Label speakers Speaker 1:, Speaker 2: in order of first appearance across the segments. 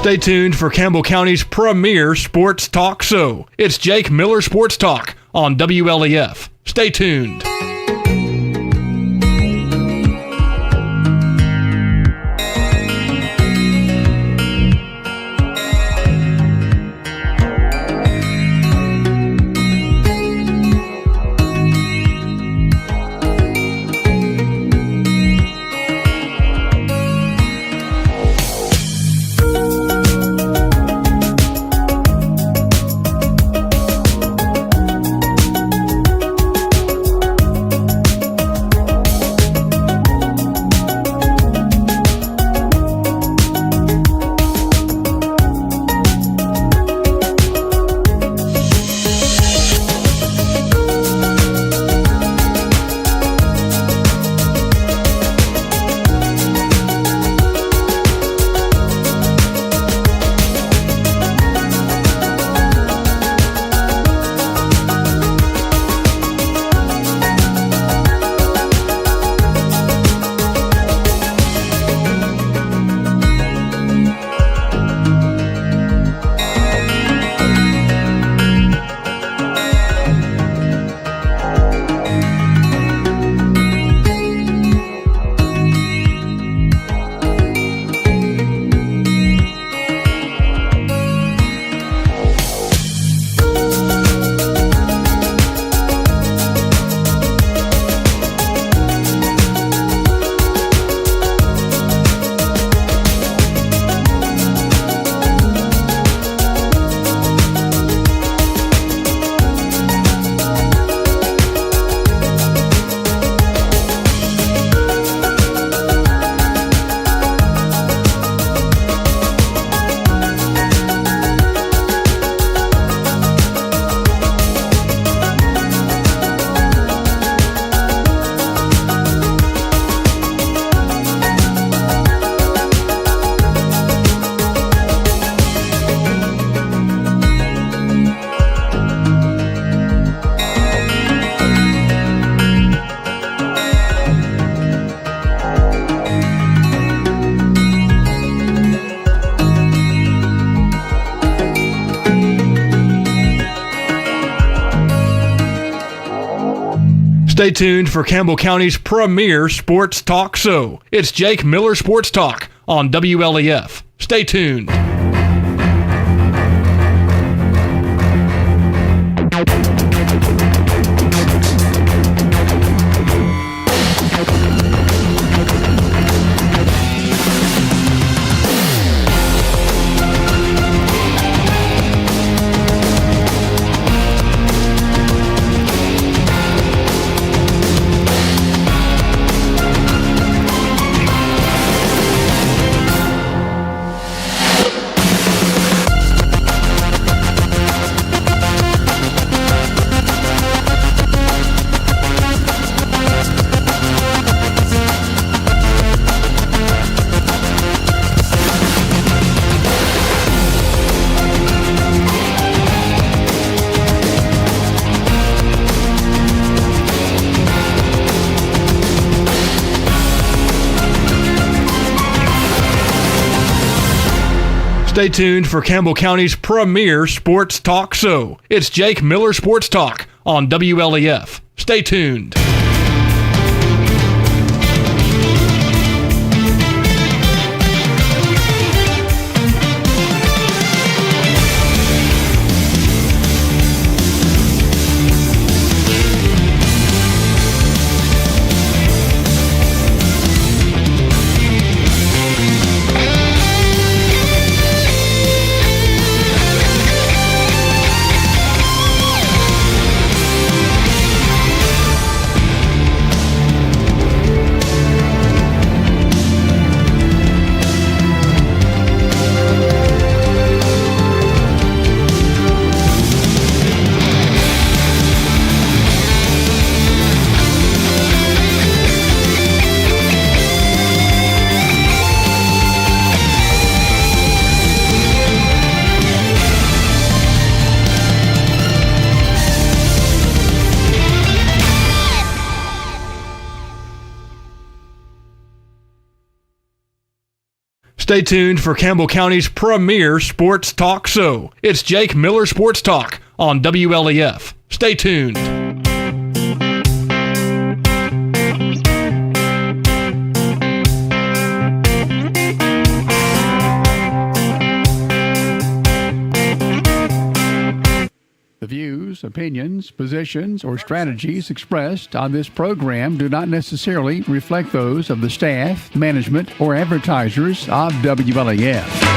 Speaker 1: Stay tuned for Campbell County's premier sports talk show. It's Jake Miller Sports Talk on WLEF. Stay tuned. Stay tuned for Campbell County's premier sports talk show. It's Jake Miller Sports Talk on WLEF. Stay tuned. Stay tuned for Campbell County's premier sports talk show. It's Jake Miller Sports Talk on WLEF. Stay tuned. Stay tuned for Campbell County's premier sports talk show. It's Jake Miller Sports Talk on WLEF. Stay tuned.
Speaker 2: The views, opinions, positions, or strategies expressed on this program do not necessarily reflect those of the staff, management, or advertisers of WLAF.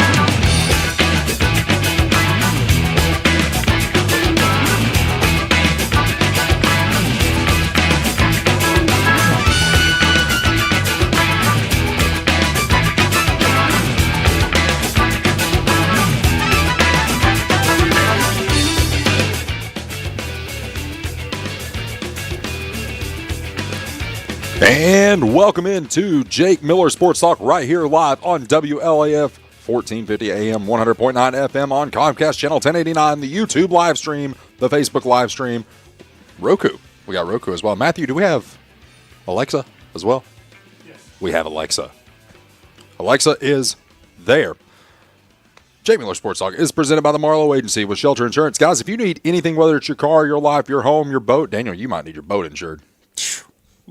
Speaker 3: And welcome into Jake Miller Sports Talk right here live on WLAF 1450 AM, 100.9 FM on Comcast Channel 1089, the YouTube live stream, the Facebook live stream, Roku. We got Roku as well. Matthew, do we have Alexa as well? Yes. We have Alexa. Alexa is there. Jake Miller Sports Talk is presented by the Marlowe Agency with Shelter Insurance. Guys, if you need anything, whether it's your car, your life, your home, your boat, Daniel, you might need your boat insured.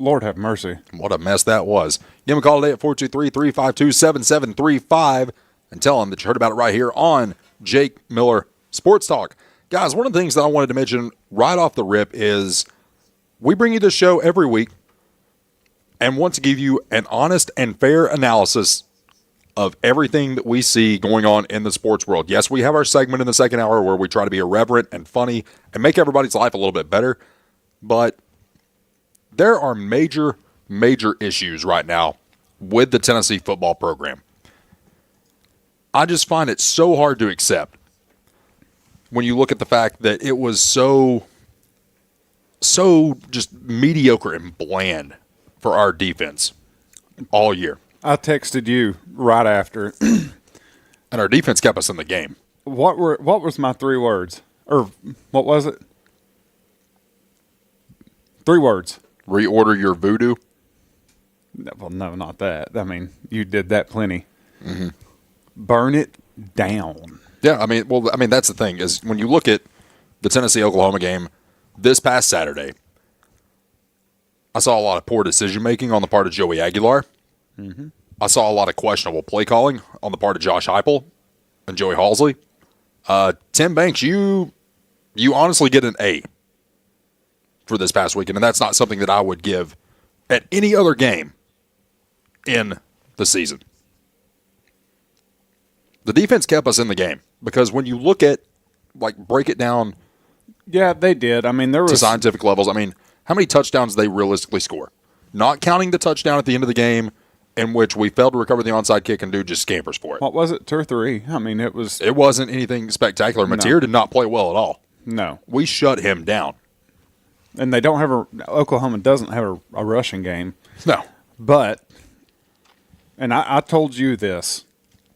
Speaker 4: Lord have mercy.
Speaker 3: What a mess that was. Give him a call today at 423-352-7735 and tell him that you heard about it right here on Jake Miller Sports Talk. Guys, one of the things that I wanted to mention right off the rip is we bring you this show every week and want to give you an honest and fair analysis of everything that we see going on in the sports world. Yes, we have our segment in the second hour where we try to be irreverent and funny and make everybody's life a little bit better, but there are major issues right now with the Tennessee football program. I just find it so hard to accept when you look at the fact that it was so just mediocre and bland for our defense all year.
Speaker 4: I texted you right after.
Speaker 3: And our defense kept us in the game.
Speaker 4: What was my 3 words? Or what was it? 3 words.
Speaker 3: Reorder your voodoo?
Speaker 4: Well, no, not that. I mean, you did that plenty. Mm-hmm. Burn it down.
Speaker 3: Yeah, I mean, that's the thing is when you look at the Tennessee-Oklahoma game this past Saturday, I saw a lot of poor decision-making on the part of Joey Aguilar. Mm-hmm. I saw a lot of questionable play calling on the part of Josh Heupel and Joey Halsley. Tim Banks, you honestly get an A for this past weekend, and that's not something that I would give at any other game in the season. The defense kept us in the game because when you look at, break it down.
Speaker 4: Yeah, they did. I mean, there was
Speaker 3: to scientific levels. I mean, how many touchdowns did they realistically score? Not counting the touchdown at the end of the game in which we failed to recover the onside kick and dude just scampers for it.
Speaker 4: What was it, 2 or 3? I mean, it
Speaker 3: wasn't anything spectacular. Mateer did not play well at all.
Speaker 4: No.
Speaker 3: We shut him down.
Speaker 4: And they don't have Oklahoma doesn't have a rushing game.
Speaker 3: No.
Speaker 4: But, and I told you this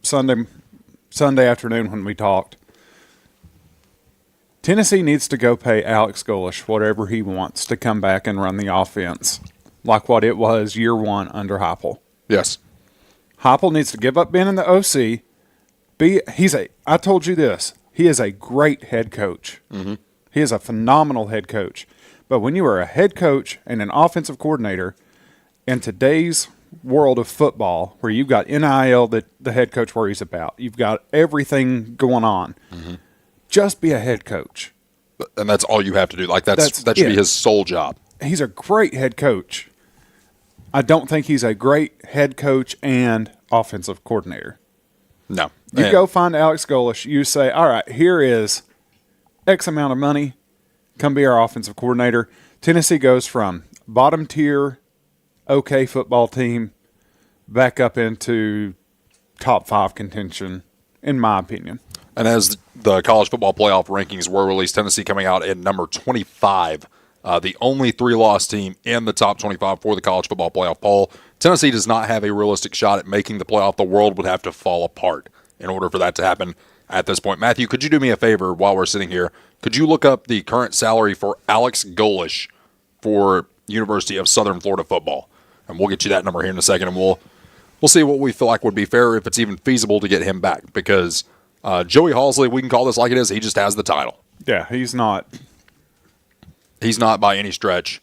Speaker 4: Sunday afternoon when we talked, Tennessee needs to go pay Alex Golesh whatever he wants to come back and run the offense like what it was year 1 under Heupel.
Speaker 3: Yes.
Speaker 4: Heupel needs to give up being in the OC. I told you this, he is a great head coach. Mm-hmm. He is a phenomenal head coach. But when you are a head coach and an offensive coordinator in today's world of football, where you've got NIL that the head coach worries about, you've got everything going on, just be a head coach.
Speaker 3: And that's all you have to do. That should be his sole job.
Speaker 4: He's a great head coach. I don't think he's a great head coach and offensive coordinator.
Speaker 3: No.
Speaker 4: You go find Alex Golesh, you say, all right, here is X amount of money. Come be our offensive coordinator. Tennessee goes from bottom tier, okay football team, back up into top 5 contention, in my opinion.
Speaker 3: And as the college football playoff rankings were released, Tennessee coming out at number 25, the only 3-loss team in the top 25 for the college football playoff poll. Tennessee does not have a realistic shot at making the playoff. The world would have to fall apart in order for that to happen at this point. Matthew, could you do me a favor while we're sitting here? Could you look up the current salary for Alex Golesh for University of Southern Florida football? And we'll get you that number here in a second, and we'll we'll see what we feel like would be fair, if it's even feasible to get him back, because Joey Halsley, we can call this like it is, he just has the title.
Speaker 4: Yeah, he's not
Speaker 3: by any stretch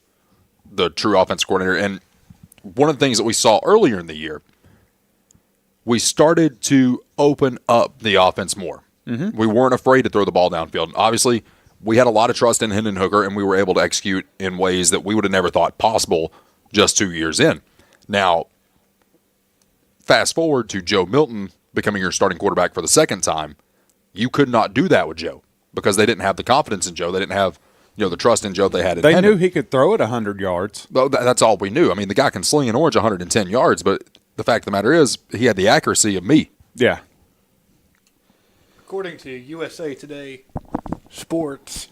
Speaker 3: the true offense coordinator. And one of the things that we saw earlier in the year, we started to open up the offense more. Mm-hmm. We weren't afraid to throw the ball downfield. Obviously, we had a lot of trust in Hendon Hooker, and we were able to execute in ways that we would have never thought possible just 2 years in. Now, fast forward to Joe Milton becoming your starting quarterback for the second time. You could not do that with Joe because they didn't have the confidence in Joe. They didn't have the trust in Joe they had in
Speaker 4: They
Speaker 3: Hendon.
Speaker 4: knew he could throw it 100 yards.
Speaker 3: Well, that's all we knew. I mean, the guy can sling an orange 110 yards, but the fact of the matter is he had the accuracy of me.
Speaker 4: Yeah.
Speaker 5: According to USA Today Sports,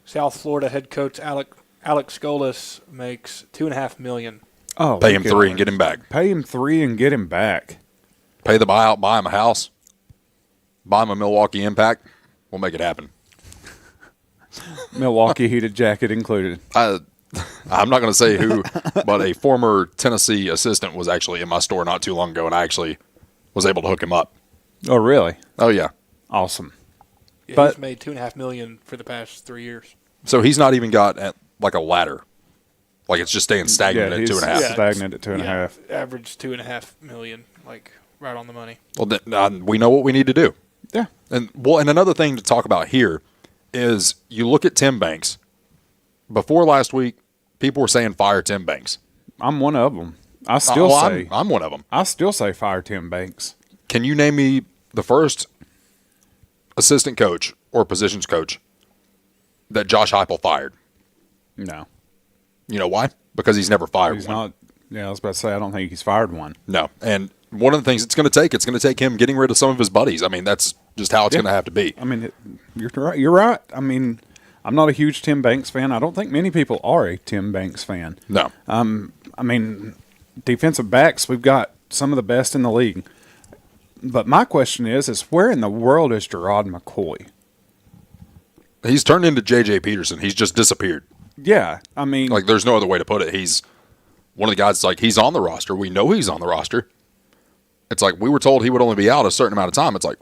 Speaker 5: South Florida head coach Alex Skolas makes $2.5 million.
Speaker 4: Oh,
Speaker 3: Pay him $3 million and get him back.
Speaker 4: Pay him $3 million and get him back.
Speaker 3: Pay the buyout, buy him a house, buy him a Milwaukee Impact. We'll make it happen.
Speaker 4: Milwaukee heated jacket included.
Speaker 3: I'm not going to say who, but a former Tennessee assistant was actually in my store not too long ago, and I actually was able to hook him up.
Speaker 4: Oh, really?
Speaker 3: Oh, yeah.
Speaker 4: Awesome.
Speaker 5: Yeah,
Speaker 4: But-
Speaker 5: he's made $2.5 million for the past 3 years.
Speaker 3: So he's not even got like a ladder. Like it's just staying stagnant
Speaker 4: Yeah,
Speaker 3: at
Speaker 4: he's
Speaker 3: 2.5.
Speaker 4: stagnant at 2.5.
Speaker 5: Average $2.5 million, like right on the money.
Speaker 3: Well, then, we know what we need to do.
Speaker 4: Yeah.
Speaker 3: And another thing to talk about here is you look at Tim Banks. Before last week, people were saying fire Tim Banks.
Speaker 4: I'm one of them. I still say
Speaker 3: I'm one of them.
Speaker 4: I still say fire Tim Banks.
Speaker 3: Can you name me the first assistant coach or positions coach that Josh Heupel fired?
Speaker 4: No.
Speaker 3: You know why? Because he's never fired
Speaker 4: He's
Speaker 3: one.
Speaker 4: not. Yeah, I was about to say I don't think he's fired one.
Speaker 3: No. And one of the things it's going to take him getting rid of some of his buddies. I mean, that's just how it's going to have to be.
Speaker 4: I mean, you're right. You're right. I mean, I'm not a huge Tim Banks fan. I don't think many people are a Tim Banks fan.
Speaker 3: No.
Speaker 4: I mean, defensive backs, we've got some of the best in the league. But my question is where in the world is Gerard McCoy?
Speaker 3: He's turned into J.J. Peterson. He's just disappeared.
Speaker 4: Yeah, I mean,
Speaker 3: Like, there's no other way to put it. He's one of the guys, like, he's on the roster. We know he's on the roster. It's like we were told he would only be out a certain amount of time. It's like,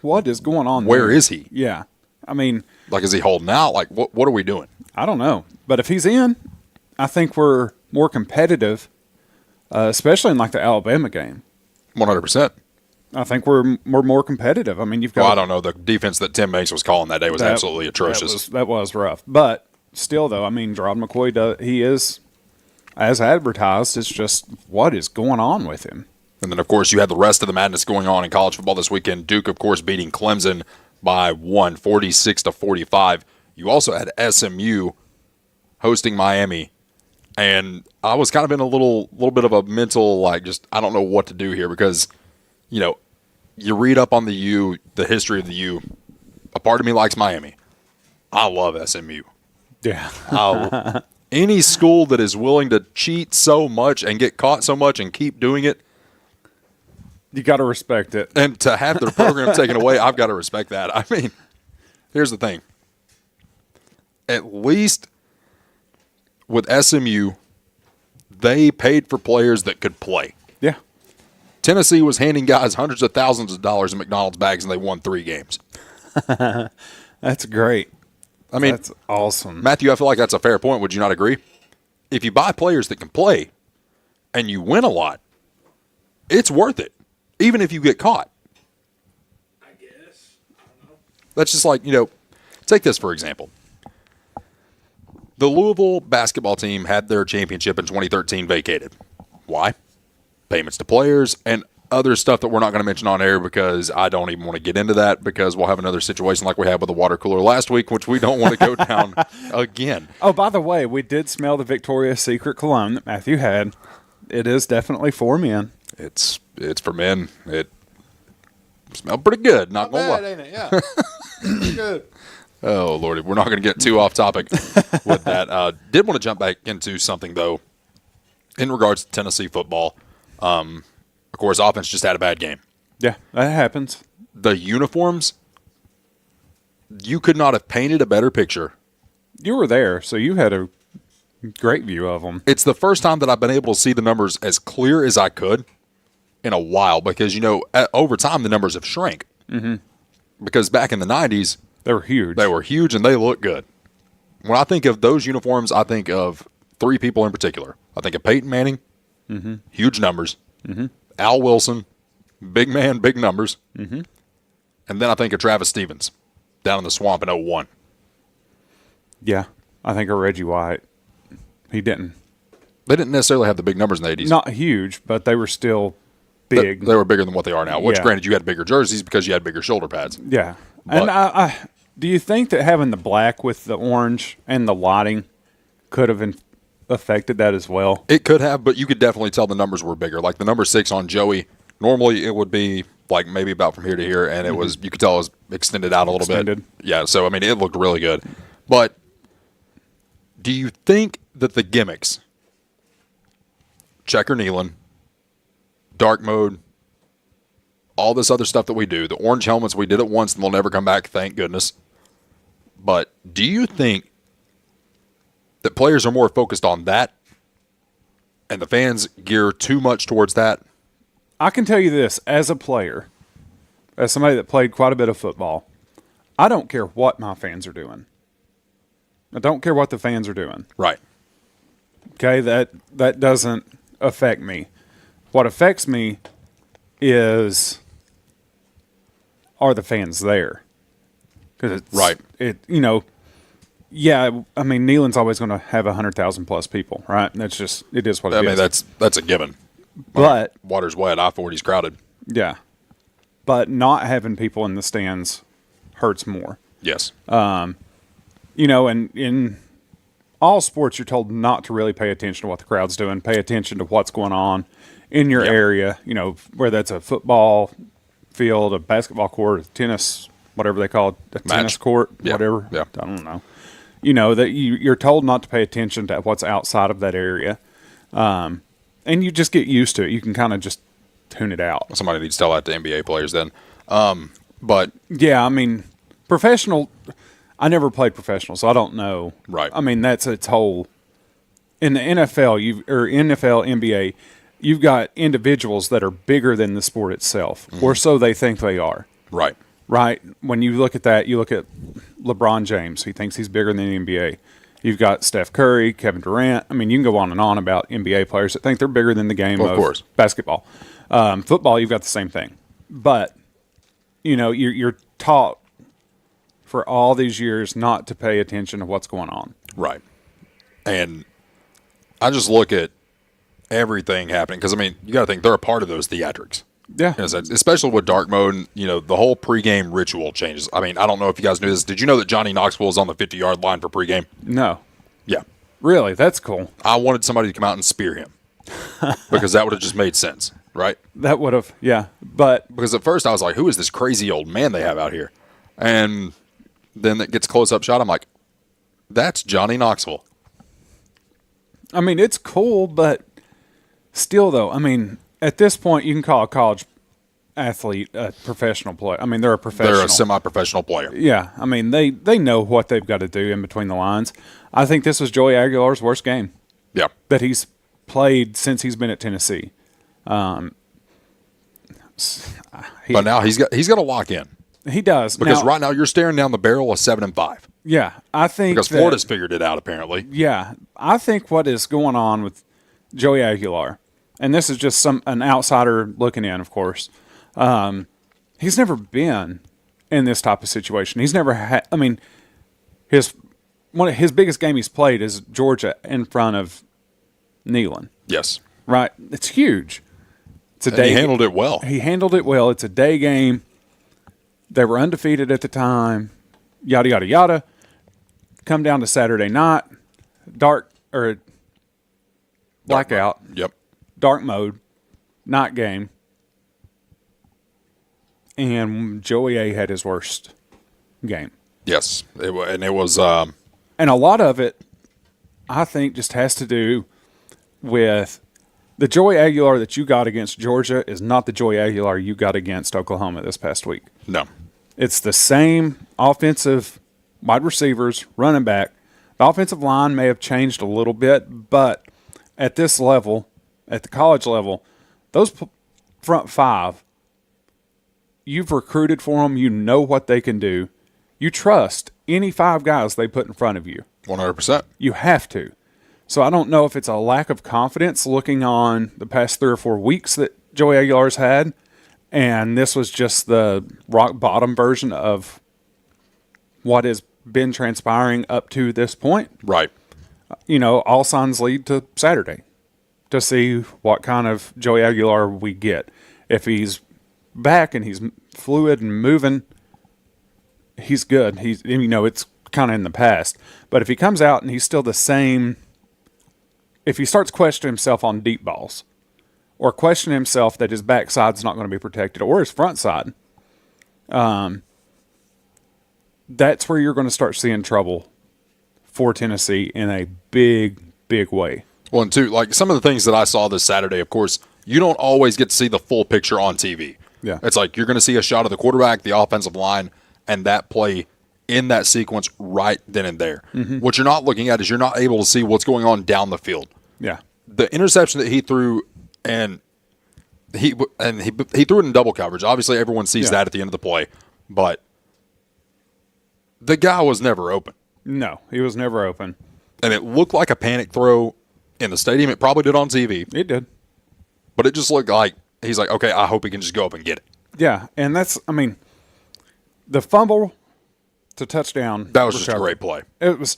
Speaker 4: what is going on
Speaker 3: where
Speaker 4: there?
Speaker 3: is he?
Speaker 4: Yeah, I mean,
Speaker 3: Like, is he holding out? Like, what are we doing?
Speaker 4: I don't know. But if he's in, I think we're more competitive, especially in like the Alabama game.
Speaker 3: 100%.
Speaker 4: I think we're more competitive. I mean, you've got.
Speaker 3: Well, I don't know. The defense that Tim Banks was calling that day was absolutely atrocious.
Speaker 4: That was rough. But still, though, I mean, Gerard McCoy, he is, as advertised, it's just what is going on with him.
Speaker 3: And then, of course, you had the rest of the madness going on in college football this weekend. Duke, of course, beating Clemson by 46-45. You also had SMU hosting Miami. And I was kind of in a little bit of a mental, like, just I don't know what to do here because, you read up on the U, the history of the U. A part of me likes Miami. I love SMU.
Speaker 4: Yeah.
Speaker 3: Any school that is willing to cheat so much and get caught so much and keep doing it,
Speaker 4: You got to respect it.
Speaker 3: and to have their program taken away, I've got to respect that. I mean, here's the thing. At least with SMU, they paid for players that could play.
Speaker 4: Yeah.
Speaker 3: Tennessee was handing guys hundreds of thousands of dollars in McDonald's bags, and they won 3 games.
Speaker 4: That's great.
Speaker 3: I mean,
Speaker 4: That's awesome.
Speaker 3: Matthew, I feel like that's a fair point. Would you not agree? If you buy players that can play and you win a lot, it's worth it, even if you get caught.
Speaker 5: I guess. I don't know.
Speaker 3: That's just like, take this for example. The Louisville basketball team had their championship in 2013 vacated. Why? Payments to players and other stuff that we're not going to mention on air because I don't even want to get into that because we'll have another situation like we had with the water cooler last week, which we don't want to go down again.
Speaker 4: Oh, by the way, we did smell the Victoria's Secret cologne that Matthew had. It is definitely for men.
Speaker 3: It's for men. It smelled pretty good, not going to lie.
Speaker 5: Ain't it? Yeah. Pretty good.
Speaker 3: Oh, Lordy. We're not going to get too off topic with that. Did want to jump back into something, though, in regards to Tennessee football. Of course, offense just had a bad game.
Speaker 4: Yeah, that happens.
Speaker 3: The uniforms, you could not have painted a better picture.
Speaker 4: You were there, so you had a great view of them.
Speaker 3: It's the first time that I've been able to see the numbers as clear as I could. in a while because, over time the numbers have shrank. Mm-hmm. Because back in the 90s,
Speaker 4: They were huge.
Speaker 3: they were huge and they look good. When I think of those uniforms, I think of three people in particular. I think of Peyton Manning, huge numbers. Mm-hmm. Al Wilson, big man, big numbers. Mm-hmm. And then I think of Travis Stevens down in the swamp in 01.
Speaker 4: Yeah. I think of Reggie White. He didn't.
Speaker 3: They didn't necessarily have the big numbers in the 80s.
Speaker 4: Not huge, but they were still big.
Speaker 3: They were bigger than what they are now, which
Speaker 4: Yeah.
Speaker 3: granted you had bigger jerseys because you had bigger shoulder pads.
Speaker 4: Yeah.
Speaker 3: But-
Speaker 4: And I do you think that having the black with the orange and the lighting could have affected that as well?
Speaker 3: It could have, but you could definitely tell the numbers were bigger. Like the number 6 on Joey, normally it would be like maybe about from here to here, and it was, you could tell it was extended out a little
Speaker 4: Extended.
Speaker 3: bit. Yeah, so I mean, it looked really good. But do you think that the gimmicks, checker kneeling, dark mode, all this other stuff that we do, the orange helmets, we did it once and they'll never come back, thank goodness. But do you think that players are more focused on that and the fans gear too much towards that?
Speaker 4: I can tell you this, as a player, as somebody that played quite a bit of football, I don't care what my fans are doing. I don't care what the fans are doing.
Speaker 3: Right.
Speaker 4: Okay, that doesn't affect me. What affects me is, are the fans there? Because it's
Speaker 3: Right.
Speaker 4: Yeah, I mean, kneeling's always going to have 100,000 plus people, right? And that's just, it is what it
Speaker 3: I
Speaker 4: is.
Speaker 3: mean, that's a given.
Speaker 4: But
Speaker 3: Water's wet, I-40's crowded.
Speaker 4: yeah, but not having people in the stands hurts more.
Speaker 3: Yes.
Speaker 4: And in all sports, you're told not to really pay attention to what the crowd's doing. Pay attention to what's going on in your area, whether that's a football field, a basketball court, a tennis, whatever they call it, a tennis court,
Speaker 3: Yeah.
Speaker 4: whatever.
Speaker 3: Yeah.
Speaker 4: I don't know. That you're told not to pay attention to what's outside of that area. And you just get used to it. You can kind of just tune it out.
Speaker 3: Somebody needs to tell that to NBA players then. But
Speaker 4: Yeah, I mean, professional. I never played professional, so I don't know.
Speaker 3: Right.
Speaker 4: I mean, that's its whole. In the NFL, NFL, NBA, you've got individuals that are bigger than the sport itself, or so they think they are.
Speaker 3: right.
Speaker 4: Right. When you look at that, you look at LeBron James. He thinks he's bigger than the NBA. You've got Steph Curry, Kevin Durant. I mean, you can go on and on about NBA players that think they're bigger than the game of
Speaker 3: course.
Speaker 4: basketball. Football, you've got the same thing. But, you're taught for all these years not to pay attention to what's going on.
Speaker 3: Right. And I just look at everything happening because, I mean, you got to think they're a part of those theatrics.
Speaker 4: Yeah.
Speaker 3: Especially with dark mode and, the whole pregame ritual changes. I mean, I don't know if you guys knew this. Did you know that Johnny Knoxville is on the 50-yard line for pregame?
Speaker 4: No.
Speaker 3: Yeah.
Speaker 4: Really? That's cool.
Speaker 3: I wanted somebody to come out and spear him because that would have just made sense, right?
Speaker 4: That would have, yeah. But
Speaker 3: Because at first I was like, who is this crazy old man they have out here? And then it gets close-up shot. I'm like, that's Johnny Knoxville.
Speaker 4: I mean, it's cool, but still, though, I mean, at this point, you can call a college athlete a professional player. I mean, they're a professional.
Speaker 3: They're a semi-professional player.
Speaker 4: Yeah, I mean, they know what they've got to do in between the lines. I think this was Joey Aguilar's worst game
Speaker 3: Yeah.
Speaker 4: that he's played since he's been at Tennessee.
Speaker 3: But now he's got to lock in.
Speaker 4: He does.
Speaker 3: Because
Speaker 4: Now,
Speaker 3: right now you're staring down the barrel of 7-5.
Speaker 4: yeah, I think
Speaker 3: Because
Speaker 4: that-
Speaker 3: Florida's figured it out, apparently.
Speaker 4: Yeah, I think what is going on with Joey Aguilar, and this is just an outsider looking in, of course. He's never been in this type of situation. He's never had. I mean, his biggest game he's played is Georgia in front of Neyland.
Speaker 3: Yes.
Speaker 4: Right, it's huge. It's a
Speaker 3: And
Speaker 4: day.
Speaker 3: he handled it well.
Speaker 4: He handled it well. It's a day game. They were undefeated at the time. Yada yada yada. Come down to Saturday night, blackout,
Speaker 3: Yep.
Speaker 4: dark mode, night game, and Joey A had his worst game.
Speaker 3: Yes. It was
Speaker 4: And a lot of it, I think, just has to do with the Joey Aguilar that you got against Georgia is not the Joey Aguilar you got against Oklahoma this past week.
Speaker 3: no.
Speaker 4: It's the same offensive wide receivers, running back. The offensive line may have changed a little bit, but at this level, at the college level, those front five, you've recruited for them. You know what they can do. You trust any 5 guys they put in front of you.
Speaker 3: 100%.
Speaker 4: You have to. So I don't know if it's a lack of confidence looking on the past 3 or 4 weeks that Joey Aguilar's had, and this was just the rock bottom version of what has been transpiring up to this point.
Speaker 3: Right.
Speaker 4: All signs lead to Saturday to see what kind of Joey Aguilar we get. If he's back and he's fluid and moving, he's good. It's kind of in the past. But if he comes out and he's still the same, if he starts questioning himself on deep balls, or questioning himself that his backside's not going to be protected, or his front side, that's where you're going to start seeing trouble for Tennessee in a big, big way.
Speaker 3: Well, and two, like some of the things that I saw this Saturday, of course, you don't always get to see the full picture on TV.
Speaker 4: Yeah.
Speaker 3: It's like you're going to see a shot of the quarterback, the offensive line, and that play in that sequence right then and there. Mm-hmm. What you're not looking at is you're not able to see what's going on down the field.
Speaker 4: Yeah.
Speaker 3: The interception that he threw, and he threw it in double coverage. Obviously, everyone sees that at the end of the play, but the guy was never open.
Speaker 4: No, he was never open.
Speaker 3: And it looked like a panic throw in the stadium. It probably did on TV.
Speaker 4: It did.
Speaker 3: But it just looked like he's like, okay, I hope he can just go up and get it.
Speaker 4: Yeah, and the fumble to touchdown.
Speaker 3: That was just a great play.
Speaker 4: It was.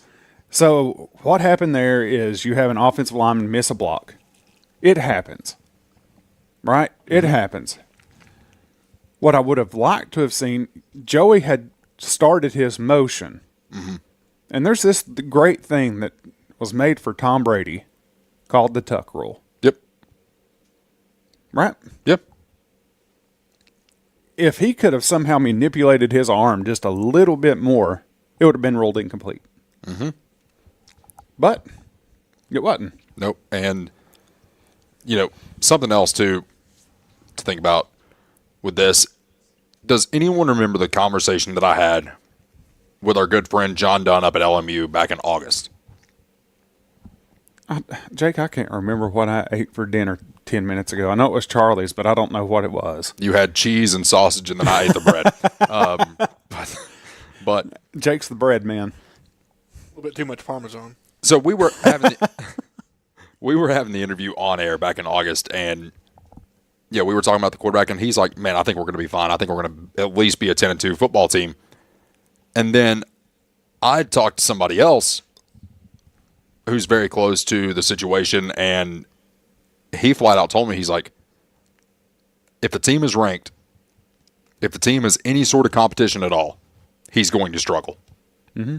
Speaker 4: So what happened there is you have an offensive lineman miss a block. It happens. Right? It happens. What I would have liked to have seen, Joey had started his motion. Mm-hmm. And there's this great thing that was made for Tom Brady called the tuck rule.
Speaker 3: Yep.
Speaker 4: Right?
Speaker 3: Yep.
Speaker 4: If he could have somehow manipulated his arm just a little bit more, it would have been ruled incomplete. Mm-hmm. But it wasn't.
Speaker 3: Nope. And, something else, too, to think about with this. Does anyone remember the conversation that I had with our good friend John Dunn up at LMU back in August?
Speaker 4: Jake, I can't remember what I ate for dinner 10 minutes ago. I know it was Charlie's, but I don't know what it was.
Speaker 3: You had cheese and sausage, and then I ate the bread. But
Speaker 4: Jake's the bread man.
Speaker 5: A little bit too much Parmesan.
Speaker 3: So we were having the interview on air back in August, and we were talking about the quarterback, and he's like, "Man, I think we're going to be fine. I think we're going to at least be a 10-2 football team." And then I talked to somebody else who's very close to the situation, and he flat out told me, he's like, if the team is ranked, if the team is any sort of competition at all, he's going to struggle.
Speaker 4: Mm-hmm.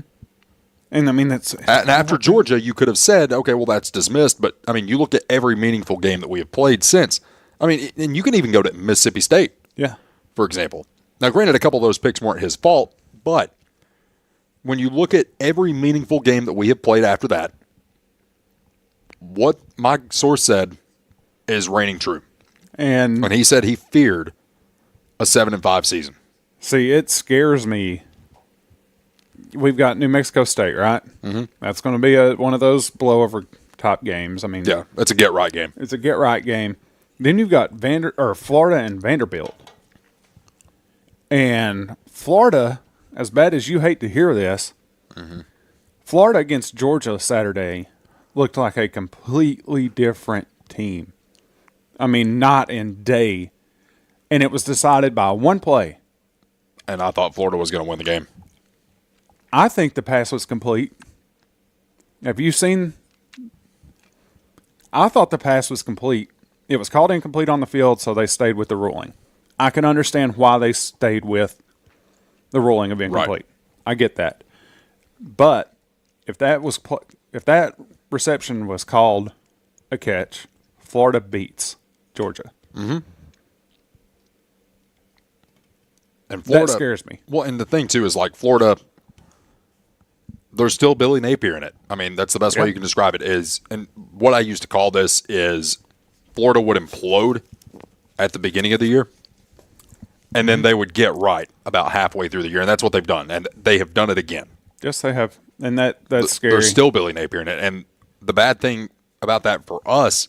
Speaker 4: And that's...
Speaker 3: And after Georgia, you could have said, okay, well, that's dismissed. But, you look at every meaningful game that we have played since. And you can even go to Mississippi State, for example. Now, granted, a couple of those picks weren't his fault, but when you look at every meaningful game that we have played after that, what my source said is reigning true. And he said he feared a 7-5 season.
Speaker 4: See, it scares me. We've got New Mexico State, right? Mm-hmm. That's going to be one of those blowover top games.
Speaker 3: Yeah, it's a get-right game.
Speaker 4: It's a get-right game. Then you've got Florida and Vanderbilt. And Florida, as bad as you hate to hear this, Florida against Georgia Saturday looked like a completely different team. Night and day. And it was decided by one play.
Speaker 3: And I thought Florida was going to win the game.
Speaker 4: I think the pass was complete. Have you seen? I thought the pass was complete. It was called incomplete on the field, so they stayed with the ruling. I can understand why they stayed with the ruling of incomplete. Right. I get that. But if that reception was called a catch, Florida beats Georgia.
Speaker 3: Mm-hmm. And Florida,
Speaker 4: that scares me.
Speaker 3: Well, and the thing, too, is like Florida, there's still Billy Napier in it. That's the best way you can describe it. And what I used to call this is Florida would implode at the beginning of the year, and then they would get right about halfway through the year, and that's what they've done. And they have done it again.
Speaker 4: Yes, they have. And that's scary.
Speaker 3: There's still Billy Napier in it. And the bad thing about that for us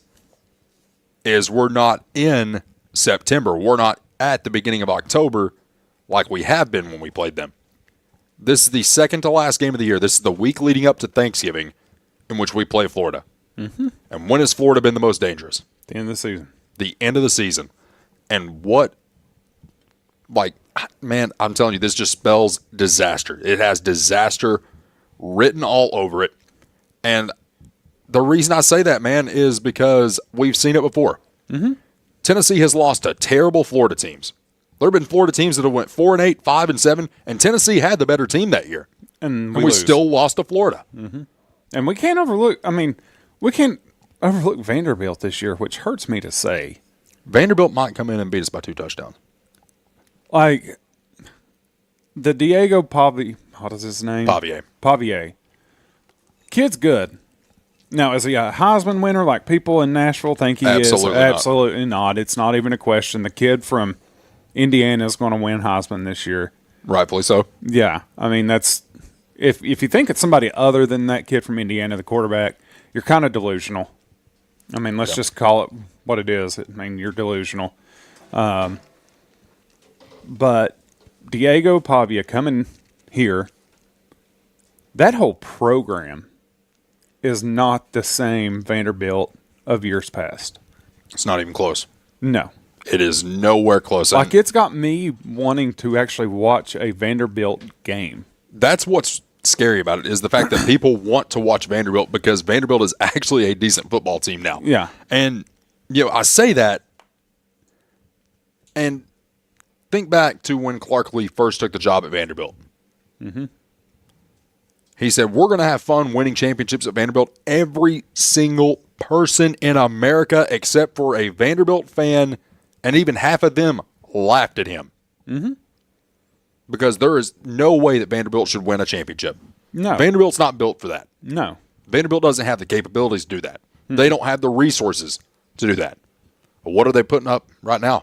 Speaker 3: is we're not in September. We're not at the beginning of October like we have been when we played them. This is the second to last game of the year. This is the week leading up to Thanksgiving in which we play Florida. Mm-hmm. And when has Florida been the most dangerous?
Speaker 4: The end of the season.
Speaker 3: The end of the season. And what, like, man, I'm telling you, this just spells disaster. It has disaster written all over it. And the reason I say that, man, is because we've seen it before. Mm-hmm. Tennessee has lost to terrible Florida teams. There have been Florida teams that have went 4-8, 5-7, and Tennessee had the better team that year.
Speaker 4: And
Speaker 3: we still lost to Florida.
Speaker 4: Mm-hmm. And we can't overlook, we can't overlook Vanderbilt this year, which hurts me to say.
Speaker 3: Vanderbilt might come in and beat us by 2 touchdowns.
Speaker 4: Like, the Diego what is his name? Pavier. Kid's good. Now, is he a Heisman winner like people in Nashville think he is? Absolutely not. It's not even a question. The kid from Indiana is going to win Heisman this year.
Speaker 3: Rightfully so.
Speaker 4: Yeah. I mean, that's if you think it's somebody other than that kid from Indiana, the quarterback, you're kind of delusional. I mean, let's just call it what it is. I mean, you're delusional. But Diego Pavia coming here, that whole program is not the same Vanderbilt of years past.
Speaker 3: It's not even close.
Speaker 4: No.
Speaker 3: It is nowhere close.
Speaker 4: Like, it's got me wanting to actually watch a Vanderbilt game.
Speaker 3: That's what's scary about it, is the fact that people want to watch Vanderbilt because Vanderbilt is actually a decent football team now.
Speaker 4: Yeah.
Speaker 3: And, I say that, and think back to when Clark Lee first took the job at Vanderbilt. Mm-hmm. He said, we're going to have fun winning championships at Vanderbilt. Every single person in America, except for a Vanderbilt fan, and even half of them laughed at him. Mm-hmm. Because there is no way that Vanderbilt should win a championship.
Speaker 4: No.
Speaker 3: Vanderbilt's not built for that.
Speaker 4: No.
Speaker 3: Vanderbilt doesn't have the capabilities to do that. Mm-hmm. They don't have the resources to do that. But what are they putting up right now?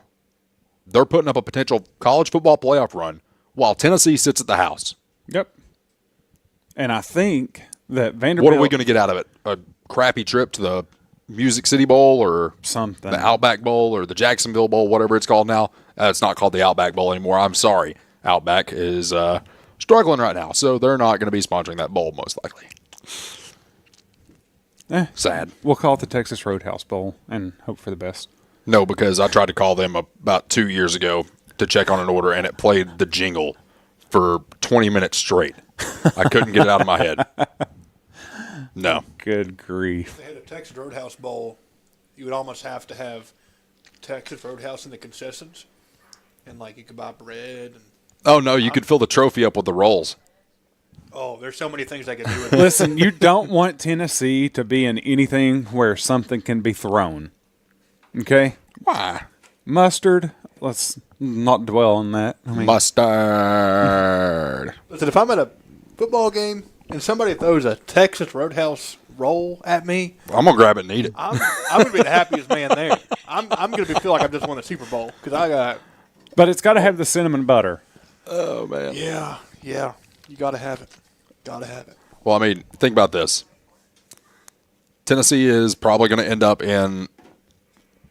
Speaker 3: They're putting up a potential college football playoff run while Tennessee sits at the house.
Speaker 4: Yep. And I think that Vanderbilt...
Speaker 3: What are we going to get out of it? A crappy trip to the Music City Bowl or
Speaker 4: something?
Speaker 3: The Outback Bowl or the Jacksonville Bowl, whatever it's called now. It's not called the Outback Bowl anymore. I'm sorry. Outback is struggling right now, so they're not going to be sponsoring that bowl most likely. Sad.
Speaker 4: We'll call it the Texas Roadhouse Bowl and hope for the best.
Speaker 3: No, because I tried to call them about 2 years ago to check on an order, and it played the jingle for 20 minutes straight. I couldn't get it out of my head. No.
Speaker 4: Good grief.
Speaker 5: If they had a Texas Roadhouse Bowl, you would almost have to have Texas Roadhouse in the concessions. And, you could buy bread. And
Speaker 3: oh, no, you could fill the trophy up with the rolls.
Speaker 5: Oh, there's so many things they could do with it.
Speaker 4: Listen, you don't want Tennessee to be in anything where something can be thrown. Okay?
Speaker 3: Why?
Speaker 4: Mustard. Let's not dwell on that.
Speaker 3: Mustard.
Speaker 5: Listen, if I'm at a football game and somebody throws a Texas Roadhouse roll at me,
Speaker 3: I'm going to grab it and eat it.
Speaker 5: I'm going to be the happiest man there. I'm going to feel like I've just won the Super Bowl because I got...
Speaker 4: But it's got to have the cinnamon butter.
Speaker 3: Oh, man.
Speaker 5: Yeah. You got to have it. Got to have it.
Speaker 3: Well, think about this. Tennessee is probably going to end up in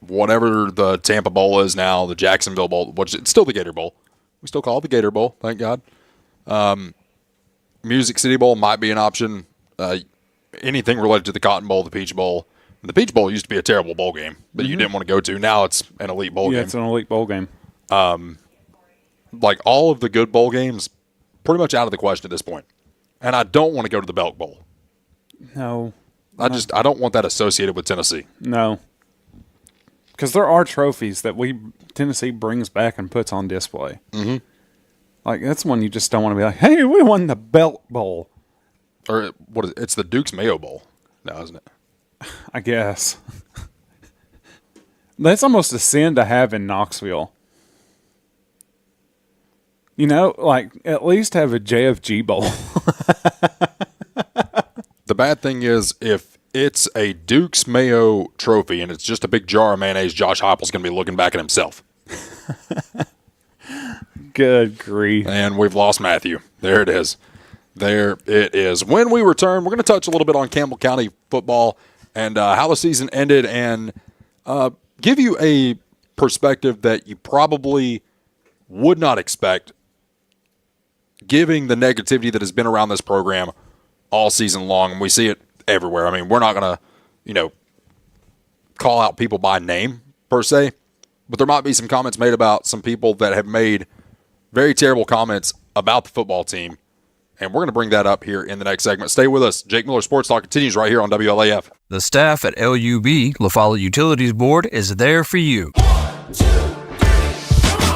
Speaker 3: whatever the Tampa Bowl is now, the Jacksonville Bowl, which it's still the Gator Bowl. We still call it the Gator Bowl, thank God. Music City Bowl might be an option. Anything related to the Cotton Bowl, the Peach Bowl. The Peach Bowl used to be a terrible bowl game that you didn't want to go to. Now it's an elite bowl game.
Speaker 4: Yeah, it's an elite bowl game.
Speaker 3: All of the good bowl games, pretty much out of the question at this point. And I don't want to go to the Belk Bowl.
Speaker 4: No.
Speaker 3: I don't want that associated with Tennessee.
Speaker 4: No. Because there are trophies that Tennessee brings back and puts on display. Mm-hmm. That's one you just don't want to be like, hey, we won the Belk Bowl.
Speaker 3: Or what is it? It's the Duke's Mayo Bowl now, isn't it?
Speaker 4: I guess. That's almost a sin to have in Knoxville. At least have a JFG Bowl.
Speaker 3: The bad thing is, if it's a Duke's Mayo trophy and it's just a big jar of mayonnaise, Josh Heupel's going to be looking back at himself.
Speaker 4: Good grief.
Speaker 3: And we've lost Matthew. There it is. There it is. When we return, we're going to touch a little bit on Campbell County football and how the season ended and give you a perspective that you probably would not expect, giving the negativity that has been around this program all season long. And we see it everywhere. I mean, we're not going to, call out people by name per se, but there might be some comments made about some people that have made very terrible comments about the football team. And we're going to bring that up here in the next segment. Stay with us. Jake Miller Sports Talk continues right here on WLAF.
Speaker 6: The staff at LUB, La Follette Utilities Board, is there for you.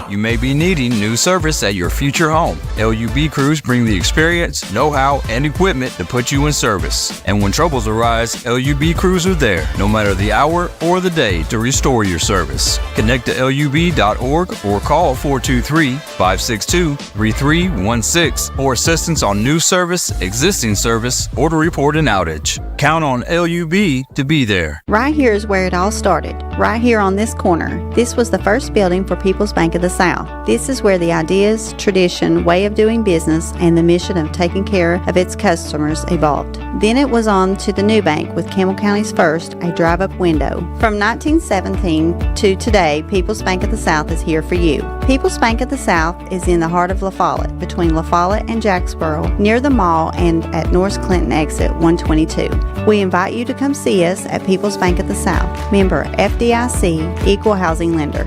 Speaker 6: You may be needing new service at your future home. LUB crews bring the experience, know-how, and equipment to put you in service. And when troubles arise, LUB crews are there, no matter the hour or the day, to restore your service. Connect to LUB.org or call 423-562-3316 for assistance on new service, existing service, or to report an outage. Count on LUB to be there.
Speaker 7: Right here is where it all started. Right here on this corner. This was the first building for People's Bank of the South. This is where the ideas, tradition, way of doing business, and the mission of taking care of its customers evolved. Then it was on to the new bank with Campbell County's first, a drive-up window. From 1917 to today, People's Bank of the South is here for you. People's Bank of the South is in the heart of La Follette, between La Follette and Jacksboro, near the mall and at North Clinton exit 122. We invite you to come see us at People's Bank of the South, member FDIC, equal housing lender.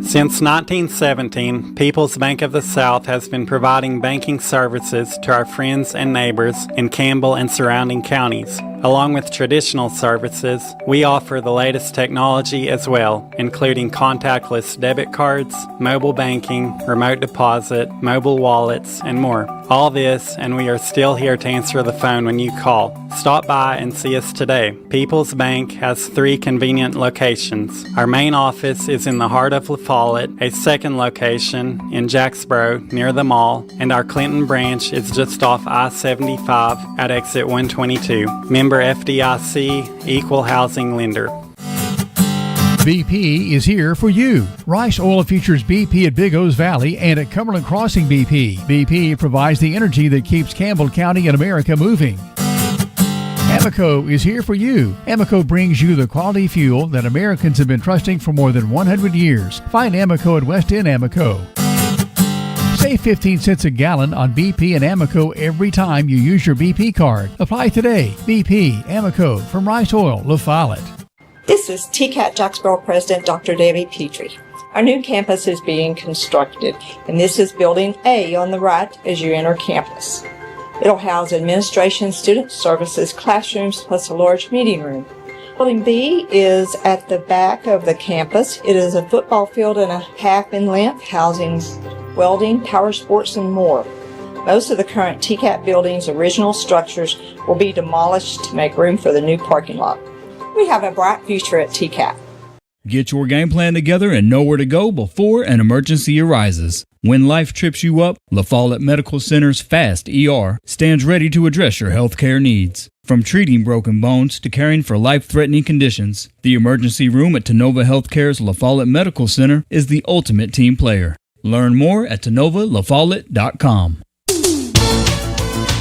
Speaker 8: Since 1917, People's Bank of the South has been providing banking services to our friends and neighbors in Campbell and surrounding counties. Along with traditional services, we offer the latest technology as well, including contactless debit cards, mobile banking, remote deposit, mobile wallets, and more. All this, and we are still here to answer the phone when you call. Stop by and see us today. People's Bank has 3 convenient locations. Our main office is in the heart of La Follette, a second location in Jacksboro near the mall, and our Clinton branch is just off I-75 at exit 122. Member FDIC, equal housing lender.
Speaker 2: BP is here for you. Rice Oil features BP at Big O's Valley and at Cumberland Crossing BP. BP provides the energy that keeps Campbell County and America moving. Amoco is here for you. Amoco brings you the quality fuel that Americans have been trusting for more than 100 years. Find Amoco at West End Amoco. Save 15 cents a gallon on BP and Amoco every time you use your BP card. Apply today. BP, Amoco, from Rice Oil, La Follette.
Speaker 9: This is TCAT Jacksboro President Dr. Debbie Petrie. Our new campus is being constructed, and this is Building A on the right as you enter campus. It'll house administration, student services, classrooms, plus a large meeting room. Building B is at the back of the campus. It is a football field and a half in length, housing welding, power sports, and more. Most of the current TCAT building's original structures will be demolished to make room for the new parking lot. We have a bright future at TCAT.
Speaker 10: Get your game plan together and know where to go before an emergency arises. When life trips you up, La Follette Medical Center's FAST ER stands ready to address your healthcare needs. From treating broken bones to caring for life-threatening conditions, the emergency room at Tenova Healthcare's La Follette Medical Center is the ultimate team player. Learn more at TenovaLaFollette.com.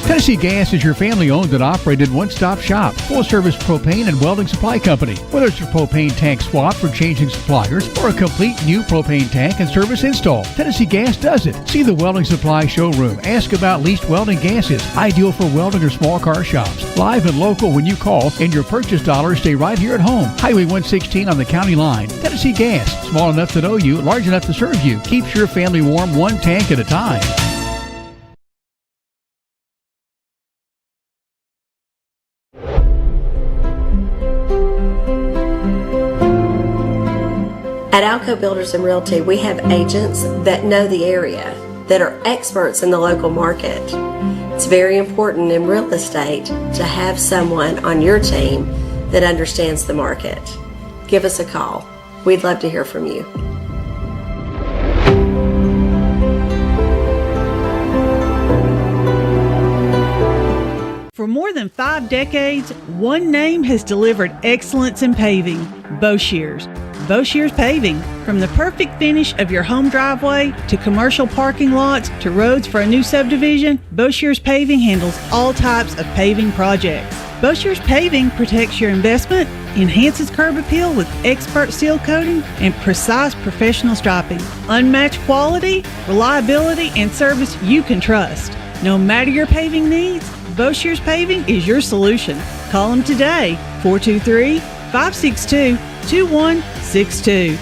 Speaker 2: Tennessee Gas is your family-owned and operated one-stop shop, full-service propane and welding supply company. Whether it's a propane tank swap for changing suppliers or a complete new propane tank and service install, Tennessee Gas does it. See the welding supply showroom. Ask about leased welding gases, ideal for welding or small car shops. Live and local when you call, and your purchase dollars stay right here at home. Highway 116 on the county line. Tennessee Gas, small enough to know you, large enough to serve you. Keeps your family warm one tank at a time.
Speaker 11: At Alco Builders and Realty, we have agents that know the area, that are experts in the local market. It's very important in real estate to have someone on your team that understands the market. Give us a call. We'd love to hear from you.
Speaker 12: For more than 5 decades, one name has delivered excellence in paving: Boshears. Boshears Paving. From the perfect finish of your home driveway to commercial parking lots to roads for a new subdivision, Boshears Paving handles all types of paving projects. Boshears Paving protects your investment, enhances curb appeal with expert seal coating and precise professional striping. Unmatched quality, reliability, and service you can trust. No matter your paving needs, Boshears Paving is your solution. Call them today, 423-562-2162.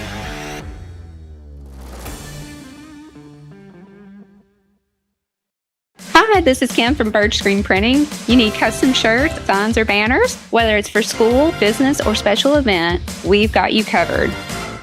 Speaker 13: Hi, this is Kim from Bird Screen Printing. You need custom shirts, signs, or banners? Whether it's for school, business, or special event, we've got you covered.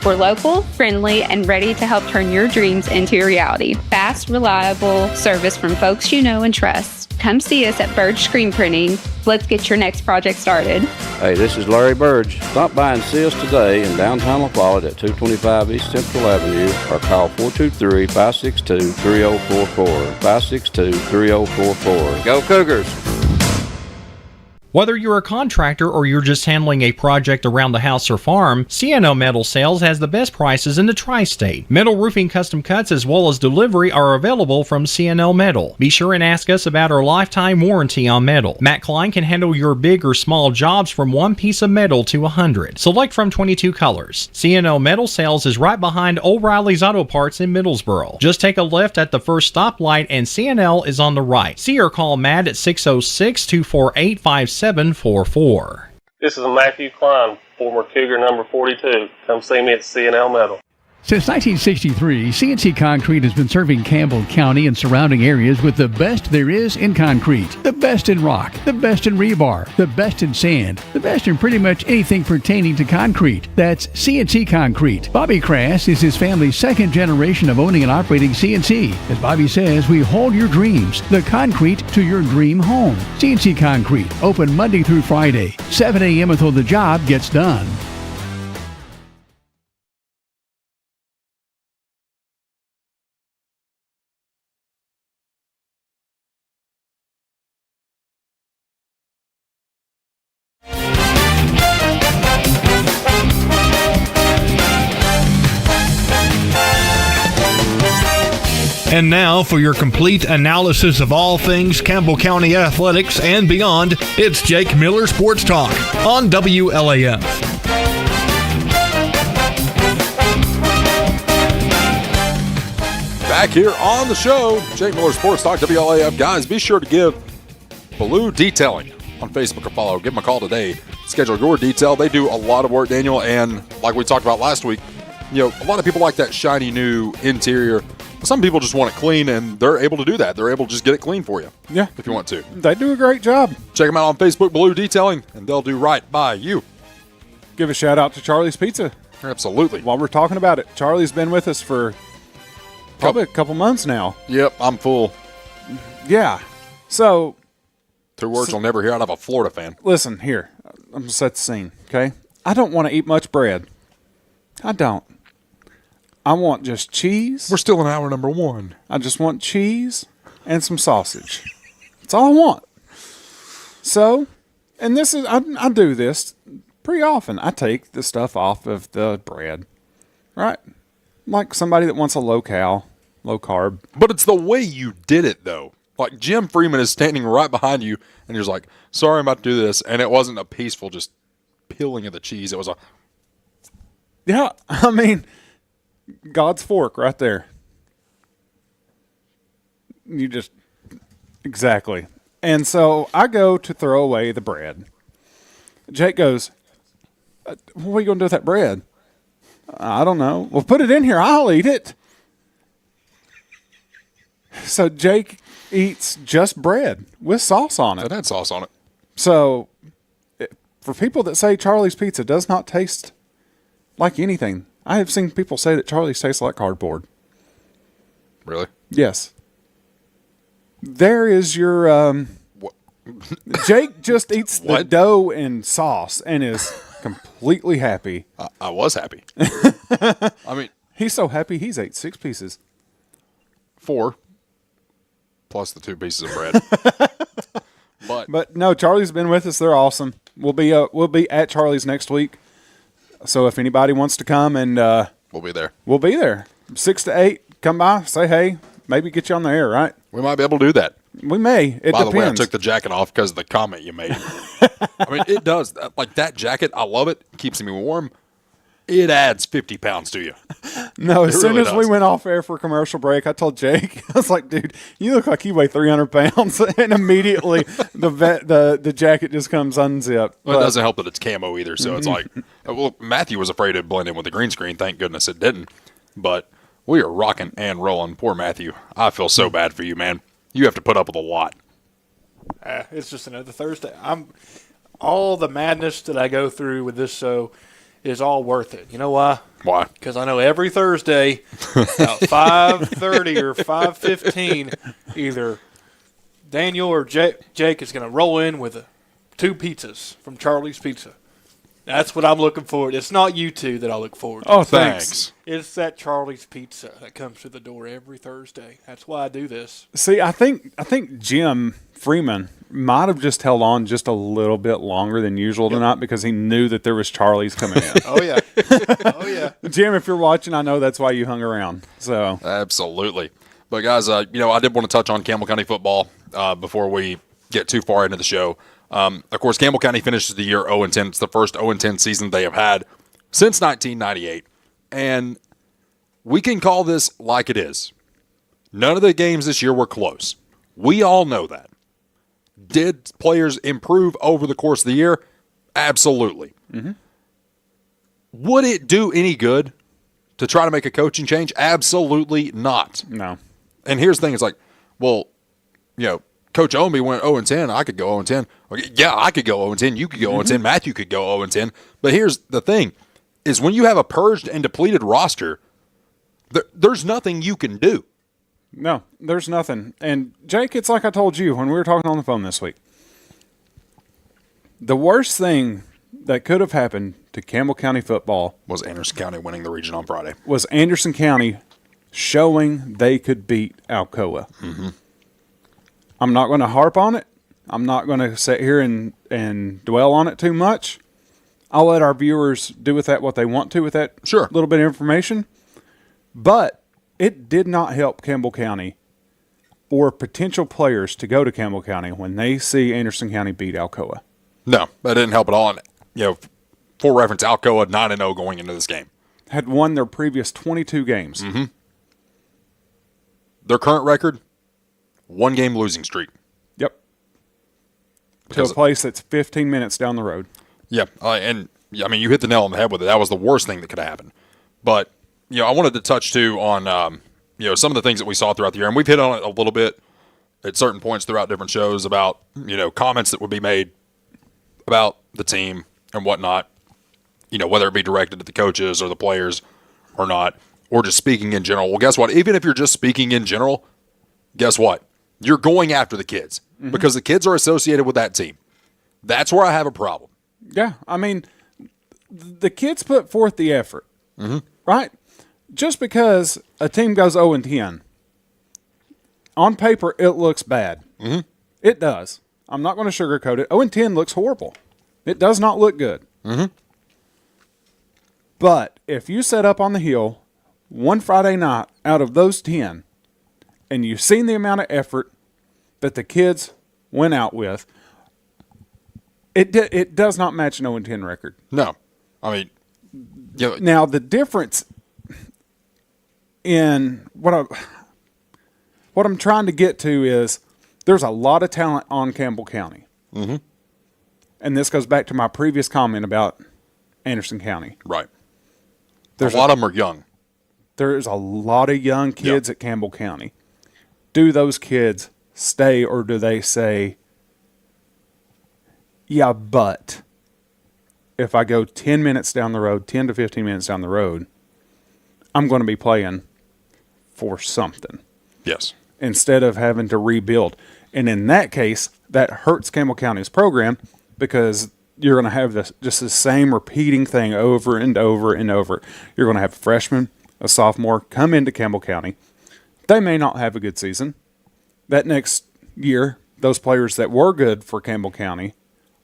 Speaker 13: We're local, friendly, and ready to help turn your dreams into reality. Fast, reliable service from folks you know and trust. Come see us at Bird Screen Printing. Let's get your next project started.
Speaker 14: Hey, this is Larry Burge. Stop by and see us today in downtown La Follette at 225 East Central Avenue or call 423-562-3044. 562-3044. Go Cougars!
Speaker 15: Whether you're a contractor or you're just handling a project around the house or farm, CNO Metal Sales has the best prices in the tri-state. Metal roofing custom cuts as well as delivery are available from CNO Metal. Be sure and ask us about our lifetime warranty on metal. Matt Klein can handle your big or small jobs from one piece of metal to 100. Select from 22 colors. CNO Metal Sales is right behind O'Reilly's Auto Parts in Middlesboro. Just take a left at the first stoplight and CNL is on the right. See or call Matt at 606-248-5744.
Speaker 16: This is Matthew Klein, former Cougar number 42. Come see me at CNL Metal.
Speaker 2: Since 1963, CNC Concrete has been serving Campbell County and surrounding areas with the best there is in concrete. The best in rock, the best in rebar, the best in sand, the best in pretty much anything pertaining to concrete. That's CNC Concrete. Bobby Crass is his family's second generation of owning and operating CNC. As Bobby says, we hold your dreams, the concrete to your dream home. CNC Concrete, open Monday through Friday, 7 a.m. until the job gets done.
Speaker 1: And now, for your complete analysis of all things Campbell County athletics and beyond, it's Jake Miller Sports Talk on WLAF.
Speaker 3: Back here on the show, Jake Miller Sports Talk, WLAF. Guys, be sure to give Blue Detailing on Facebook a follow. Give them a call today. Schedule your detail. They do a lot of work, Daniel, and like we talked about last week, a lot of people like that shiny new interior. Some people just want it clean, and they're able to do that. They're able to just get it clean for you.
Speaker 4: Yeah.
Speaker 3: If you want to.
Speaker 4: They do a great job.
Speaker 3: Check them out on Facebook, Blue Detailing, and they'll do right by you.
Speaker 4: Give a shout out to Charlie's Pizza.
Speaker 3: Absolutely.
Speaker 4: While we're talking about it, Charlie's been with us for probably a couple months now.
Speaker 3: Yep, I'm full.
Speaker 4: Yeah. So.
Speaker 3: 2 words you'll never hear out of a Florida fan.
Speaker 4: Listen, here. I'm going to set the scene, okay? I don't want to eat much bread. I don't. I want just cheese.
Speaker 3: We're still in hour number 1.
Speaker 4: I just want cheese and some sausage. That's all I want. So, and this is, I do this pretty often. I take the stuff off of the bread, right? Like somebody that wants a low carb.
Speaker 3: But it's the way you did it, though. Like Jim Freeman is standing right behind you, and you're just like, sorry, I'm about to do this. And it wasn't a peaceful just peeling of the cheese. It was a...
Speaker 4: Yeah, I mean... God's fork right there. You just... Exactly. And so I go to throw away the bread. Jake goes, what are you going to do with that bread? I don't know. Well, put it in here. I'll eat it. So Jake eats just bread with sauce on it.
Speaker 3: It had sauce on it.
Speaker 4: So for people that say Charlie's Pizza does not taste like anything... I have seen people say that Charlie's tastes like cardboard.
Speaker 3: Really?
Speaker 4: Yes. There is your... Jake just eats the dough and sauce and is completely happy.
Speaker 3: I was happy. I mean...
Speaker 4: He's so happy he's ate 6 pieces.
Speaker 3: 4. Plus the 2 pieces of bread. But
Speaker 4: no, Charlie's been with us. They're awesome. We'll be at Charlie's next week. So if anybody wants to come, and
Speaker 3: we'll be there.
Speaker 4: We'll be there. 6 to 8. Come by, say hey. Maybe get you on the air, right?
Speaker 3: We might be able to do that.
Speaker 4: We may. It
Speaker 3: By
Speaker 4: depends.
Speaker 3: the way, I took the jacket off because of the comment you made. I mean, it does. Like that jacket, I love it. It keeps me warm. It adds 50 pounds to you.
Speaker 4: No, as soon
Speaker 3: really
Speaker 4: as we
Speaker 3: does.
Speaker 4: went off air for commercial break, I told Jake, I was like, dude, you look like you weigh 300 pounds. And immediately the jacket just comes unzipped.
Speaker 3: Well,
Speaker 4: But-
Speaker 3: it doesn't help that it's camo either. So it's like, well, Matthew was afraid to blend in with the green screen. Thank goodness it didn't. But we are rocking and rolling. Poor Matthew. I feel so bad for you, man. You have to put up with a lot.
Speaker 5: It's just another Thursday. All the madness that I go through with this show is all worth it. You know why?
Speaker 3: Why?
Speaker 5: Because I know every Thursday about 5:30 or 5:15, either Daniel or Jake is going to roll in with 2 pizzas from Charlie's Pizza. That's what I'm looking forward to. It's not you two that I look forward to.
Speaker 4: Oh, thanks.
Speaker 5: It's that Charlie's Pizza that comes through the door every Thursday. That's why I do this.
Speaker 4: See, I think Jim Freeman might have just held on just a little bit longer than usual tonight because he knew that there was Charlie's coming in.
Speaker 5: Oh, yeah. Oh, yeah.
Speaker 4: Jim, if you're watching, I know that's why you hung around. So
Speaker 3: Absolutely. But, guys, I did want to touch on Campbell County football before we get too far into the show. Of course, Campbell County finishes the year 0-10. It's the first 0-10 season they have had since 1998. And we can call this like it is. None of the games this year were close. We all know that. Did players improve over the course of the year? Absolutely.
Speaker 4: Mm-hmm.
Speaker 3: Would it do any good to try to make a coaching change? Absolutely not.
Speaker 4: No.
Speaker 3: And here's the thing. It's like, well, Coach Omi went 0-10. I could go 0-10. Okay, yeah, I could go 0-10. You could go 0-10. Matthew could go 0-10. But here's the thing, is when you have a purged and depleted roster, there's nothing you can do.
Speaker 4: No, there's nothing. And, Jake, it's like I told you when we were talking on the phone this week. The worst thing that could have happened to Campbell County football
Speaker 3: was Anderson County winning the region on Friday.
Speaker 4: Was Anderson County showing they could beat Alcoa.
Speaker 3: Mm-hmm.
Speaker 4: I'm not going to harp on it. I'm not going to sit here and dwell on it too much. I'll let our viewers do with that what they want to with that little bit of information. But it did not help Campbell County or potential players to go to Campbell County when they see Anderson County beat Alcoa.
Speaker 3: No, that didn't help at all. And, for reference, Alcoa 9-0 going into this game.
Speaker 4: Had won their previous 22 games.
Speaker 3: Mm-hmm. Their current record, 1-game losing streak.
Speaker 4: Yep. To a place that's 15 minutes down the road.
Speaker 3: Yeah, you hit the nail on the head with it. That was the worst thing that could have happened. But, I wanted to touch, too, on, some of the things that we saw throughout the year. And we've hit on it a little bit at certain points throughout different shows about, comments that would be made about the team and whatnot, whether it be directed at the coaches or the players or not, or just speaking in general. Well, guess what? Even if you're just speaking in general, guess what? You're going after the kids because the kids are associated with that team. That's where I have a problem.
Speaker 4: Yeah, I mean, the kids put forth the effort, right? Just because a team goes 0-10, on paper, it looks bad.
Speaker 3: Mm-hmm.
Speaker 4: It does. I'm not going to sugarcoat it. 0-10 looks horrible. It does not look good.
Speaker 3: Mm-hmm.
Speaker 4: But if you set up on the hill one Friday night out of those 10, and you've seen the amount of effort that the kids went out with, it does not match an 0-10 record.
Speaker 3: No. I mean,
Speaker 4: now the difference in what I'm trying to get to is there's a lot of talent on Campbell County.
Speaker 3: Mm-hmm.
Speaker 4: And this goes back to my previous comment about Anderson County.
Speaker 3: Right. There's a lot of them are young.
Speaker 4: There's a lot of young kids at Campbell County. Do those kids stay, or do they say, yeah, but if I go 10 minutes down the road, 10 to 15 minutes down the road, I'm going to be playing for something.
Speaker 3: Yes.
Speaker 4: Instead of having to rebuild. And in that case, that hurts Campbell County's program because you're going to have just the same repeating thing over and over and over. You're going to have a freshman, a sophomore come into Campbell County. They may not have a good season. That next year, those players that were good for Campbell County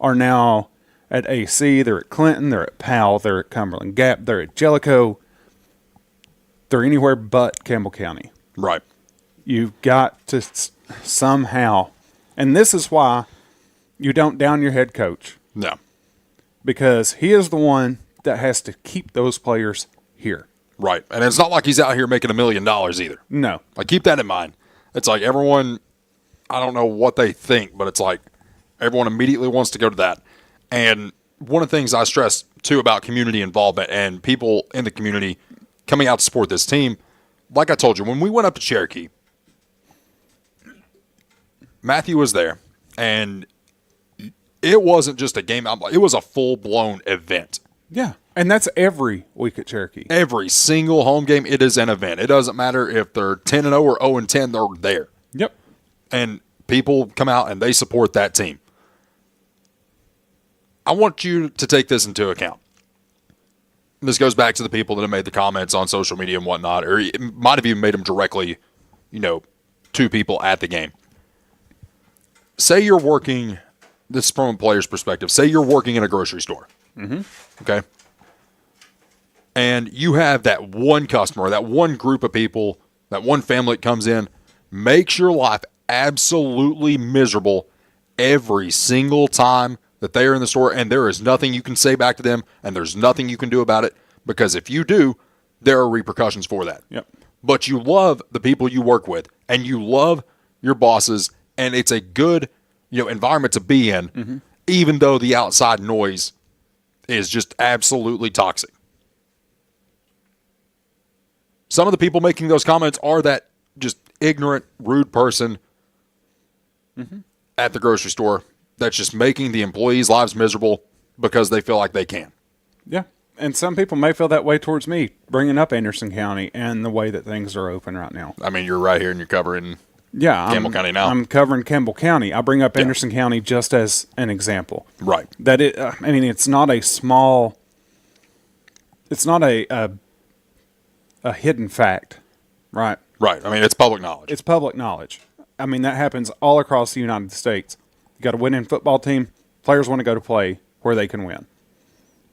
Speaker 4: are now at AC, they're at Clinton, they're at Powell, they're at Cumberland Gap, they're at Jellicoe. They're anywhere but Campbell County.
Speaker 3: Right.
Speaker 4: You've got to somehow, and this is why you don't down your head coach.
Speaker 3: No.
Speaker 4: Because he is the one that has to keep those players here.
Speaker 3: Right. And it's not like he's out here making $1 million either.
Speaker 4: No.
Speaker 3: Like, keep that in mind. It's like everyone, I don't know what they think, but it's like everyone immediately wants to go to that. And one of the things I stress, too, about community involvement and people in the community coming out to support this team, like I told you, when we went up to Cherokee, Matthew was there, and it wasn't just a game. It was a full-blown event.
Speaker 4: Yeah, and that's every week at Cherokee.
Speaker 3: Every single home game, it is an event. It doesn't matter if they're 10-0 or 0-10, they're there.
Speaker 4: Yep.
Speaker 3: And people come out and they support that team. I want you to take this into account. This goes back to the people that have made the comments on social media and whatnot, or it might have even made them directly, to people at the game. Say you're working, this is from a player's perspective, say you're working in a grocery store.
Speaker 4: Mm-hmm.
Speaker 3: Okay? And you have that one customer, that one group of people, that one family that comes in, makes your life absolutely miserable every single time that they are in the store, and there is nothing you can say back to them, and there's nothing you can do about it, because if you do, there are repercussions for that.
Speaker 4: Yep.
Speaker 3: But you love the people you work with, and you love your bosses, and it's a good, environment to be in, even though the outside noise is just absolutely toxic. Some of the people making those comments are that just ignorant, rude person at the grocery store that's just making the employees' lives miserable because they feel like they can.
Speaker 4: Yeah. And some people may feel that way towards me, bringing up Anderson County and the way that things are open right now.
Speaker 3: I mean, you're right here and you're covering
Speaker 4: Campbell
Speaker 3: County now.
Speaker 4: I'm covering Campbell County. I bring up Anderson County just as an example.
Speaker 3: Right.
Speaker 4: That it's not a small, it's not a hidden fact, right?
Speaker 3: Right. I mean, it's public knowledge.
Speaker 4: It's public knowledge. I mean, that happens all across the United States. You got a winning football team. Players want to go to play where they can win.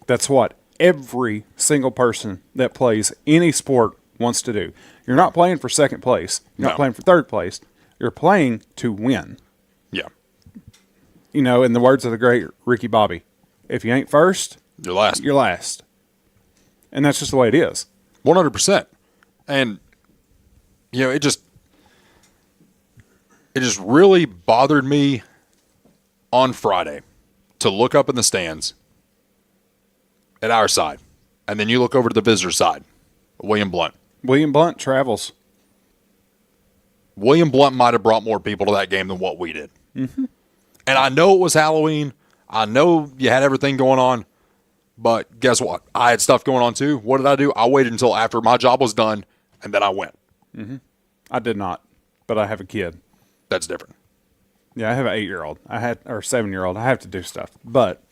Speaker 4: That's what every single person that plays any sport wants to do. You're not playing for second place. You're not playing for third place. You're playing to win.
Speaker 3: Yeah.
Speaker 4: In the words of the great Ricky Bobby, if you ain't first,
Speaker 3: you're last.
Speaker 4: You're last. And that's just the way it is.
Speaker 3: 100%. And, it just really bothered me on Friday to look up in the stands at our side, and then you look over to the visitor side, William Blount.
Speaker 4: William Blount travels.
Speaker 3: William Blount might have brought more people to that game than what we did.
Speaker 4: Mm-hmm.
Speaker 3: And I know it was Halloween. I know you had everything going on. But guess what? I had stuff going on too. What did I do? I waited until after my job was done, and then I went.
Speaker 4: Mm-hmm. I did not, but I have a kid.
Speaker 3: That's different.
Speaker 4: Yeah, I have an 8-year-old. Or 7-year-old. I have to do stuff. But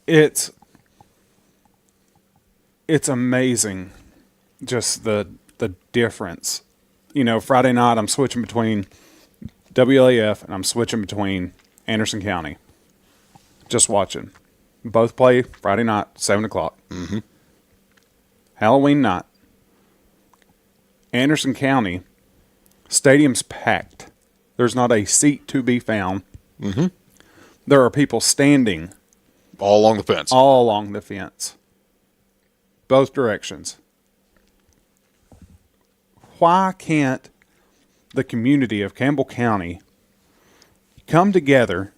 Speaker 4: it's amazing just the difference. Friday night I'm switching between WLAF and I'm switching between Anderson County. Just watching. Both play Friday night, 7 o'clock.
Speaker 3: Mm-hmm.
Speaker 4: Halloween night. Anderson County, stadium's packed. There's not a seat to be found.
Speaker 3: Mm-hmm.
Speaker 4: There are people standing.
Speaker 3: All along the fence.
Speaker 4: All along the fence. Both directions. Why can't the community of Campbell County come together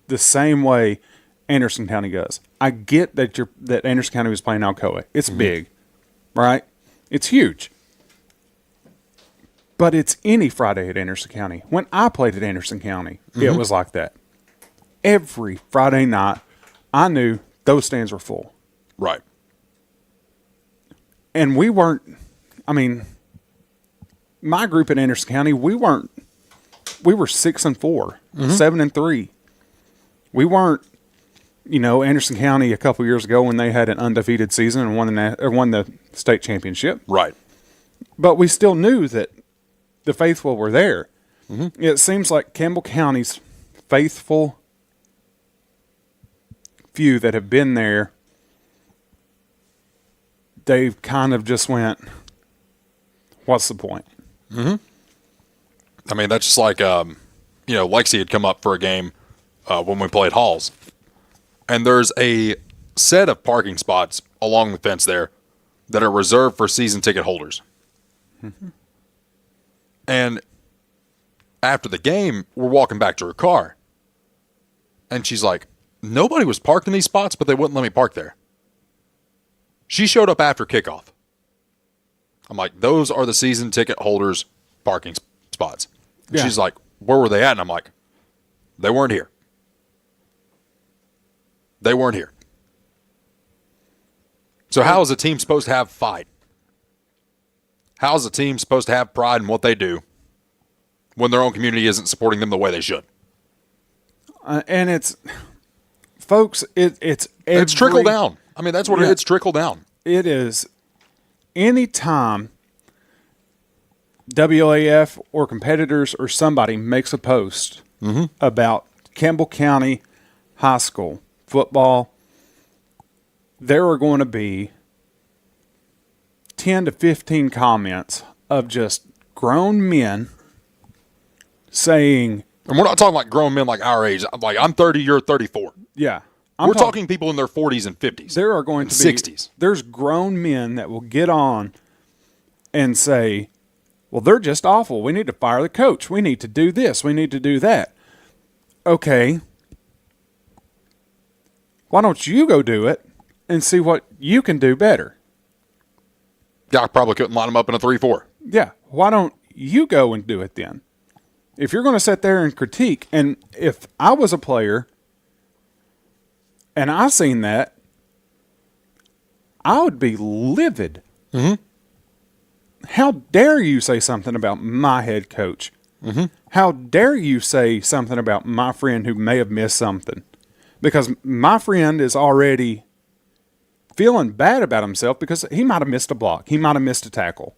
Speaker 4: the same way Anderson County does? I get that Anderson County was playing Alcoa. It's big, right? It's huge. But it's any Friday at Anderson County. When I played at Anderson County, it was like that. Every Friday night, I knew those stands were full.
Speaker 3: Right.
Speaker 4: And we weren't, my group at Anderson County, we were 6-4, 7-3. We weren't, Anderson County a couple years ago when they had an undefeated season and won the state championship.
Speaker 3: Right.
Speaker 4: But we still knew that the faithful were there. Mm-hmm. It seems like Campbell County's faithful few that have been there, they've kind of just went, what's the point?
Speaker 3: Mm-hmm. I mean, that's just like, Lexi had come up for a game when we played Halls. And there's a set of parking spots along the fence there that are reserved for season ticket holders.
Speaker 4: Mm-hmm.
Speaker 3: And after the game, we're walking back to her car. And she's like, nobody was parked in these spots, but they wouldn't let me park there. She showed up after kickoff. I'm like, those are the season ticket holders' parking spots. And
Speaker 4: Yeah.
Speaker 3: she's like, where were they at? And I'm like, they weren't here. They weren't here. So how is a team supposed to have fight? How is a team supposed to have pride in what they do when their own community isn't supporting them the way they should?
Speaker 4: And it's, folks, it's
Speaker 3: trickle down. I mean, that's what it's trickle down.
Speaker 4: It is any time WAF or competitors or somebody makes a post about Campbell County High School football, there are going to be 10 to 15 comments of just grown men saying...
Speaker 3: And we're not talking like grown men like our age. Like, I'm 30, you're 34.
Speaker 4: Yeah.
Speaker 3: We're talking people in their 40s and 50s.
Speaker 4: There are going to be
Speaker 3: 60s.
Speaker 4: There's grown men that will get on and say, well, they're just awful. We need to fire the coach. We need to do this. We need to do that. Okay. Why don't you go do it and see what you can do better?
Speaker 3: Guy probably couldn't line them up in a 3-4.
Speaker 4: Yeah. Why don't you go and do it then? If you're going to sit there and critique, and if I was a player and I seen that, I would be livid.
Speaker 3: Mm-hmm.
Speaker 4: How dare you say something about my head coach?
Speaker 3: Mm-hmm.
Speaker 4: How dare you say something about my friend who may have missed something? Because my friend is already feeling bad about himself because he might have missed a block. He might have missed a tackle.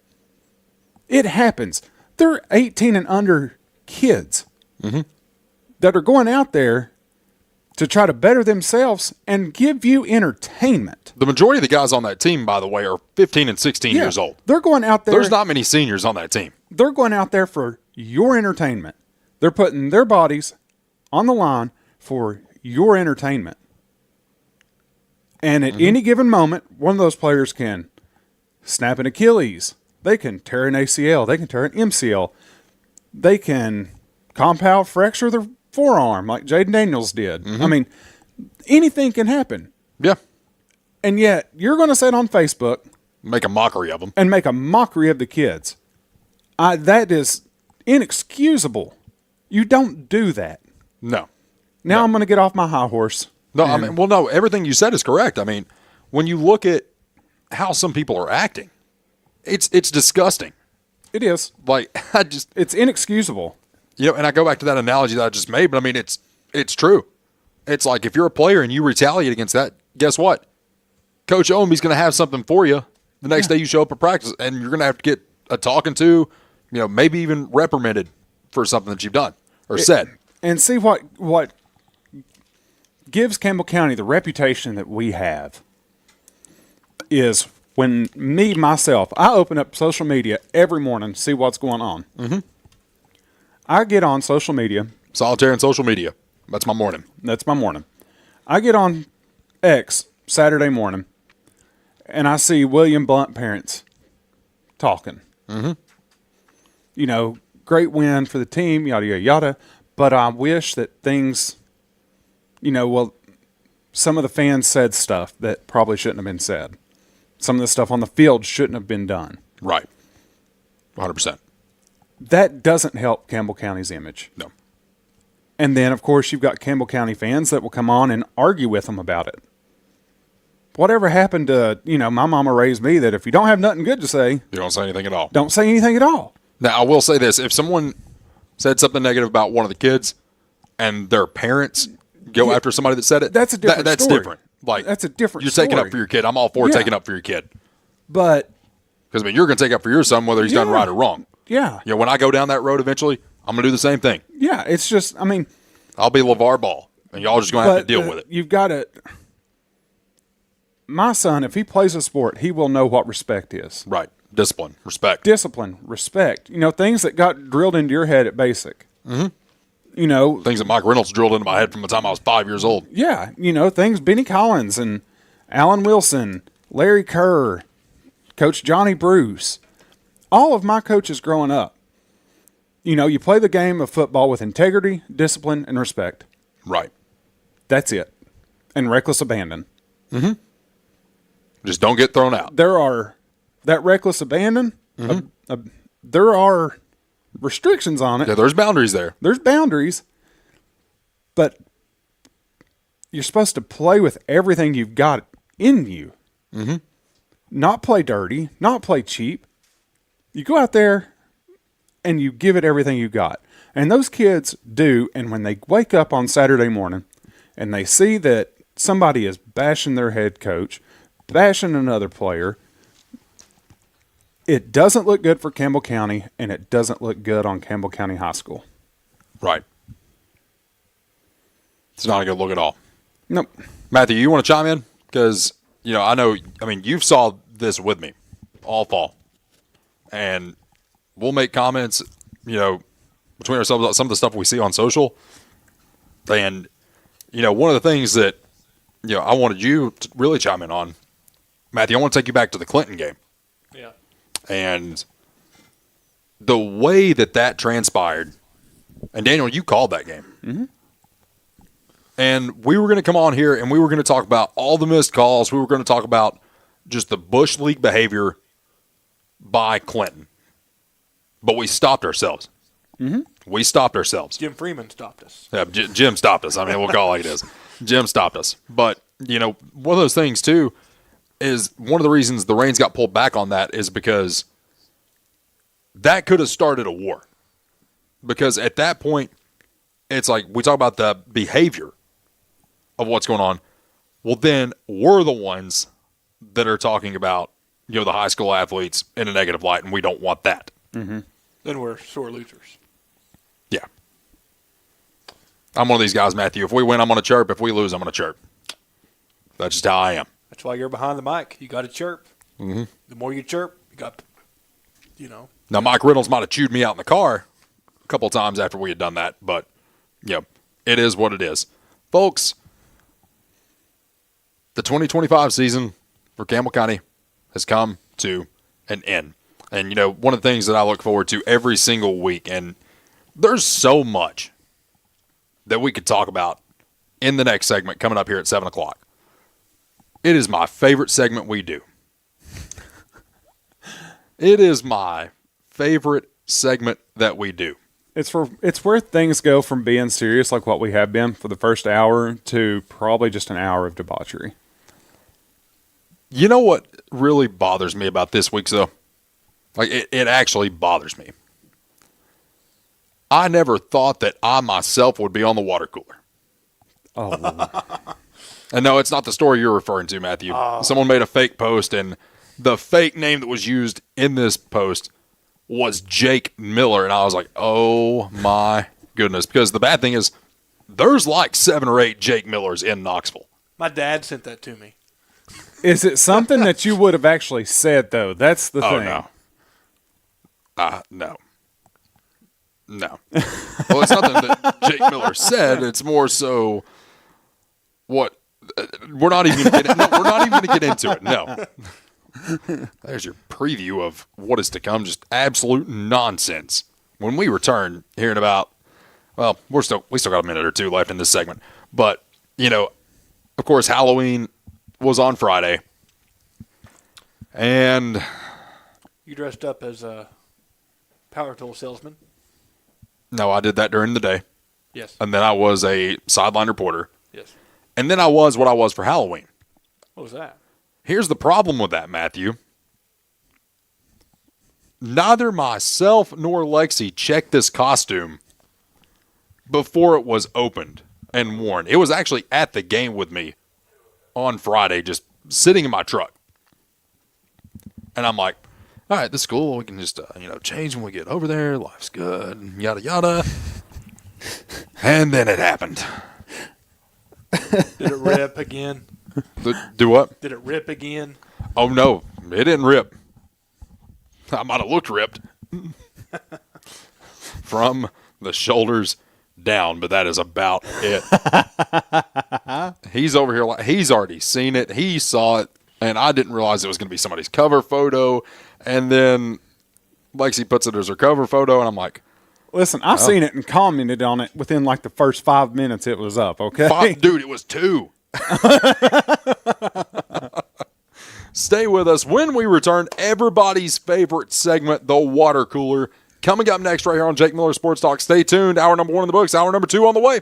Speaker 4: It happens. They're 18 and under kids that are going out there to try to better themselves and give you entertainment.
Speaker 3: The majority of the guys on that team, by the way, are 15 and 16 years old.
Speaker 4: They're going out there.
Speaker 3: There's not many seniors on that team.
Speaker 4: They're going out there for your entertainment. They're putting their bodies on the line for your entertainment. And at any given moment, one of those players can snap an Achilles. They can tear an ACL. They can tear an MCL. They can compound fracture their forearm like Jaden Daniels did. I mean, anything can happen.
Speaker 3: Yeah.
Speaker 4: And yet, you're going to sit on Facebook.
Speaker 3: Make a mockery of them.
Speaker 4: And make a mockery of the kids. That is inexcusable. You don't do that.
Speaker 3: No.
Speaker 4: Now I'm going to get off my high horse.
Speaker 3: No, I mean, well, no, everything you said is correct. I mean, when you look at how some people are acting, it's disgusting.
Speaker 4: It is.
Speaker 3: Like,
Speaker 4: it's inexcusable.
Speaker 3: You know, and I go back to that analogy that I just made, but I mean, it's true. It's like if you're a player and you retaliate against that, guess what? Coach Omby's going to have something for you the next day you show up at practice, and you're going to have to get a talking to, maybe even reprimanded for something that you've done or said.
Speaker 4: And see what gives Campbell County the reputation that we have is when myself, I open up social media every morning to see what's going on.
Speaker 3: Mm-hmm.
Speaker 4: I get on social media.
Speaker 3: Solitaire and social media. That's my morning.
Speaker 4: That's my morning. I get on X Saturday morning, and I see William Blunt parents talking.
Speaker 3: Mm-hmm.
Speaker 4: Great win for the team, yada, yada, yada. But I wish that things, some of the fans said stuff that probably shouldn't have been said. Some of the stuff on the field shouldn't have been done.
Speaker 3: Right. 100%.
Speaker 4: That doesn't help Campbell County's image.
Speaker 3: No.
Speaker 4: And then, of course, you've got Campbell County fans that will come on and argue with them about it. Whatever happened to, my mama raised me that if you don't have nothing good to say,
Speaker 3: you don't say anything at all.
Speaker 4: Don't say anything at all.
Speaker 3: Now, I will say this. If someone said something negative about one of the kids and their parents go after somebody that said it,
Speaker 4: that's a different
Speaker 3: that's
Speaker 4: story.
Speaker 3: Different. Like,
Speaker 4: that's a different
Speaker 3: You're
Speaker 4: story.
Speaker 3: taking up for your kid. I'm all for taking up for your kid.
Speaker 4: But
Speaker 3: because you're going to take up for your son whether he's done right or wrong.
Speaker 4: Yeah.
Speaker 3: When I go down that road eventually, I'm going to do the same thing.
Speaker 4: Yeah, it's just,
Speaker 3: I'll be LeVar Ball, and y'all just going to have to deal with it.
Speaker 4: You've got to, my son, if he plays a sport, he will know what respect is.
Speaker 3: Right. Discipline, respect.
Speaker 4: Discipline, respect. Things that got drilled into your head at basic.
Speaker 3: Mm-hmm. Things that Mike Reynolds drilled into my head from the time I was 5 years old.
Speaker 4: Yeah. Things Benny Collins and Alan Wilson, Larry Kerr, Coach Johnny Bruce, all of my coaches growing up. You play the game of football with integrity, discipline, and respect.
Speaker 3: Right. That's
Speaker 4: it. And reckless abandon.
Speaker 3: Mm-hmm. Just don't get thrown out.
Speaker 4: That reckless abandon, there are restrictions on it.
Speaker 3: Yeah, there's boundaries there.
Speaker 4: There's boundaries. But you're supposed to play with everything you've got in you.
Speaker 3: Mm-hmm.
Speaker 4: Not play dirty, not play cheap. You go out there and you give it everything you got. And those kids do, and when they wake up on Saturday morning and they see that somebody is bashing their head coach, bashing another player, it doesn't look good for Campbell County, and it doesn't look good on Campbell County High School.
Speaker 3: Right. It's not a good look at all.
Speaker 4: Nope.
Speaker 3: Matthew, you want to chime in? Because, you've saw this with me all fall. And we'll make comments, between ourselves about some of the stuff we see on social. And, one of the things that, I wanted you to really chime in on, Matthew, I want to take you back to the Clinton game.
Speaker 5: Yeah.
Speaker 3: And the way that transpired, and Daniel, you called that game.
Speaker 4: Mm-hmm.
Speaker 3: And we were going to come on here and we were going to talk about all the missed calls. We were going to talk about just the Bush League behavior by Clinton. But we stopped ourselves.
Speaker 4: Mm-hmm.
Speaker 3: We stopped ourselves.
Speaker 5: Jim Freeman stopped us.
Speaker 3: Yeah, Jim stopped us. We'll call it like it is. Jim stopped us. But, one of those things, too, is one of the reasons the reins got pulled back on that is because that could have started a war. Because at that point, it's like we talk about the behavior of what's going on. Well, then we're the ones that are talking about, the high school athletes in a negative light, and we don't want that.
Speaker 4: Mm-hmm.
Speaker 5: Then we're sore losers.
Speaker 3: Yeah. I'm one of these guys, Matthew. If we win, I'm going to chirp. If we lose, I'm going to chirp. That's just how I am.
Speaker 5: That's why you're behind the mic. You got to chirp.
Speaker 3: Mm-hmm.
Speaker 5: The more you chirp, you got,
Speaker 3: Now, Mike Reynolds might have chewed me out in the car a couple of times after we had done that, but, it is what it is. Folks, the 2025 season for Campbell County has come to an end. And, one of the things that I look forward to every single week, and there's so much that we could talk about in the next segment coming up here at 7 o'clock. It is my favorite segment we do. It is my favorite segment that we do.
Speaker 4: It's where things go from being serious like what we have been for the first hour to probably just an hour of debauchery.
Speaker 3: You know what really bothers me about this week's, though? Like, it actually bothers me. I never thought that I myself would be on the water cooler.
Speaker 4: Oh.
Speaker 3: And no, it's not the story you're referring to, Matthew. Someone made a fake post, and the fake name that was used in this post was Jake Miller. And I was like, oh, my goodness. Because the bad thing is, there's like 7 or 8 Jake Millers in Knoxville.
Speaker 5: My dad sent that to me.
Speaker 4: Is it something that you would have actually said, though? That's the thing.
Speaker 3: No. No. Well, it's nothing that Jake Miller said. It's more so what we're not even going to get into it. No. There's your preview of what is to come. Just absolute nonsense. When we return here in about, well, we still got a minute or two left in this segment. But, of course, Halloween was on Friday. And
Speaker 5: You dressed up as a power tool salesman?
Speaker 3: No, I did that during the day.
Speaker 5: Yes.
Speaker 3: And then I was a sideline reporter.
Speaker 5: Yes.
Speaker 3: And then I was what I was for Halloween.
Speaker 5: What was that?
Speaker 3: Here's the problem with that, Matthew. Neither myself nor Lexi checked this costume before it was opened and worn. It was actually at the game with me on Friday, just sitting in my truck. And I'm like, all right, this is cool. We can just, change when we get over there. Life's good, yada, yada. And then it happened.
Speaker 5: Did it rip again?
Speaker 3: Do what?
Speaker 5: Did it rip again?
Speaker 3: Oh, no. It didn't rip. I might have looked ripped. From the shoulders down, but that is about it. He's over here he's already seen it. He saw it, and I didn't realize it was going to be somebody's cover photo. And then Lexi puts it as her cover photo, and I'm like,
Speaker 4: listen, I've seen it and commented on it within like the first 5 minutes it was up, okay?
Speaker 3: Dude, it was 2. Stay with us. When we return, everybody's favorite segment, the water cooler, coming up next right here on Jake Miller Sports Talk. Stay tuned. Hour number 1 in the books. Hour number 2 on the way.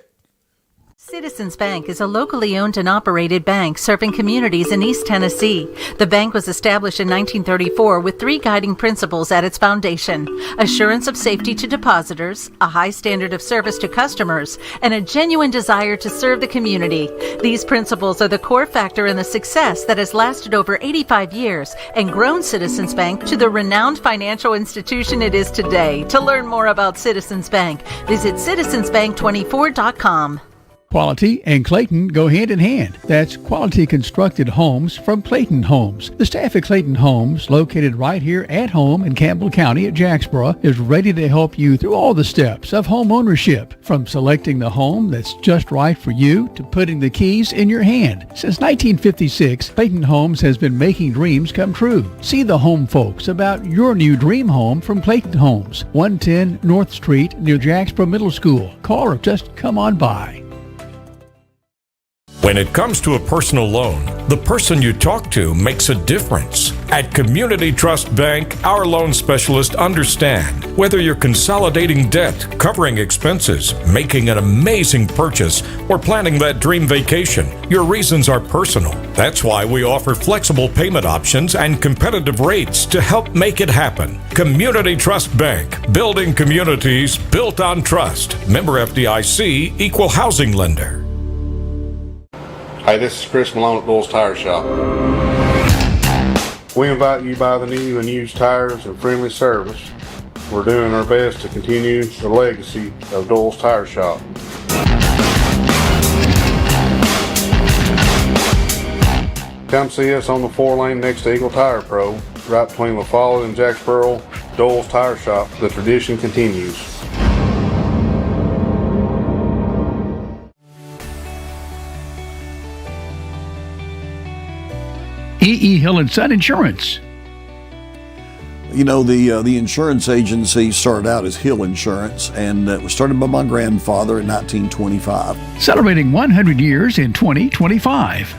Speaker 17: Citizens Bank is a locally owned and operated bank serving communities in East Tennessee. The bank was established in 1934 with 3 guiding principles at its foundation: assurance of safety to depositors, a high standard of service to customers, and a genuine desire to serve the community. These principles are the core factor in the success that has lasted over 85 years and grown Citizens Bank to the renowned financial institution it is today. To learn more about Citizens Bank, visit citizensbank24.com.
Speaker 2: Quality and Clayton go hand in hand. That's quality constructed homes from Clayton Homes. The staff at Clayton Homes, located right here at home in Campbell County at Jacksboro, is ready to help you through all the steps of home ownership, from selecting the home that's just right for you to putting the keys in your hand. Since 1956, Clayton Homes has been making dreams come true. See the home folks about your new dream home from Clayton Homes, 110 North Street near Jacksboro Middle School. Call or just come on by.
Speaker 18: When it comes to a personal loan, the person you talk to makes a difference. At Community Trust Bank, our loan specialists understand whether you're consolidating debt, covering expenses, making an amazing purchase, or planning that dream vacation. Your reasons are personal. That's why we offer flexible payment options and competitive rates to help make it happen. Community Trust Bank, building communities built on trust. Member FDIC, equal housing lender.
Speaker 19: Hey, this is Chris Malone at Bull's Tire Shop. We invite you to buy the new and used tires and friendly service. We're doing our best to continue the legacy of Doyle's Tire Shop. Come see us on the 4-lane next to Eagle Tire Pro, right between La Follette and Jacksboro. Doyle's Tire Shop. The tradition continues.
Speaker 2: E.E. Hill & Son Insurance.
Speaker 20: You know, the insurance agency started out as Hill Insurance, and it was started by my grandfather in 1925.
Speaker 2: Celebrating 100 years in 2025.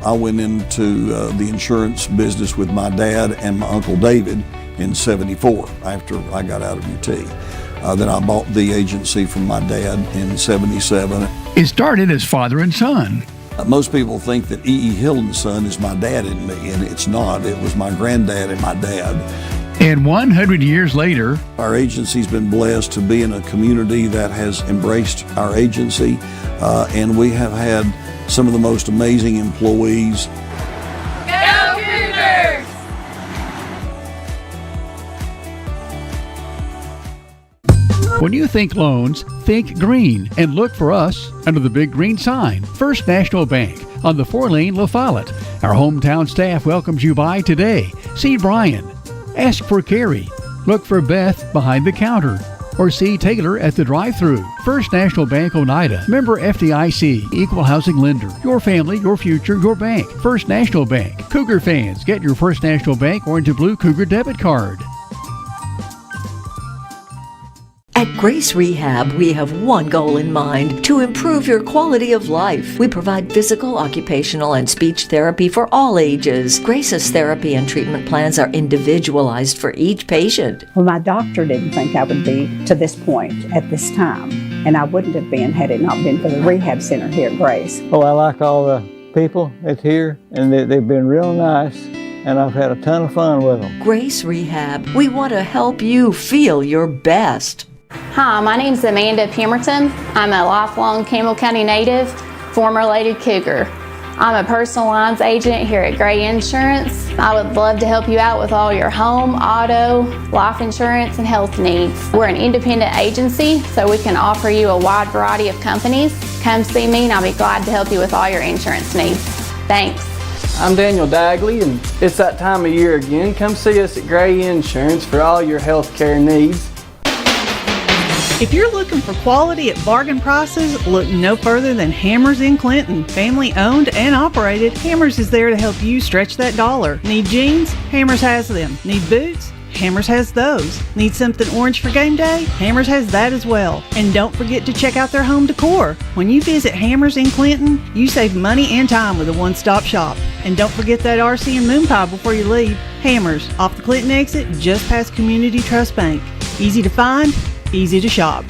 Speaker 20: I went into the insurance business with my dad and my Uncle David in 74 after I got out of UT. Then I bought the agency from my dad in 77.
Speaker 2: It started as father and son.
Speaker 20: Most people think that E.E. Hill & Son is my dad and me, and it's not. It was my granddad and my dad.
Speaker 2: And 100 years later,
Speaker 20: our agency's been blessed to be in a community that has embraced our agency, and we have had some of the most amazing employees.
Speaker 21: Go Cougars!
Speaker 2: When you think loans, think green and look for us under the big green sign, First National Bank on the 4-lane La Follette. Our hometown staff welcomes you by today. See Brian. Ask for Carrie. Look for Beth behind the counter. Or see Taylor at the drive-thru. First National Bank Oneida. Member FDIC. Equal housing lender. Your family, your future, your bank. First National Bank. Cougar fans, get your First National Bank Orange and Blue Cougar debit card.
Speaker 22: At Grace Rehab, we have one goal in mind: to improve your quality of life. We provide physical, occupational, and speech therapy for all ages. Grace's therapy and treatment plans are individualized for each patient.
Speaker 23: Well, my doctor didn't think I would be to this point at this time, and I wouldn't have been had it not been for the rehab center here at Grace.
Speaker 24: Oh, I like all the people that's here, and they've been real nice, and I've had a ton of fun with them.
Speaker 22: Grace Rehab, we want to help you feel your best.
Speaker 25: Hi, my name's Amanda Pemberton. I'm a lifelong Campbell County native, former Lady Cougar. I'm a personal lines agent here at Gray Insurance. I would love to help you out with all your home, auto, life insurance, and health needs. We're an independent agency, so we can offer you a wide variety of companies. Come see me and I'll be glad to help you with all your insurance needs. Thanks.
Speaker 6: I'm Daniel Dagley, and it's that time of year again. Come see us at Gray Insurance for all your health care needs.
Speaker 12: If you're looking for quality at bargain prices, look no further than Hammers in Clinton. Family owned and operated, Hammers is there to help you stretch that dollar. Need jeans? Hammers has them. Need boots? Hammers has those. Need something orange for game day? Hammers has that as well. And don't forget to check out their home decor. When you visit Hammers in Clinton, you save money and time with a one-stop shop. And don't forget that RC and moon pie before you leave. Hammers, off the Clinton exit, just past Community Trust Bank. Easy to find, easy to shop.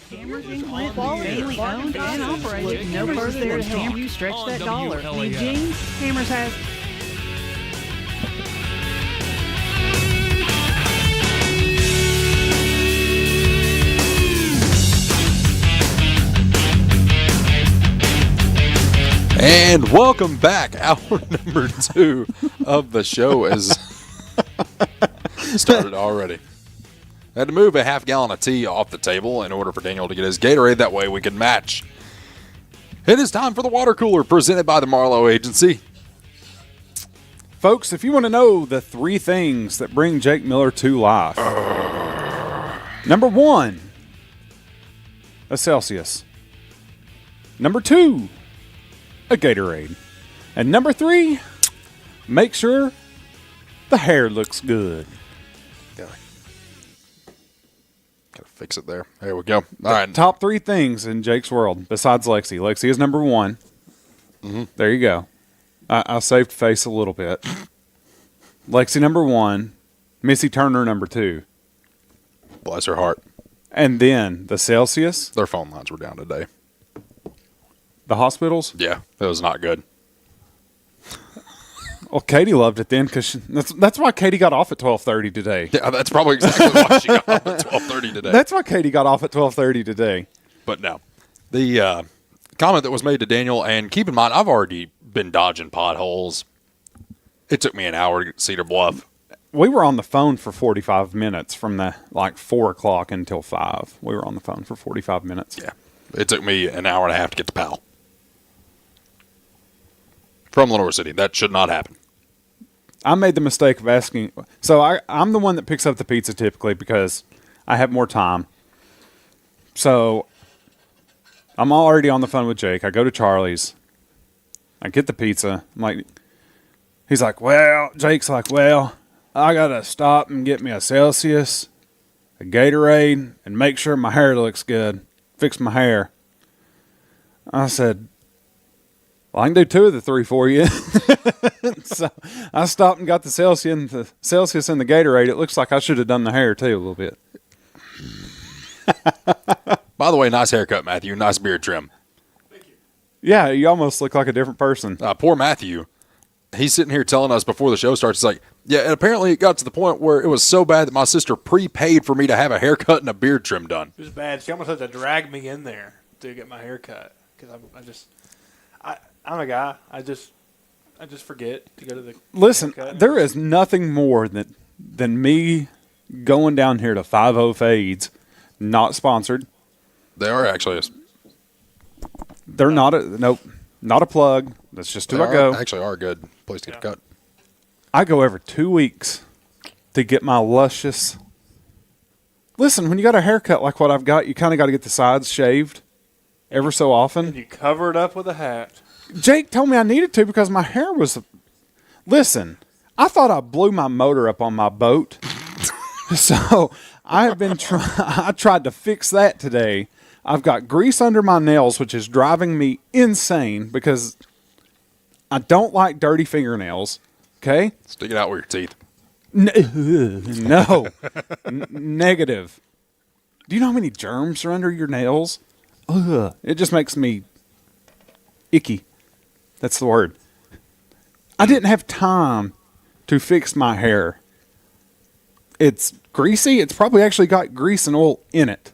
Speaker 12: Hammers in Clinton, family owned and operated. No further there to help you stretch that dollar. Need jeans? Hammers has.
Speaker 3: And welcome back. Hour number 2 of the show is started already. I had to move a half gallon of tea off the table in order for Daniel to get his Gatorade. That way we could match. It is time for the water cooler presented by the Marlowe Agency.
Speaker 4: Folks, if you want to know the 3 things that bring Jake Miller to life. Number 1, a Celsius. Number 2, a Gatorade. And number 3, make sure the hair looks good.
Speaker 3: Gotta fix it there. There we go. All right.
Speaker 4: Top 3 things in Jake's world besides Lexi. Lexi is number 1.
Speaker 3: Mm-hmm.
Speaker 4: There you go. I saved face a little bit. Lexi number 1. Missy Turner number 2.
Speaker 3: Bless her heart.
Speaker 4: And then the Celsius.
Speaker 3: Their phone lines were down today.
Speaker 4: The hospitals?
Speaker 3: Yeah, it was not good.
Speaker 4: Well, Katie loved it then because that's why Katie got off at 12:30 today.
Speaker 3: Yeah, that's probably exactly why she got off at 12:30 today.
Speaker 4: That's why Katie got off at 12:30 today.
Speaker 3: But no, the comment that was made to Daniel, and keep in mind, I've already been dodging potholes. It took me an hour to get to Cedar Bluff.
Speaker 4: We were on the phone for 45 minutes from 4 o'clock until 5. We were on the phone for 45 minutes.
Speaker 3: Yeah, it took me an hour and a half to get to Powell. From Lenore City. That should not happen.
Speaker 4: I made the mistake of asking. So I'm the one that picks up the pizza typically because I have more time. So I'm already on the phone with Jake. I go to Charlie's. I get the pizza. He's like, Jake's like, I got to stop and get me a Celsius, a Gatorade, and make sure my hair looks good. Fix my hair. I said, I can do 2 of the 3 for you. So I stopped and got the Celsius and the Gatorade. It looks like I should have done the hair too a little bit.
Speaker 3: By the way, nice haircut, Matthew. Nice beard trim.
Speaker 4: Thank you. Yeah, you almost look like a different person.
Speaker 3: Poor Matthew. He's sitting here telling us before the show starts, he's like, yeah, and apparently it got to the point where it was so bad that my sister prepaid for me to have a haircut and a beard trim done.
Speaker 5: It was bad. She almost had to drag me in there to get my hair cut because I'm a guy. I just forget to go to the.
Speaker 4: Listen, there is nothing more than me going down here to 50 Fades, not sponsored.
Speaker 3: They are actually.
Speaker 4: They're not a plug. That's just who I go.
Speaker 3: Actually, are a good place to get a cut.
Speaker 4: I go every 2 weeks to get my luscious. Listen, when you got a haircut like what I've got, you kind of got to get the sides shaved ever so often.
Speaker 5: And you cover it up with a hat.
Speaker 4: Jake told me I needed to because my hair was. Listen, I thought I blew my motor up on my boat. So I have been I tried to fix that today. I've got grease under my nails, which is driving me insane because I don't like dirty fingernails. Okay?
Speaker 3: Stick it out with your teeth.
Speaker 4: No. Negative. Do you know how many germs are under your nails? Ugh. It just makes me icky. That's the word. I didn't have time to fix my hair. It's greasy. It's probably actually got grease and oil in it.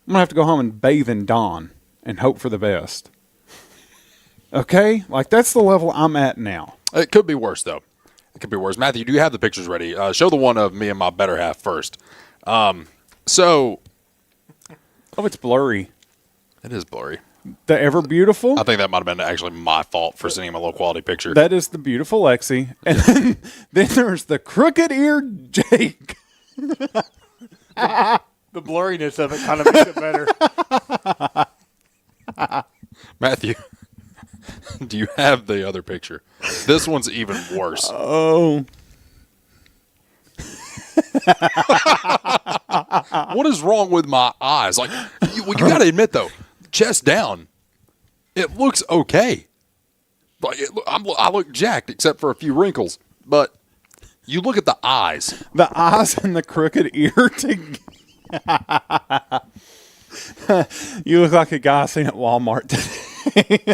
Speaker 4: I'm going to have to go home and bathe in Dawn and hope for the best. Okay? Like, that's the level I'm at now.
Speaker 3: It could be worse, though. It could be worse. Matthew, do you have the pictures ready? Show the one of me and my better half first. Oh,
Speaker 4: it's blurry.
Speaker 3: It is blurry.
Speaker 4: The ever beautiful?
Speaker 3: I think that might have been actually my fault for sending him a low-quality picture.
Speaker 4: That is the beautiful Lexi. And then there's the crooked-eared Jake.
Speaker 5: The blurriness of it kind of makes it better.
Speaker 3: Matthew, do you have the other picture? This one's even worse.
Speaker 4: Oh.
Speaker 3: What is wrong with my eyes? Like, you got to admit, though, chest down, it looks okay. Like I look jacked except for a few wrinkles. But you look at the eyes.
Speaker 4: The eyes and the crooked ear together. You look like a guy I seen at Walmart today.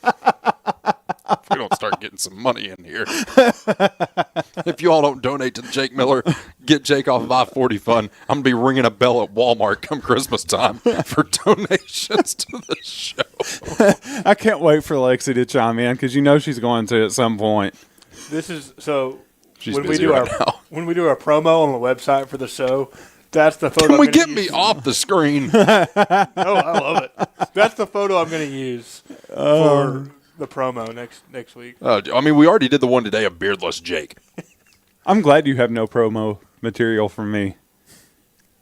Speaker 3: If we don't start getting some money in here. If you all don't donate to Jake Miller, get Jake off of I-40 Fund, I'm going to be ringing a bell at Walmart come Christmas time for donations to the show.
Speaker 4: I can't wait for Lexi to chime in because you know she's going to at some point.
Speaker 5: This is so.
Speaker 3: She's
Speaker 5: when we
Speaker 3: busy
Speaker 5: do
Speaker 3: right
Speaker 5: our
Speaker 3: now.
Speaker 5: when we do our promo on the website for the show, that's the photo.
Speaker 3: Can we
Speaker 5: I'm gonna
Speaker 3: get me
Speaker 5: use.
Speaker 3: off the screen?
Speaker 5: Oh, I love it. That's the photo I'm going to use for the promo next week.
Speaker 3: I mean, we already did the one today of beardless Jake.
Speaker 4: I'm glad you have no promo material from me.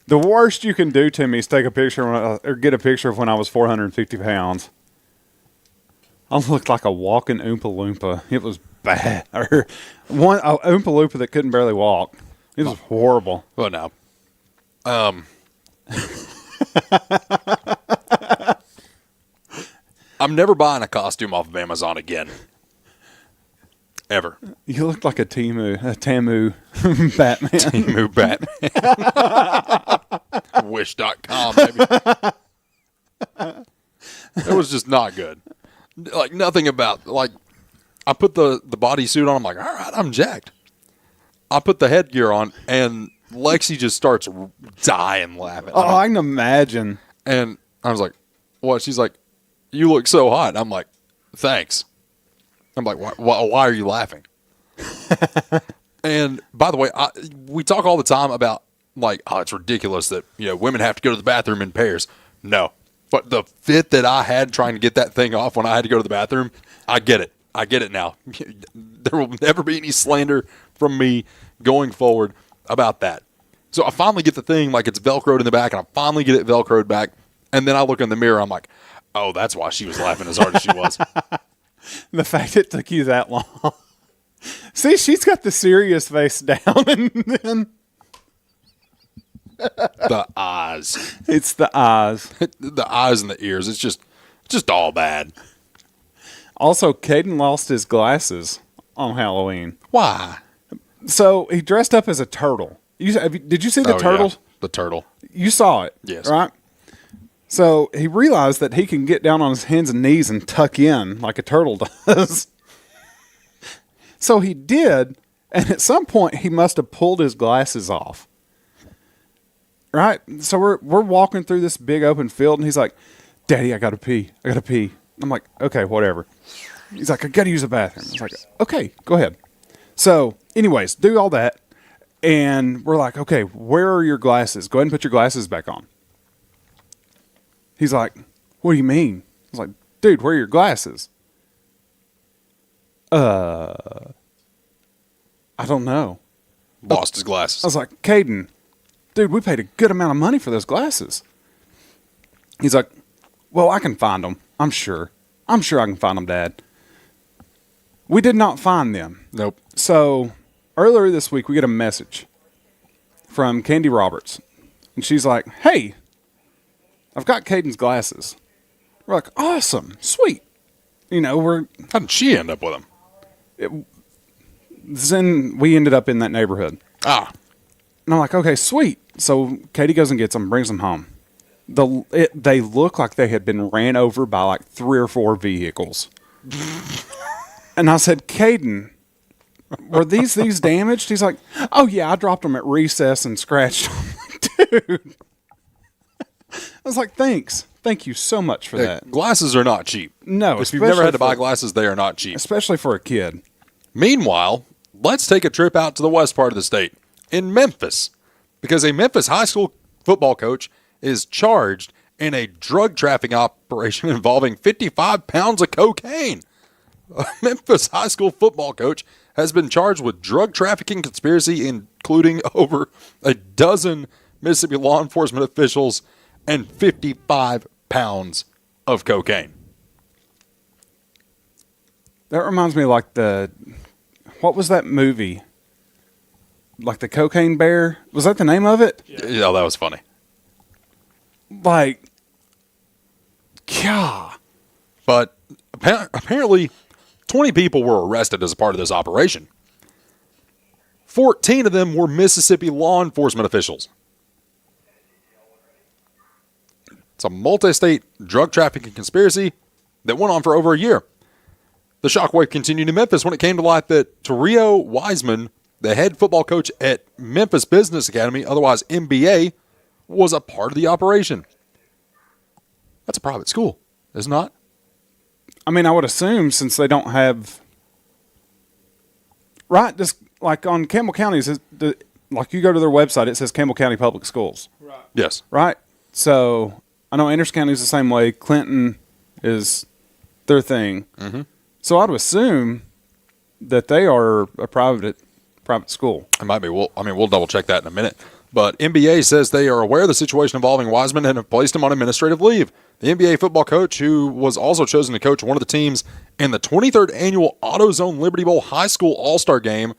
Speaker 4: The worst you can do to me is take a picture or get a picture of when I was 450 pounds. I looked like a walking Oompa Loompa. It was bad. Or one Oompa Loompa that couldn't barely walk. It was horrible.
Speaker 3: Well, now, I'm never buying a costume off of Amazon again. Ever.
Speaker 4: You looked like a Tamu Batman.
Speaker 3: Tamu Batman. Wish.com, baby. It was just not good. Like, nothing about, like, I put the bodysuit on. I'm like, all right, I'm jacked. I put the headgear on, and Lexi just starts dying laughing.
Speaker 4: Oh, I can imagine.
Speaker 3: And I was like, what? She's like, you look so hot. I'm like, thanks. I'm like, why are you laughing? And by the way, we talk all the time about, like, oh, it's ridiculous that, women have to go to the bathroom in pairs. No. But the fit that I had trying to get that thing off when I had to go to the bathroom, I get it. I get it now. There will never be any slander from me going forward about that. So I finally get the thing, like, it's Velcroed in the back, and I finally get it Velcroed back. And then I look in the mirror, I'm like, oh, that's why she was laughing as hard as she was.
Speaker 4: The fact it took you that long. See, she's got the serious face down, and then
Speaker 3: the eyes.
Speaker 4: It's the eyes.
Speaker 3: The eyes and the ears. It's just all bad.
Speaker 4: Also, Caden lost his glasses on Halloween.
Speaker 3: Why?
Speaker 4: So he dressed up as a turtle. Did you see the turtle?
Speaker 3: Yeah, the turtle.
Speaker 4: You saw it,
Speaker 3: yes,
Speaker 4: right? So he realized that he can get down on his hands and knees and tuck in like a turtle does. So he did, and at some point he must have pulled his glasses off. Right? So we're walking through this big open field, and he's like, Daddy, I gotta pee. I'm like, okay, whatever. He's like, I gotta use the bathroom. I was like, okay, go ahead. So, anyways, do all that, and we're like, okay, where are your glasses? Go ahead and put your glasses back on. He's like, what do you mean? I was like, dude, where are your glasses? I don't know.
Speaker 3: Lost his glasses.
Speaker 4: I was like, Caden, dude, we paid a good amount of money for those glasses. He's like, well, I can find them. I'm sure I can find them, Dad. We did not find them.
Speaker 3: Nope.
Speaker 4: So earlier this week, we get a message from Candy Roberts. And she's like, hey, I've got Caden's glasses. We're like, awesome, sweet. How
Speaker 3: did she end up with them?
Speaker 4: Then we ended up in that neighborhood.
Speaker 3: Ah.
Speaker 4: And I'm like, okay, sweet. So Katie goes and gets them, brings them home. They look like they had been ran over by like 3 or 4 vehicles. And I said, Caden, were these damaged? He's like, oh yeah, I dropped them at recess and scratched them. Dude. I was like, thanks. Thank you so much for that.
Speaker 3: Glasses are not cheap.
Speaker 4: No,
Speaker 3: if you've never had to buy glasses, they are not cheap.
Speaker 4: Especially for a kid.
Speaker 3: Meanwhile, let's take a trip out to the west part of the state, in Memphis, because a Memphis high school football coach is charged in a drug trafficking operation involving 55 pounds of cocaine. A Memphis high school football coach has been charged with drug trafficking conspiracy, including over a dozen Mississippi law enforcement officials and 55 pounds of cocaine.
Speaker 4: That reminds me like what was that movie? Like the Cocaine Bear? Was that the name of it?
Speaker 3: Yeah, that was funny.
Speaker 4: Like, yeah.
Speaker 3: But apparently 20 people were arrested as a part of this operation. 14 of them were Mississippi law enforcement officials. It's a multi-state drug trafficking conspiracy that went on for over a year. The shockwave continued in Memphis when it came to light that Terrio Wiseman, the head football coach at Memphis Business Academy, otherwise MBA, was a part of the operation. That's a private school, is it not?
Speaker 4: I mean, I would assume since they don't have... Right, just like on Campbell County, like you go to their website, it says Campbell County Public Schools.
Speaker 5: Right.
Speaker 3: Yes.
Speaker 4: Right? So, I know Anderson County is the same way. Clinton is their thing.
Speaker 3: Mm-hmm.
Speaker 4: So I'd assume that they are a private school.
Speaker 3: It might be. We'll double check that in a minute. But NBA says they are aware of the situation involving Wiseman and have placed him on administrative leave. The NBA football coach, who was also chosen to coach one of the teams in the 23rd annual AutoZone Liberty Bowl High School All-Star Game,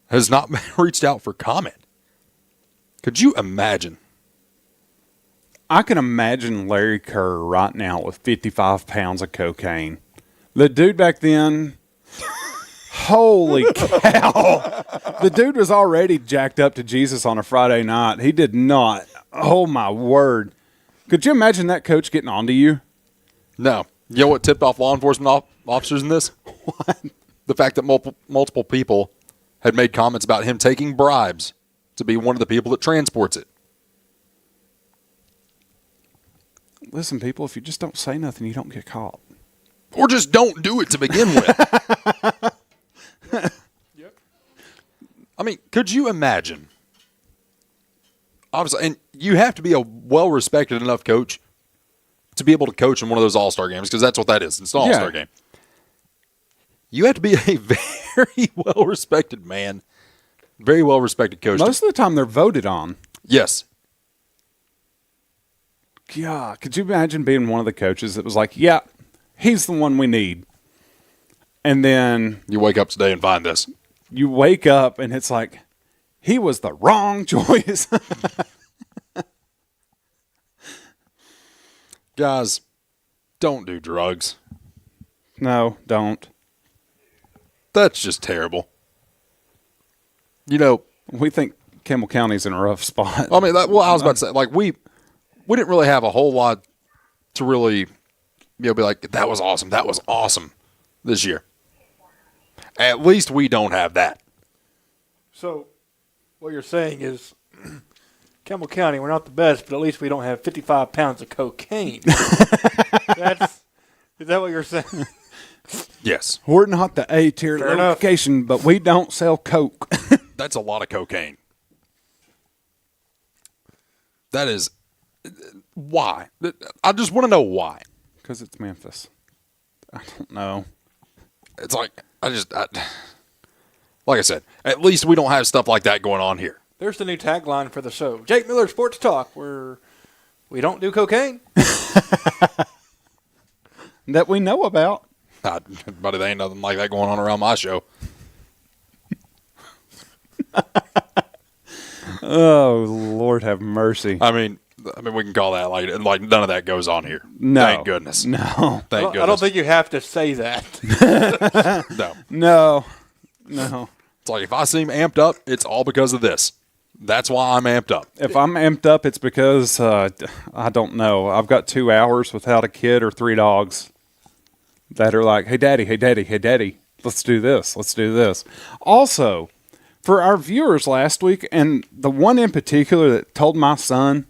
Speaker 3: has not reached out for comment. Could you imagine?
Speaker 4: I can imagine Larry Kerr right now with 55 pounds of cocaine. The dude back then, holy cow. The dude was already jacked up to Jesus on a Friday night. He did not. Oh, my word. Could you imagine that coach getting onto you?
Speaker 3: No. You know what tipped off law enforcement officers in this?
Speaker 4: What?
Speaker 3: The fact that multiple people had made comments about him taking bribes to be one of the people that transports it.
Speaker 4: Listen, people, if you just don't say nothing, you don't get caught.
Speaker 3: Or just don't do it to begin with.
Speaker 5: Yep.
Speaker 3: I mean, could you imagine? Obviously, and you have to be a well-respected enough coach to be able to coach in one of those all-star games, because that's what that is. It's an all-star game. You have to be a very well-respected man, very well-respected coach.
Speaker 4: Most of the time, they're voted on.
Speaker 3: Yes.
Speaker 4: Yeah, could you imagine being one of the coaches that was like, yeah, he's the one we need. And then
Speaker 3: you wake up today and find this.
Speaker 4: You wake up and it's like, he was the wrong choice.
Speaker 3: Guys, don't do drugs.
Speaker 4: No, don't.
Speaker 3: That's just terrible. You know,
Speaker 4: we think Campbell County's in a rough spot.
Speaker 3: I mean, I was about to say, like, we didn't really have a whole lot to really, be like, that was awesome this year. At least we don't have that.
Speaker 5: So, what you're saying is, Campbell County, we're not the best, but at least we don't have 55 pounds of cocaine. Is that what you're saying?
Speaker 3: Yes.
Speaker 4: We're not the A-tier
Speaker 5: Fair
Speaker 4: location, but we don't sell coke.
Speaker 3: That's a lot of cocaine. That is... Why? I just want to know why.
Speaker 4: Because it's Memphis. I don't know.
Speaker 3: It's like, like I said, at least we don't have stuff like that going on here.
Speaker 5: There's the new tagline for the show. Jake Miller Sports Talk, where we don't do cocaine.
Speaker 4: That we know about.
Speaker 3: Buddy, there ain't nothing like that going on around my show.
Speaker 4: Oh, Lord have mercy.
Speaker 3: I mean, we can call that like none of that goes on here.
Speaker 4: No.
Speaker 3: Thank goodness.
Speaker 4: No.
Speaker 3: Thank goodness.
Speaker 5: I don't think you have to say that.
Speaker 3: No.
Speaker 4: No.
Speaker 3: It's like if I seem amped up, it's all because of this. That's why I'm amped up.
Speaker 4: If I'm amped up, it's because, I don't know. I've got 2 hours without a kid or 3 dogs that are like, hey, daddy, hey, daddy, hey, daddy, let's do this. Let's do this. Also, for our viewers last week, and the one in particular that told my son,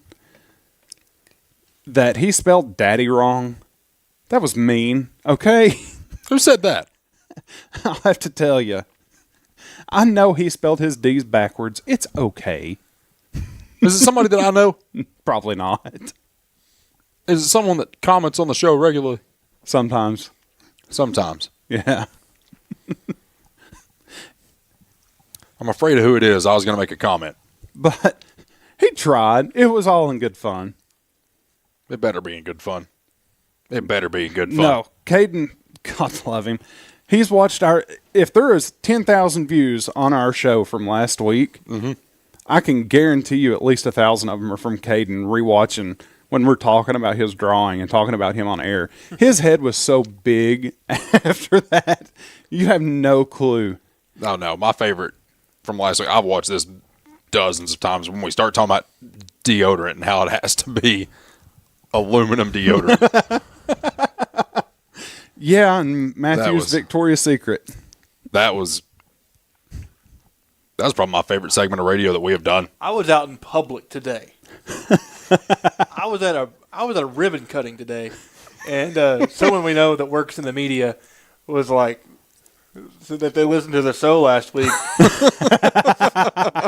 Speaker 4: that he spelled daddy wrong, that was mean, okay?
Speaker 3: Who said that?
Speaker 4: I'll have to tell you. I know he spelled his D's backwards. It's okay.
Speaker 3: Is it somebody that I know?
Speaker 4: Probably not.
Speaker 3: Is it someone that comments on the show regularly?
Speaker 4: Sometimes.
Speaker 3: Yeah. I'm afraid of who it is. I was going to make a comment.
Speaker 4: But he tried. It was all in good fun.
Speaker 3: It better be in good fun. It better be in good fun.
Speaker 4: No, Caden, God love him. He's watched if there is 10,000 views on our show from last week, I can guarantee you at least 1,000 of them are from Caden rewatching when we're talking about his drawing and talking about him on air. His head was so big after that. You have no clue.
Speaker 3: Oh, no. My favorite from last week, I've watched this dozens of times when we start talking about deodorant and how it has to be aluminum deodorant.
Speaker 4: Yeah, and Matthew's Victoria's Secret.
Speaker 3: That was probably my favorite segment of radio that we have done.
Speaker 5: I was out in public today. I was at a ribbon cutting today, and someone we know that works in the media was like, so that they listened to the show last week,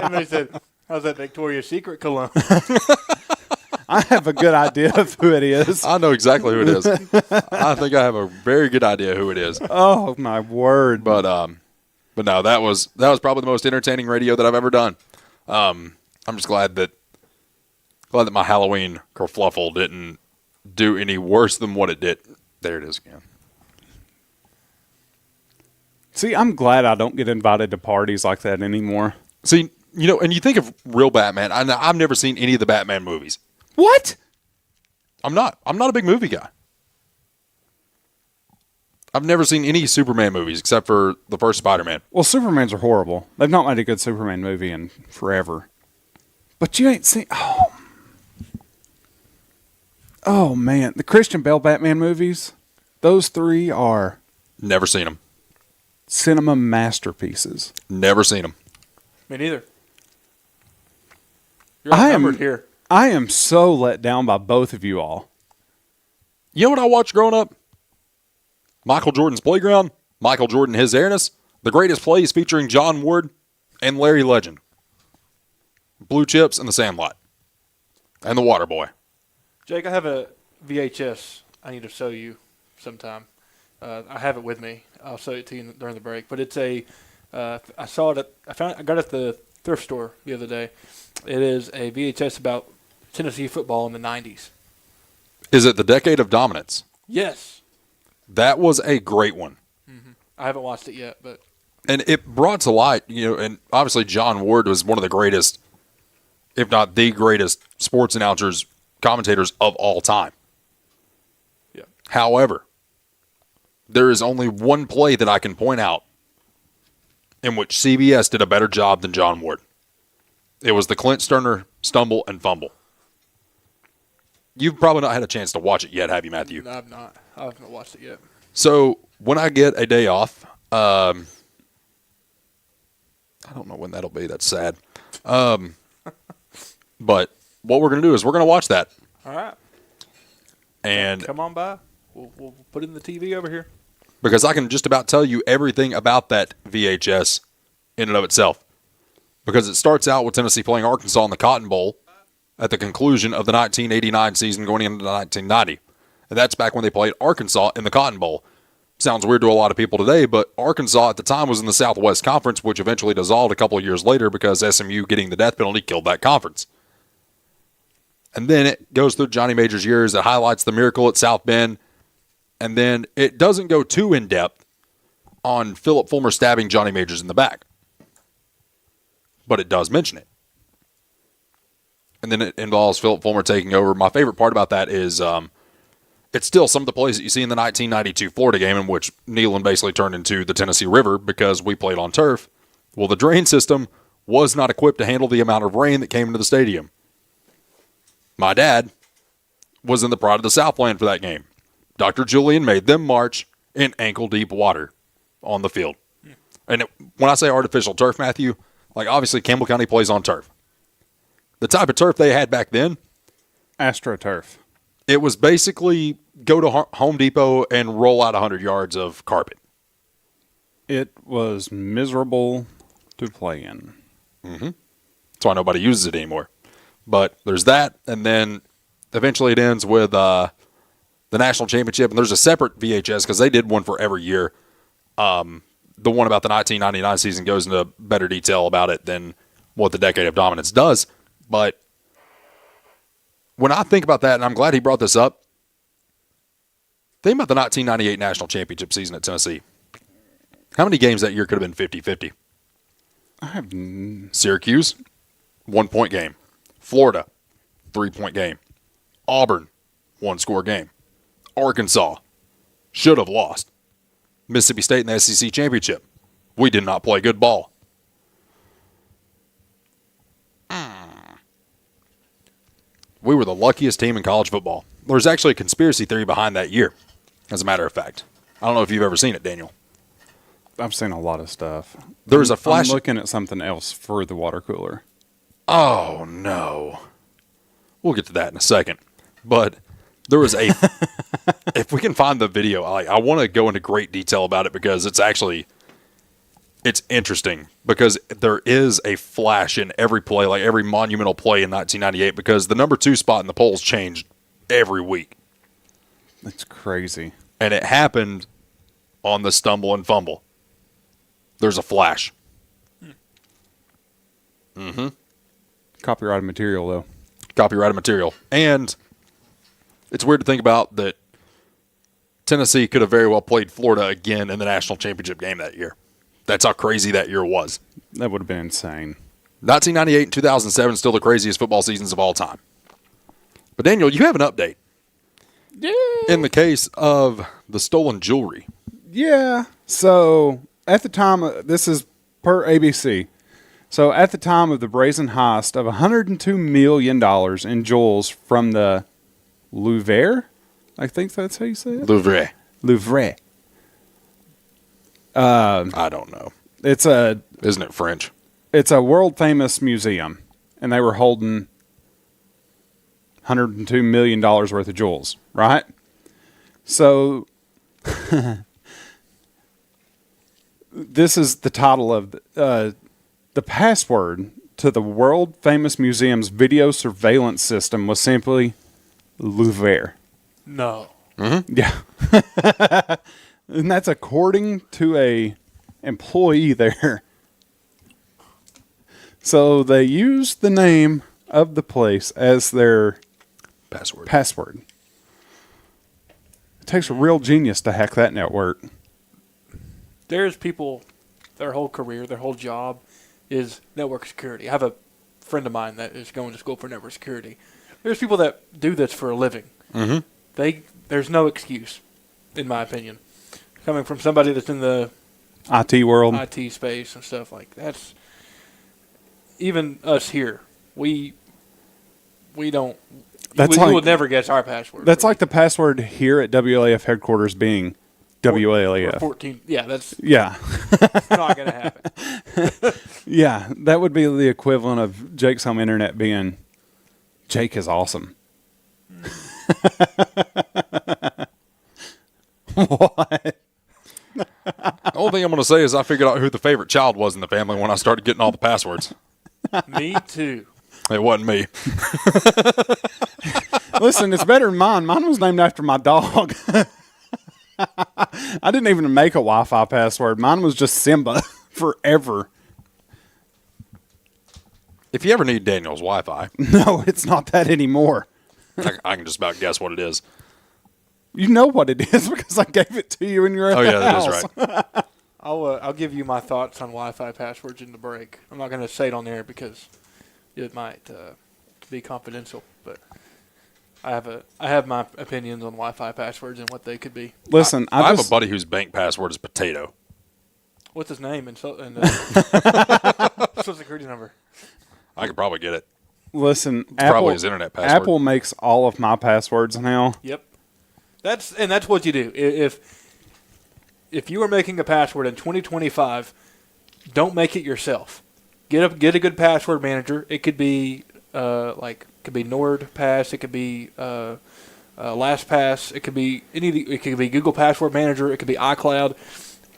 Speaker 5: and they said, "How's that Victoria's Secret cologne?"
Speaker 4: I have a good idea of who it is.
Speaker 3: I know exactly who it is. I think I have a very good idea who it is.
Speaker 4: Oh my word!
Speaker 3: But no, that was probably the most entertaining radio that I've ever done. I'm just glad that my Halloween kerfluffle didn't do any worse than what it did. There it is again.
Speaker 4: See, I'm glad I don't get invited to parties like that anymore.
Speaker 3: See, and you think of real Batman. I've never seen any of the Batman movies.
Speaker 4: What?
Speaker 3: I'm not a big movie guy. I've never seen any Superman movies except for the first Spider-Man.
Speaker 4: Well, Supermans are horrible. They've not made a good Superman movie in forever. But you ain't seen... Oh, man. The Christian Bale Batman movies, those three are...
Speaker 3: Never seen them.
Speaker 4: Cinema masterpieces.
Speaker 3: Never seen them.
Speaker 5: Me neither. You're outnumbered here.
Speaker 4: I am so let down by both of you all.
Speaker 3: You know what I watched growing up? Michael Jordan's Playground, Michael Jordan, His Airness, The Greatest Plays featuring John Ward and Larry Legend, Blue Chips and The Sandlot, and The Water Boy.
Speaker 5: Jake, I have a VHS I need to show you sometime. I have it with me. I'll show it to you during the break. But it's I saw it. I got it at the thrift store the other day. It is a VHS about Tennessee football in the 90s.
Speaker 3: Is it The Decade of Dominance?
Speaker 5: Yes.
Speaker 3: That was a great one.
Speaker 5: Mm-hmm. I haven't watched it yet, but
Speaker 3: and it brought to light, and obviously John Ward was one of the greatest, if not the greatest, sports announcers, commentators of all time.
Speaker 5: Yeah.
Speaker 3: However, there is only one play that I can point out in which CBS did a better job than John Ward. It was the Clint Sterner stumble and fumble. You've probably not had a chance to watch it yet, have you, Matthew?
Speaker 5: No, I've not. I haven't watched it yet.
Speaker 3: So when I get a day off, I don't know when that'll be. That's sad. But what we're going to do is we're going to watch that.
Speaker 5: All right.
Speaker 3: And
Speaker 5: come on by. We'll put it in the TV over here.
Speaker 3: Because I can just about tell you everything about that VHS in and of itself. Because it starts out with Tennessee playing Arkansas in the Cotton Bowl at the conclusion of the 1989 season going into 1990. And that's back when they played Arkansas in the Cotton Bowl. Sounds weird to a lot of people today, but Arkansas at the time was in the Southwest Conference, which eventually dissolved a couple of years later because SMU getting the death penalty killed that conference. And then it goes through Johnny Major's years. It highlights the miracle at South Bend. And then it doesn't go too in-depth on Philip Fulmer stabbing Johnny Majors in the back. But it does mention it. And then it involves Philip Fulmer taking over. My favorite part about that is it's still some of the plays that you see in the 1992 Florida game in which Neyland basically turned into the Tennessee River because we played on turf. Well, the drain system was not equipped to handle the amount of rain that came into the stadium. My dad was in the Pride of the Southland for that game. Dr. Julian made them march in ankle-deep water on the field. And when I say artificial turf, Matthew, like obviously Campbell County plays on turf. The type of turf they had back then,
Speaker 4: AstroTurf.
Speaker 3: It was basically go to Home Depot and roll out 100 yards of carpet.
Speaker 4: It was miserable to play in.
Speaker 3: Mm-hmm. That's why nobody uses it anymore. But there's that, and then eventually it ends with the national championship, and there's a separate VHS because they did one for every year. The one about the 1999 season goes into better detail about it than what the Decade of Dominance does. But when I think about that, and I'm glad he brought this up, think about the 1998 national championship season at Tennessee. How many games that year could have been 50-50?
Speaker 4: I have
Speaker 3: Syracuse, 1-point game. Florida, 3-point game. Auburn, 1-score game. Arkansas, should have lost. Mississippi State in the SEC championship. We did not play good ball. We were the luckiest team in college football. There's actually a conspiracy theory behind that year, as a matter of fact. I don't know if you've ever seen it, Daniel.
Speaker 4: I've seen a lot of stuff.
Speaker 3: There's a flash.
Speaker 4: I'm looking at something else for the water cooler.
Speaker 3: Oh, no. We'll get to that in a second. But there was a... if we can find the video, I want to go into great detail about it because it's actually... It's interesting because there is a flash in every play, like every monumental play in 1998, because the number 2 spot in the polls changed every week.
Speaker 4: That's crazy.
Speaker 3: And it happened on the stumble and fumble. There's a flash. Mm-hmm.
Speaker 4: Copyrighted material, though.
Speaker 3: Copyrighted material. And it's weird to think about that Tennessee could have very well played Florida again in the national championship game that year. That's how crazy that year was.
Speaker 4: That would have been insane.
Speaker 3: 1998 and 2007 still the craziest football seasons of all time. But Daniel, you have an update.
Speaker 4: Yeah.
Speaker 3: In the case of the stolen jewelry.
Speaker 4: Yeah. So at the time, this is per ABC. So at the time of the brazen heist of $102 million in jewels from the Louvre, I think that's how you say it?
Speaker 3: Louvre.
Speaker 4: Louvre.
Speaker 3: I don't know. Isn't it French?
Speaker 4: It's a world famous museum, and they were holding $102 million worth of jewels, right? So this is the title of the password to the world famous museum's video surveillance system was simply Louvre.
Speaker 5: No.
Speaker 3: Mm-hmm.
Speaker 4: Yeah. And that's according to a employee there. So they used the name of the place as their password. It takes a real genius to hack that network.
Speaker 5: There's people, their whole career, their whole job is network security. I have a friend of mine that is going to school for network security. There's people that do this for a living.
Speaker 3: Mm-hmm.
Speaker 5: There's no excuse, in my opinion. Coming from somebody that's in the
Speaker 4: IT world,
Speaker 5: IT space and stuff like that's even us here. We don't. We would never guess our password.
Speaker 4: That's like the password here at WLAF headquarters being WLAF.
Speaker 5: 14. Yeah, that's not going to happen.
Speaker 4: Yeah, that would be the equivalent of Jake's home internet being Jake is awesome. What?
Speaker 3: The only thing I'm going to say is I figured out who the favorite child was in the family when I started getting all the passwords.
Speaker 5: Me too.
Speaker 3: It wasn't me.
Speaker 4: Listen, it's better than mine. Mine was named after my dog. I didn't even make a Wi-Fi password. Mine was just Simba forever.
Speaker 3: If you ever need Daniel's Wi-Fi.
Speaker 4: No, it's not that anymore.
Speaker 3: I can just about guess what it is.
Speaker 4: You know what it is because I gave it to you in your house.
Speaker 3: Oh, yeah, that is right.
Speaker 5: I'll give you my thoughts on Wi-Fi passwords in the break. I'm not going to say it on there because it might be confidential, but I have my opinions on Wi-Fi passwords and what they could be.
Speaker 4: Listen,
Speaker 3: I have a buddy whose bank password is potato.
Speaker 5: What's his name and social security number?
Speaker 3: I could probably get it.
Speaker 4: Listen,
Speaker 3: it's probably his internet password.
Speaker 4: Apple makes all of my passwords now.
Speaker 5: Yep. That's what you do. If you are making a password in 2025, don't make it yourself. Get a good password manager. It could be could be NordPass. It could be LastPass. It could be it could be Google Password Manager. It could be iCloud.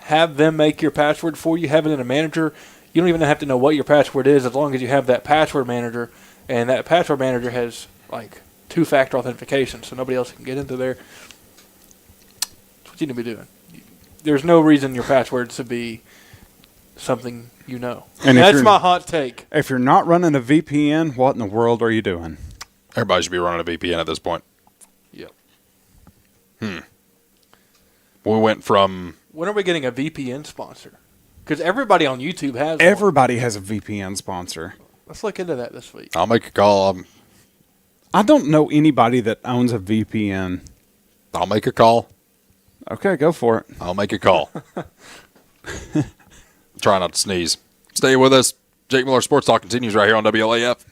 Speaker 5: Have them make your password for you. Have it in a manager. You don't even have to know what your password is as long as you have that password manager, and that password manager has like 2-factor authentication, so nobody else can get into there. That's what you need to be doing. There's no reason your passwords to be something you know. And that's my hot take.
Speaker 4: If you're not running a VPN, what in the world are you doing?
Speaker 3: Everybody should be running a VPN at this point.
Speaker 5: Yep.
Speaker 3: We went from...
Speaker 5: When are we getting a VPN sponsor? Because everybody on YouTube has
Speaker 4: Everybody has a VPN sponsor.
Speaker 5: Let's look into that this week.
Speaker 3: I'll make a call.
Speaker 4: I don't know anybody that owns a VPN.
Speaker 3: I'll make a call.
Speaker 4: Okay, go for it.
Speaker 3: I'll make a call. Try not to sneeze. Stay with us. Jake Miller Sports Talk continues right here on WLAF.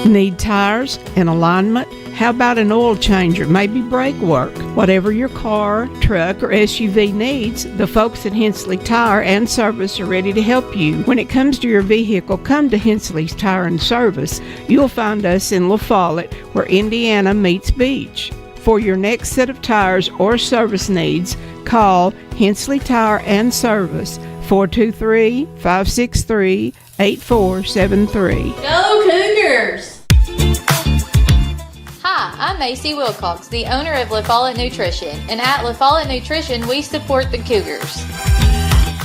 Speaker 7: Need tires and alignment? How about an oil changer, maybe brake work? Whatever your car, truck, or SUV needs, the folks at Hensley Tire and Service are ready to help you. When it comes to your vehicle, come to Hensley's Tire and Service. You'll find us in La Follette, where Indiana meets Beach. For your next set of tires or service needs, call Hensley Tire and Service, 423-563-8473.
Speaker 21: Go Cougars!
Speaker 8: Hi, I'm Macy Wilcox, the owner of La Follette Nutrition, and at La Follette Nutrition, we support the Cougars.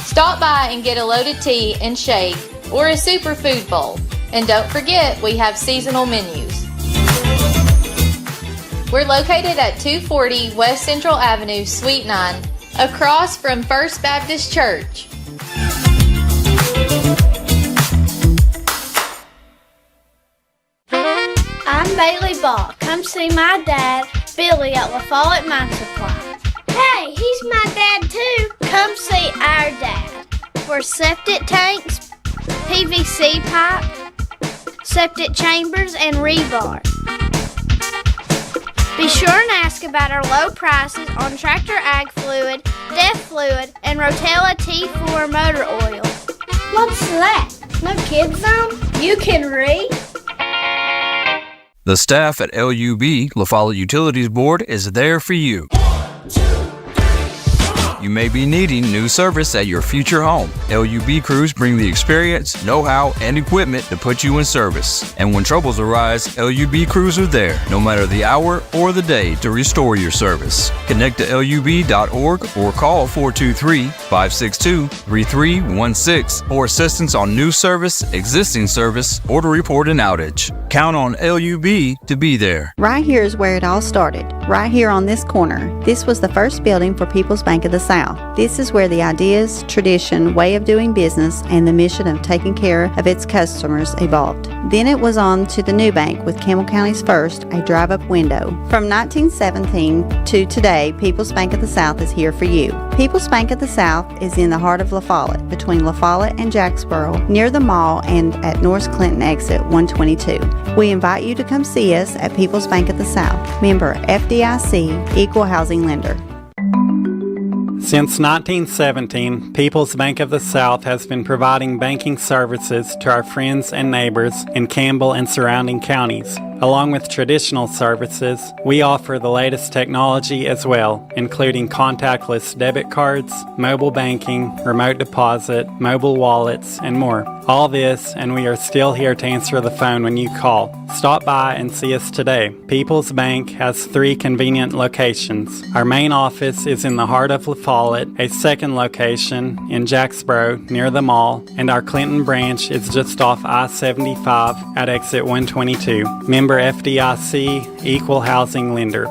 Speaker 8: Stop by and get a loaded tea and shake or a superfood bowl. And don't forget, we have seasonal menus. We're located at 240 West Central Avenue, Suite 9, across from First Baptist Church.
Speaker 9: I'm Bailey Ball. Come see my dad, Billy, at La Follette Mine Supply. Hey, he's my dad too. Come see our dad for septic tanks, PVC pipe, septic chambers, and rebar. Be sure and ask about our low prices on Tractor Ag Fluid, Def Fluid, and Rotella T4 motor oil. What's that? No kids zone? You can read?
Speaker 10: The staff at LUB, La Follette Utilities Board, is there for you. You may be needing new service at your future home. LUB crews bring the experience, know-how, and equipment to put you in service. And when troubles arise, LUB crews are there, no matter the hour or the day, to restore your service. Connect to LUB.org or call 423-562-3316 for assistance on new service, existing service, or to report an outage. Count on LUB to be there.
Speaker 11: Right here is where it all started. Right here on this corner. This was the first building for People's Bank of the South. This is where the ideas, tradition, way of doing business, and the mission of taking care of its customers evolved. Then it was on to the new bank with Campbell County's first, a drive-up window. From 1917 to today, People's Bank of the South is here for you. People's Bank of the South is in the heart of La Follette, between La Follette and Jacksboro, near the mall and at North Clinton exit 122. We invite you to come see us at People's Bank of the South, member FDIC, equal housing lender.
Speaker 26: Since 1917, People's Bank of the South has been providing banking services to our friends and neighbors in Campbell and surrounding counties. Along with traditional services, we offer the latest technology as well, including contactless debit cards, mobile banking, remote deposit, mobile wallets, and more. All this, and we are still here to answer the phone when you call. Stop by and see us today. People's Bank has 3 convenient locations. Our main office is in the heart of La Follette, a second location in Jacksboro near the mall, and our Clinton branch is just off I-75 at exit 122. Member FDIC, equal housing lender.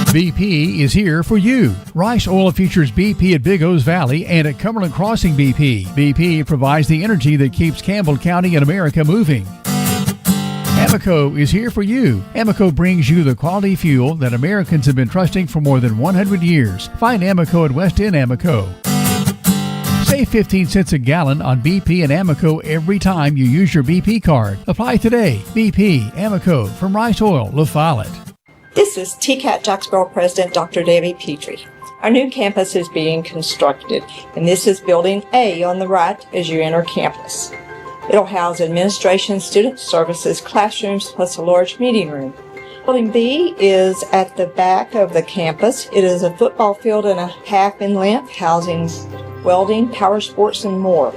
Speaker 2: BP is here for you. Rice Oil features BP at Big O's Valley and at Cumberland Crossing BP. BP provides the energy that keeps Campbell County and America moving. Amoco is here for you. Amoco brings you the quality fuel that Americans have been trusting for more than 100 years. Find Amoco at West End Amoco. Save 15 cents a gallon on BP and Amoco every time you use your BP card. Apply today. BP, Amoco, from Rice Oil, La Follette.
Speaker 27: This is TCAT Jacksboro President Dr. Debbie Petrie. Our new campus is being constructed, and this is Building A on the right as you enter campus. It'll house administration, student services, classrooms, plus a large meeting room. Building B is at the back of the campus. It is a football field and a half in length, housing welding, power sports, and more.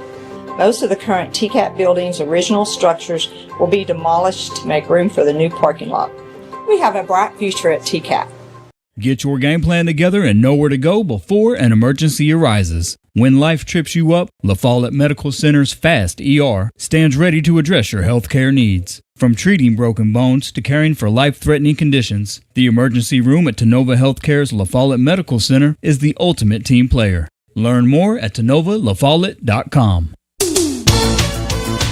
Speaker 27: Most of the current TCAP building's original structures will be demolished to make room for the new parking lot. We have a bright future at TCAP.
Speaker 1: Get your game plan together and know where to go before an emergency arises. When life trips you up, La Follette Medical Center's FAST ER stands ready to address your healthcare needs. From treating broken bones to caring for life-threatening conditions, the emergency room at Tenova Healthcare's La Follette Medical Center is the ultimate team player. Learn more at TenovaLaFollette.com.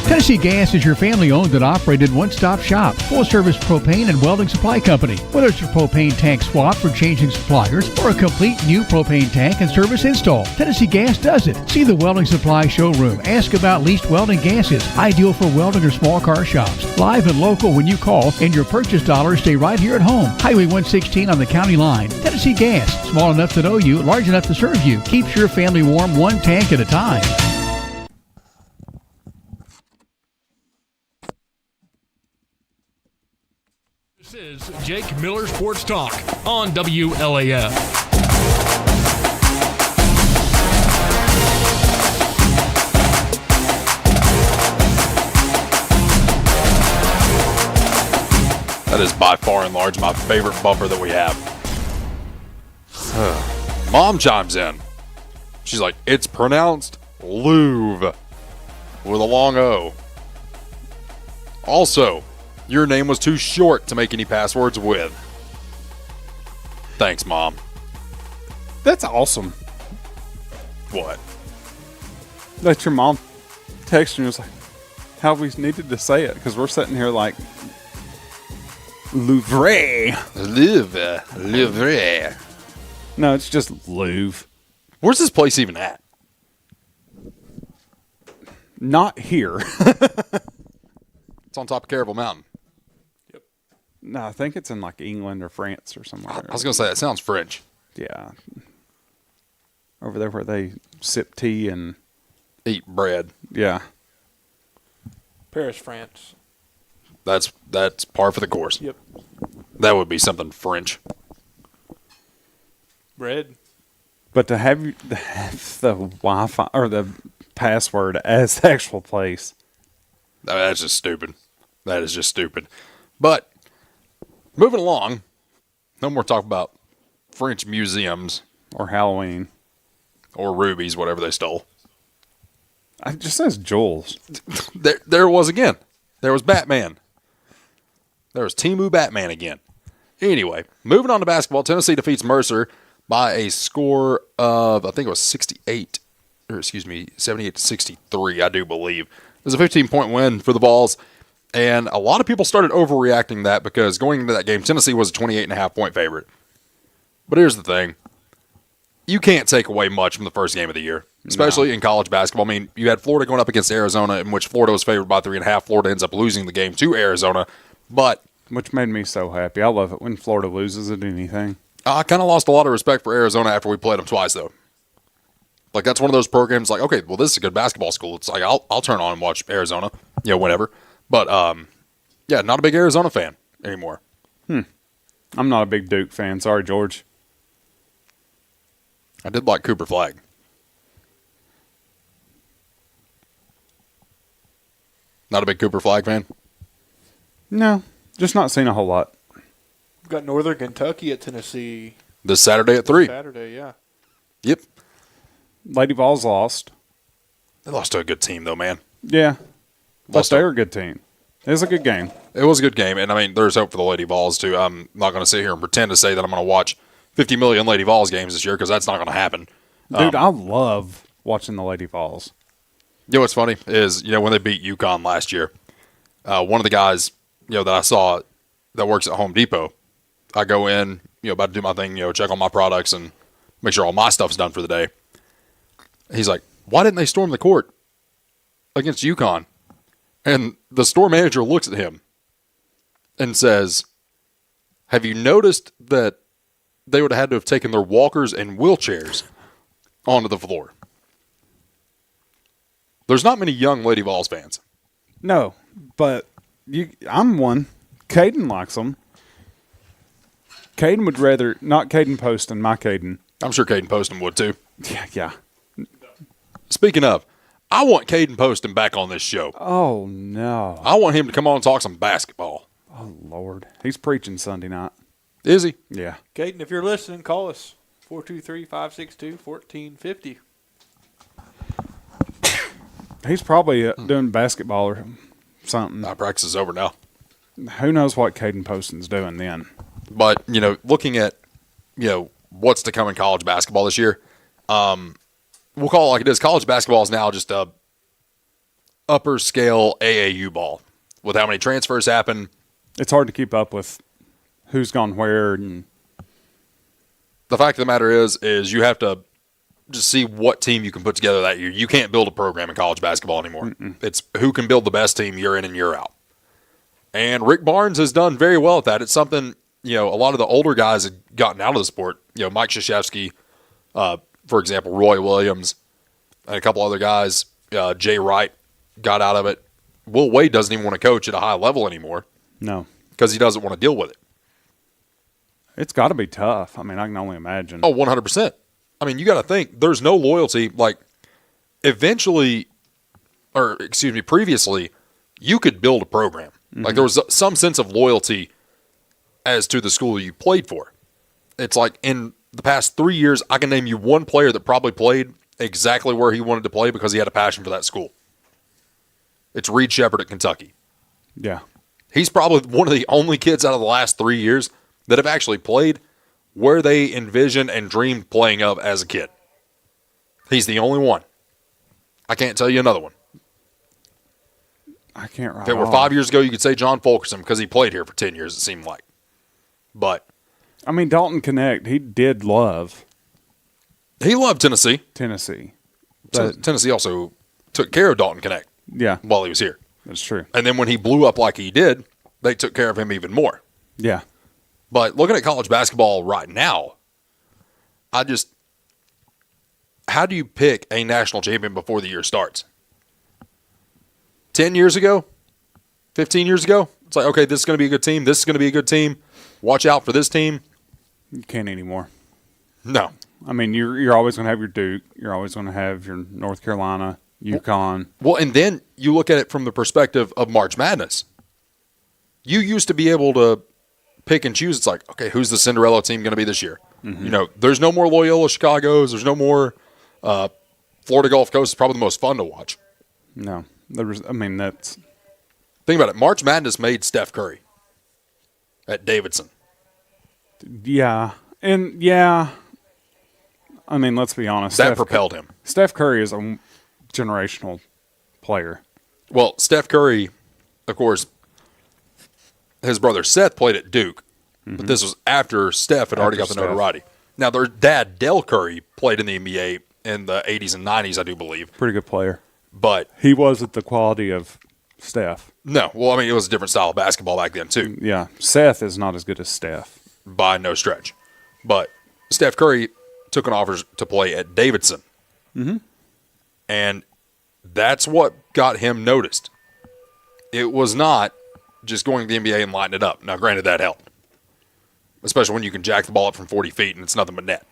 Speaker 2: Tennessee Gas is your family-owned and operated one-stop shop, full-service propane and welding supply company. Whether it's a propane tank swap for changing suppliers or a complete new propane tank and service install, Tennessee Gas does it. See the welding supply showroom. Ask about leased welding gases, ideal for welding or small car shops. Live and local when you call, and your purchase dollars stay right here at home. Highway 116 on the county line. Tennessee Gas, small enough to know you, large enough to serve you. Keeps your family warm one tank at a time.
Speaker 13: This is Jake Miller Sports Talk on WLAF.
Speaker 3: That is by far and large my favorite bumper that we have. Mom chimes in. She's like, it's pronounced Louvre with a long O. Also, your name was too short to make any passwords with. Thanks, Mom.
Speaker 4: That's awesome.
Speaker 3: What?
Speaker 4: That your mom texted you and was like, how we needed to say it, because we're sitting here like, Louvre.
Speaker 3: Louvre.
Speaker 4: No, it's just Louvre.
Speaker 3: Where's this place even at?
Speaker 4: Not here.
Speaker 3: It's on top of Caravel Mountain.
Speaker 4: No, I think it's in like England or France or somewhere.
Speaker 3: I was going to say, that sounds French.
Speaker 4: Yeah. Over there where they sip tea and
Speaker 3: eat bread.
Speaker 4: Yeah.
Speaker 5: Paris, France.
Speaker 3: That's par for the course.
Speaker 5: Yep.
Speaker 3: That would be something French.
Speaker 5: Bread.
Speaker 4: But to have the Wi-Fi or the password as the actual place.
Speaker 3: That's just stupid. That is just stupid. But moving along, no more talk about French museums.
Speaker 4: Or Halloween.
Speaker 3: Or rubies, whatever they stole.
Speaker 4: It just says Jules.
Speaker 3: There was again. There was Batman. There was Timu Batman again. Anyway, moving on to basketball, Tennessee defeats Mercer by a score of, I think it was 78 to 63, I do believe. It was a 15-point win for the Vols. And a lot of people started overreacting that because going into that game, Tennessee was a 28.5-point favorite. But here's the thing. You can't take away much from the first game of the year, especially in college basketball. I mean, you had Florida going up against Arizona, in which Florida was favored by 3.5. Florida ends up losing the game to Arizona.
Speaker 4: Which made me so happy. I love it when Florida loses at anything.
Speaker 3: I kind of lost a lot of respect for Arizona after we played them twice, though. Like, that's one of those programs like, okay, well, this is a good basketball school. It's like, I'll turn on and watch Arizona, whenever. But, not a big Arizona fan anymore.
Speaker 4: I'm not a big Duke fan. Sorry, George.
Speaker 3: I did like Cooper Flagg. Not a big Cooper Flagg fan?
Speaker 4: No, just not seen a whole lot.
Speaker 5: We've got Northern Kentucky at Tennessee.
Speaker 3: This Saturday at 3.
Speaker 5: Saturday, yeah.
Speaker 3: Yep.
Speaker 4: Lady Vols lost.
Speaker 3: They lost to a good team, though, man.
Speaker 4: Yeah. But they're a good team. It was a good game.
Speaker 3: It was a good game, and, I mean, there's hope for the Lady Vols, too. I'm not going to sit here and pretend to say that I'm going to watch 50 million Lady Vols games this year because that's not going to happen.
Speaker 4: Dude, I love watching the Lady Vols.
Speaker 3: You know what's funny is, when they beat UConn last year, one of the guys, that I saw that works at Home Depot, I go in, about to do my thing, check on my products and make sure all my stuff's done for the day. He's like, why didn't they storm the court against UConn? And the store manager looks at him and says, have you noticed that they would have had to have taken their walkers and wheelchairs onto the floor? There's not many young Lady Vols fans.
Speaker 4: No, but I'm one. Caden likes them. Caden would rather, not Caden Poston, my Caden.
Speaker 3: I'm sure Caden Poston would too.
Speaker 4: Yeah.
Speaker 3: Speaking of, I want Caden Poston back on this show.
Speaker 4: Oh, no.
Speaker 3: I want him to come on and talk some basketball.
Speaker 4: Oh, Lord. He's preaching Sunday night.
Speaker 3: Is he?
Speaker 4: Yeah.
Speaker 5: Caden, if you're listening, call us 423-562-1450.
Speaker 4: He's probably doing basketball or something.
Speaker 3: Practice is over now.
Speaker 4: Who knows what Caden Poston's doing then?
Speaker 3: But, looking at, what's to come in college basketball this year, we'll call it like it is. College basketball is now just a upper scale AAU ball. With how many transfers happen,
Speaker 4: it's hard to keep up with who's gone where. And
Speaker 3: the fact of the matter is you have to just see what team you can put together that year. You can't build a program in college basketball anymore.
Speaker 4: Mm-mm.
Speaker 3: It's who can build the best team year in and year out. And Rick Barnes has done very well at that. It's something, a lot of the older guys have gotten out of the sport. Mike Krzyzewski, for example, Roy Williams, and a couple other guys, Jay Wright got out of it. Will Wade doesn't even want to coach at a high level anymore.
Speaker 4: No.
Speaker 3: Because he doesn't want to deal with it.
Speaker 4: It's got to be tough. I mean, I can only imagine.
Speaker 3: Oh, 100%. I mean, you got to think, there's no loyalty. Like, previously, you could build a program. Mm-hmm. Like, there was some sense of loyalty as to the school you played for. It's like, in the past 3 years, I can name you one player that probably played exactly where he wanted to play because he had a passion for that school. It's Reed Shepherd at Kentucky.
Speaker 4: Yeah.
Speaker 3: He's probably one of the only kids out of the last 3 years that have actually played where they envisioned and dreamed playing of as a kid. He's the only one. I can't tell you another one.
Speaker 4: I can't
Speaker 3: If it were 5 years ago, you could say John Fulkerson because he played here for 10 years, it seemed like. But
Speaker 4: I mean, Dalton Connect, he did love.
Speaker 3: He loved Tennessee.
Speaker 4: But
Speaker 3: Tennessee also took care of Dalton Connect.
Speaker 4: Yeah.
Speaker 3: While he was here.
Speaker 4: That's true.
Speaker 3: And then when he blew up like he did, they took care of him even more.
Speaker 4: Yeah.
Speaker 3: But looking at college basketball right now, how do you pick a national champion before the year starts? 10 years ago? 15 years ago? It's like, okay, this is going to be a good team. This is going to be a good team. Watch out for this team.
Speaker 4: You can't anymore.
Speaker 3: No.
Speaker 4: I mean, you're always going to have your Duke. You're always going to have your North Carolina, UConn.
Speaker 3: Well, and then you look at it from the perspective of March Madness. You used to be able to pick and choose. It's like, okay, who's the Cinderella team going to be this year? Mm-hmm. There's no more Loyola Chicago's. There's no more Florida Gulf Coast. Is probably the most fun to watch.
Speaker 4: No. That's...
Speaker 3: Think about it. March Madness made Steph Curry at Davidson.
Speaker 4: Yeah. And, yeah, I mean, let's be honest.
Speaker 3: That propelled him.
Speaker 4: Steph Curry is a generational player.
Speaker 3: Well, Steph Curry, of course, his brother Seth played at Duke, but this was after Steph had already got the notoriety. Now, their dad, Del Curry, played in the NBA in the 80s and 90s, I do believe.
Speaker 4: Pretty good player.
Speaker 3: But
Speaker 4: he wasn't the quality of Steph.
Speaker 3: No. Well, I mean, it was a different style of basketball back then, too.
Speaker 4: Yeah. Seth is not as good as Steph.
Speaker 3: By no stretch. But Steph Curry took an offer to play at Davidson.
Speaker 4: Mm-hmm.
Speaker 3: And that's what got him noticed. It was not just going to the NBA and lighting it up. Now, granted, that helped. Especially when you can jack the ball up from 40 feet and it's nothing but net.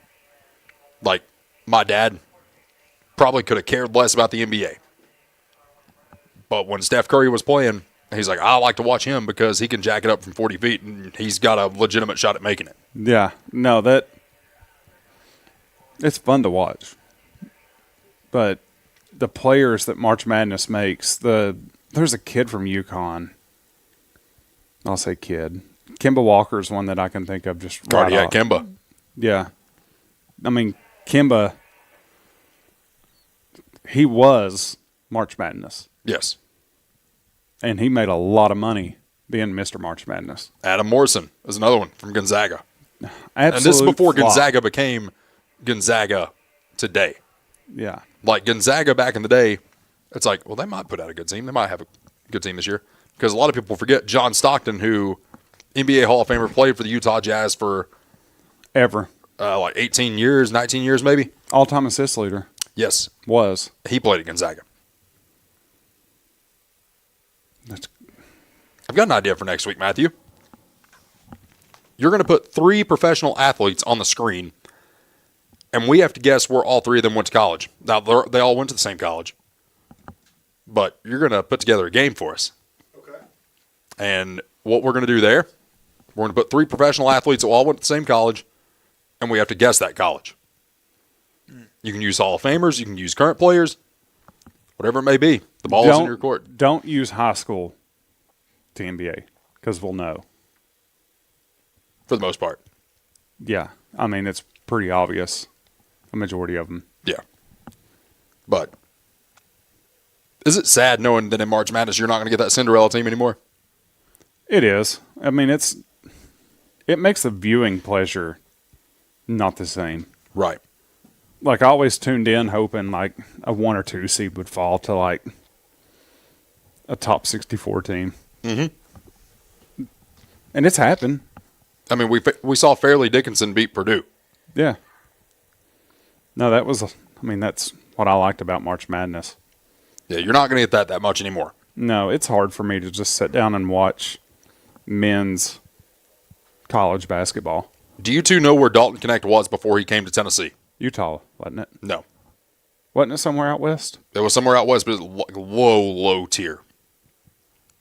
Speaker 3: Like, my dad probably could have cared less about the NBA. But when Steph Curry was playing, he's like, I like to watch him because he can jack it up from 40 feet and he's got a legitimate shot at making it.
Speaker 4: Yeah. No, it's fun to watch. But the players that March Madness makes, there's a kid from UConn. I'll say kid. Kemba Walker is one that I can think of just right off.
Speaker 3: Kemba.
Speaker 4: Yeah. I mean, Kemba, he was March Madness.
Speaker 3: Yes.
Speaker 4: And he made a lot of money being Mr. March Madness.
Speaker 3: Adam Morrison is another one from Gonzaga. And this is before Gonzaga became Gonzaga today.
Speaker 4: Yeah.
Speaker 3: Like Gonzaga back in the day, it's like, well, they might put out a good team. They might have a good team this year. Because a lot of people forget John Stockton, who NBA Hall of Famer, played for the Utah Jazz for like 18 years, 19 years maybe.
Speaker 4: All-time assist leader.
Speaker 3: Yes.
Speaker 4: Was.
Speaker 3: He played at Gonzaga. I've got an idea for next week, Matthew. you're going to put 3 professional athletes on the screen, and we have to guess where all 3 of them went to college. Now, they all went to the same college, but you're going to put together a game for us. Okay. And what we're going to do there, we're going to put 3 professional athletes who all went to the same college, and we have to guess that college. You can use Hall of Famers, you can use current players, whatever it may be. The ball is in your court.
Speaker 4: Don't use high school to NBA, because we'll know.
Speaker 3: For the most part.
Speaker 4: Yeah. I mean, it's pretty obvious. A majority of them.
Speaker 3: Yeah. But is it sad knowing that in March Madness you're not going to get that Cinderella team anymore?
Speaker 4: It is. I mean, it makes the viewing pleasure not the same.
Speaker 3: Right.
Speaker 4: Like, I always tuned in hoping, like, a 1 or 2 seed would fall to, like, a top 64 team.
Speaker 3: Mm-hmm.
Speaker 4: And it's happened.
Speaker 3: I mean, we saw Fairleigh Dickinson beat Purdue.
Speaker 4: Yeah. No, that's what I liked about March Madness.
Speaker 3: Yeah, you're not going to get that much anymore.
Speaker 4: No, it's hard for me to just sit down and watch men's college basketball.
Speaker 3: Do you two know where Dalton Knecht was before he came to Tennessee?
Speaker 4: Utah, wasn't it?
Speaker 3: No.
Speaker 4: Wasn't it somewhere out west?
Speaker 3: It was somewhere out west, but it was like low tier.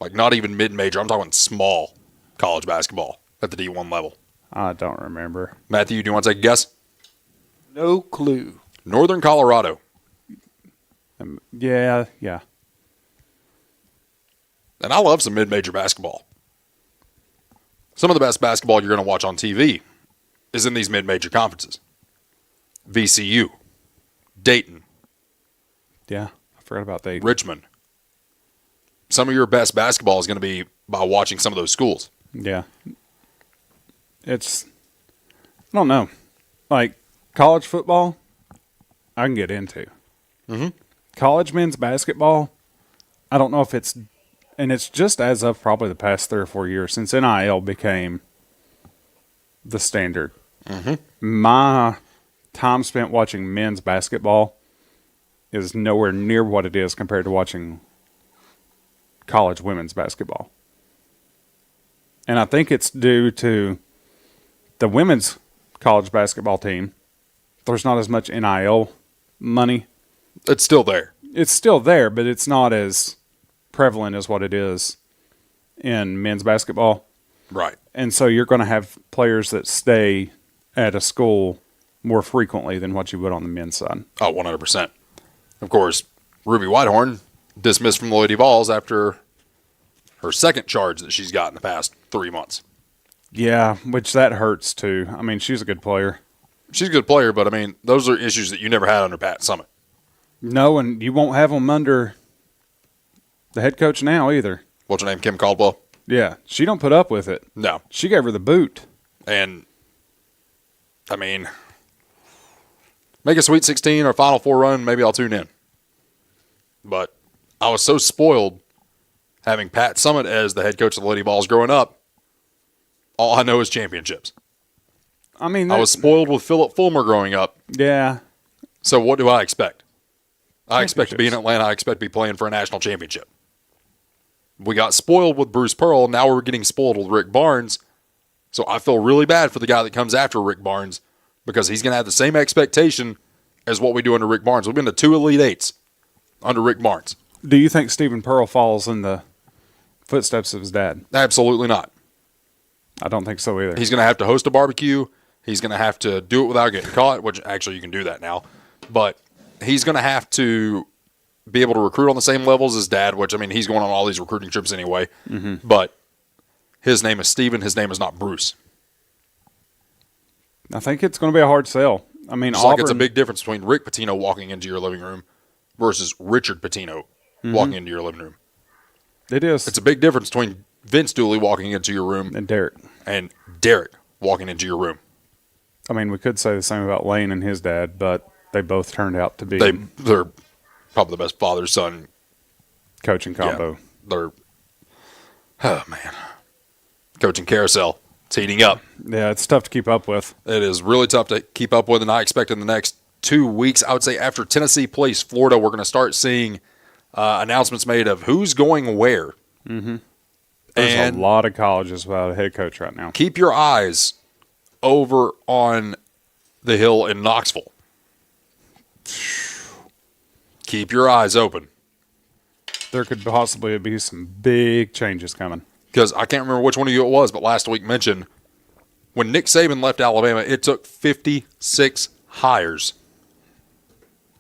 Speaker 3: Like not even mid-major. I'm talking small college basketball at the D1 level.
Speaker 4: I don't remember.
Speaker 3: Matthew, do you want to take a guess?
Speaker 5: No clue.
Speaker 3: Northern Colorado.
Speaker 4: Yeah.
Speaker 3: And I love some mid-major basketball. Some of the best basketball you're going to watch on TV is in these mid-major conferences. VCU, Dayton.
Speaker 4: Yeah, I forgot about Dayton.
Speaker 3: Richmond. Some of your best basketball is going to be by watching some of those schools.
Speaker 4: Yeah. I don't know. Like, college football, I can get into.
Speaker 3: Mm-hmm.
Speaker 4: College men's basketball, I don't know if it's just as of probably the past 3 or 4 years since NIL became the standard.
Speaker 3: Mm-hmm.
Speaker 4: My time spent watching men's basketball is nowhere near what it is compared to watching college women's basketball. And I think it's due to the women's college basketball team. There's not as much NIL money.
Speaker 3: It's still there.
Speaker 4: It's still there, but it's not as prevalent as what it is in men's basketball.
Speaker 3: Right.
Speaker 4: And so you're going to have players that stay at a school more frequently than what you would on the men's side.
Speaker 3: Oh, 100%. Of course, Ruby Whitehorn dismissed from the Lady Vols after her second charge that she's got in the past 3 months.
Speaker 4: Yeah, which that hurts too. I mean, she's a good player.
Speaker 3: She's a good player, but I mean, those are issues that you never had under Pat Summitt.
Speaker 4: No, and you won't have them under the head coach now either.
Speaker 3: What's her name? Kim Caldwell?
Speaker 4: Yeah, she don't put up with it.
Speaker 3: No.
Speaker 4: She gave her the boot.
Speaker 3: And, I mean, make a Sweet 16 or Final Four run, maybe I'll tune in. But I was so spoiled having Pat Summitt as the head coach of the Lady Vols growing up. All I know is championships.
Speaker 4: I mean,
Speaker 3: I was spoiled with Philip Fulmer growing up.
Speaker 4: Yeah.
Speaker 3: So what do I expect? I expect to be in Atlanta. I expect to be playing for a national championship. We got spoiled with Bruce Pearl. Now we're getting spoiled with Rick Barnes. So I feel really bad for the guy that comes after Rick Barnes because he's going to have the same expectation as what we do under Rick Barnes. We've been to 2 Elite Eights under Rick Barnes.
Speaker 4: Do you think Stephen Pearl falls in the footsteps of his dad?
Speaker 3: Absolutely not.
Speaker 4: I don't think so either.
Speaker 3: He's going to have to host a barbecue. He's going to have to do it without getting caught, which actually you can do that now. But he's going to have to be able to recruit on the same levels as dad, which, I mean, he's going on all these recruiting trips anyway.
Speaker 4: Mm-hmm.
Speaker 3: But his name is Steven. His name is not Bruce.
Speaker 4: I think it's going to be a hard sell. I mean,
Speaker 3: It's like it's a big difference between Rick Pitino walking into your living room versus Richard Pitino walking into your living room.
Speaker 4: It is.
Speaker 3: It's a big difference between Vince Dooley walking into your room
Speaker 4: and Derek
Speaker 3: walking into your room.
Speaker 4: I mean, we could say the same about Lane and his dad, but they both turned out to be
Speaker 3: They're probably the best father-son
Speaker 4: coaching combo.
Speaker 3: Yeah, oh man, coaching carousel. It's heating up.
Speaker 4: Yeah, it's tough to keep up with.
Speaker 3: It is really tough to keep up with, and I expect in the next 2 weeks, I would say after Tennessee plays Florida, we're going to start seeing announcements made of who's going where.
Speaker 4: Mm-hmm. There's a lot of colleges without a head coach right now.
Speaker 3: Keep your eyes over on the hill in Knoxville. Keep your eyes open.
Speaker 4: There could possibly be some big changes coming.
Speaker 3: Because I can't remember which one of you it was, but last week mentioned when Nick Saban left Alabama, it took 56 hires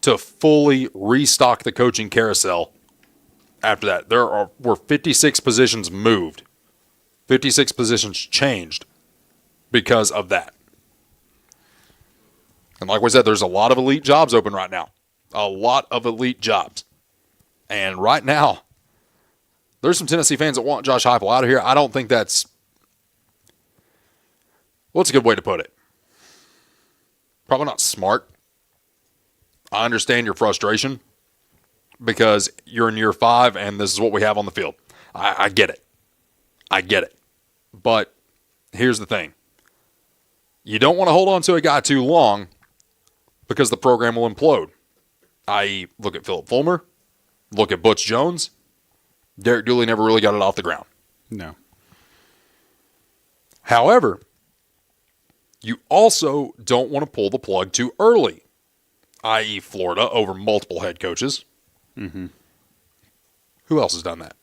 Speaker 3: to fully restock the coaching carousel. After that, were 56 positions moved. 56 positions changed because of that. And like we said, there's a lot of elite jobs open right now. A lot of elite jobs. And right now, there's some Tennessee fans that want Josh Heupel out of here. I don't think that's... What's a good way to put it? Probably not smart. I understand your frustration because you're in year 5 and this is what we have on the field. I get it. I get it. But here's the thing. You don't want to hold on to a guy too long because the program will implode. I.e., look at Philip Fulmer. Look at Butch Jones. Derek Dooley never really got it off the ground.
Speaker 4: No.
Speaker 3: However, you also don't want to pull the plug too early, i.e. Florida over multiple head coaches.
Speaker 4: Mm-hmm.
Speaker 3: Who else has done that?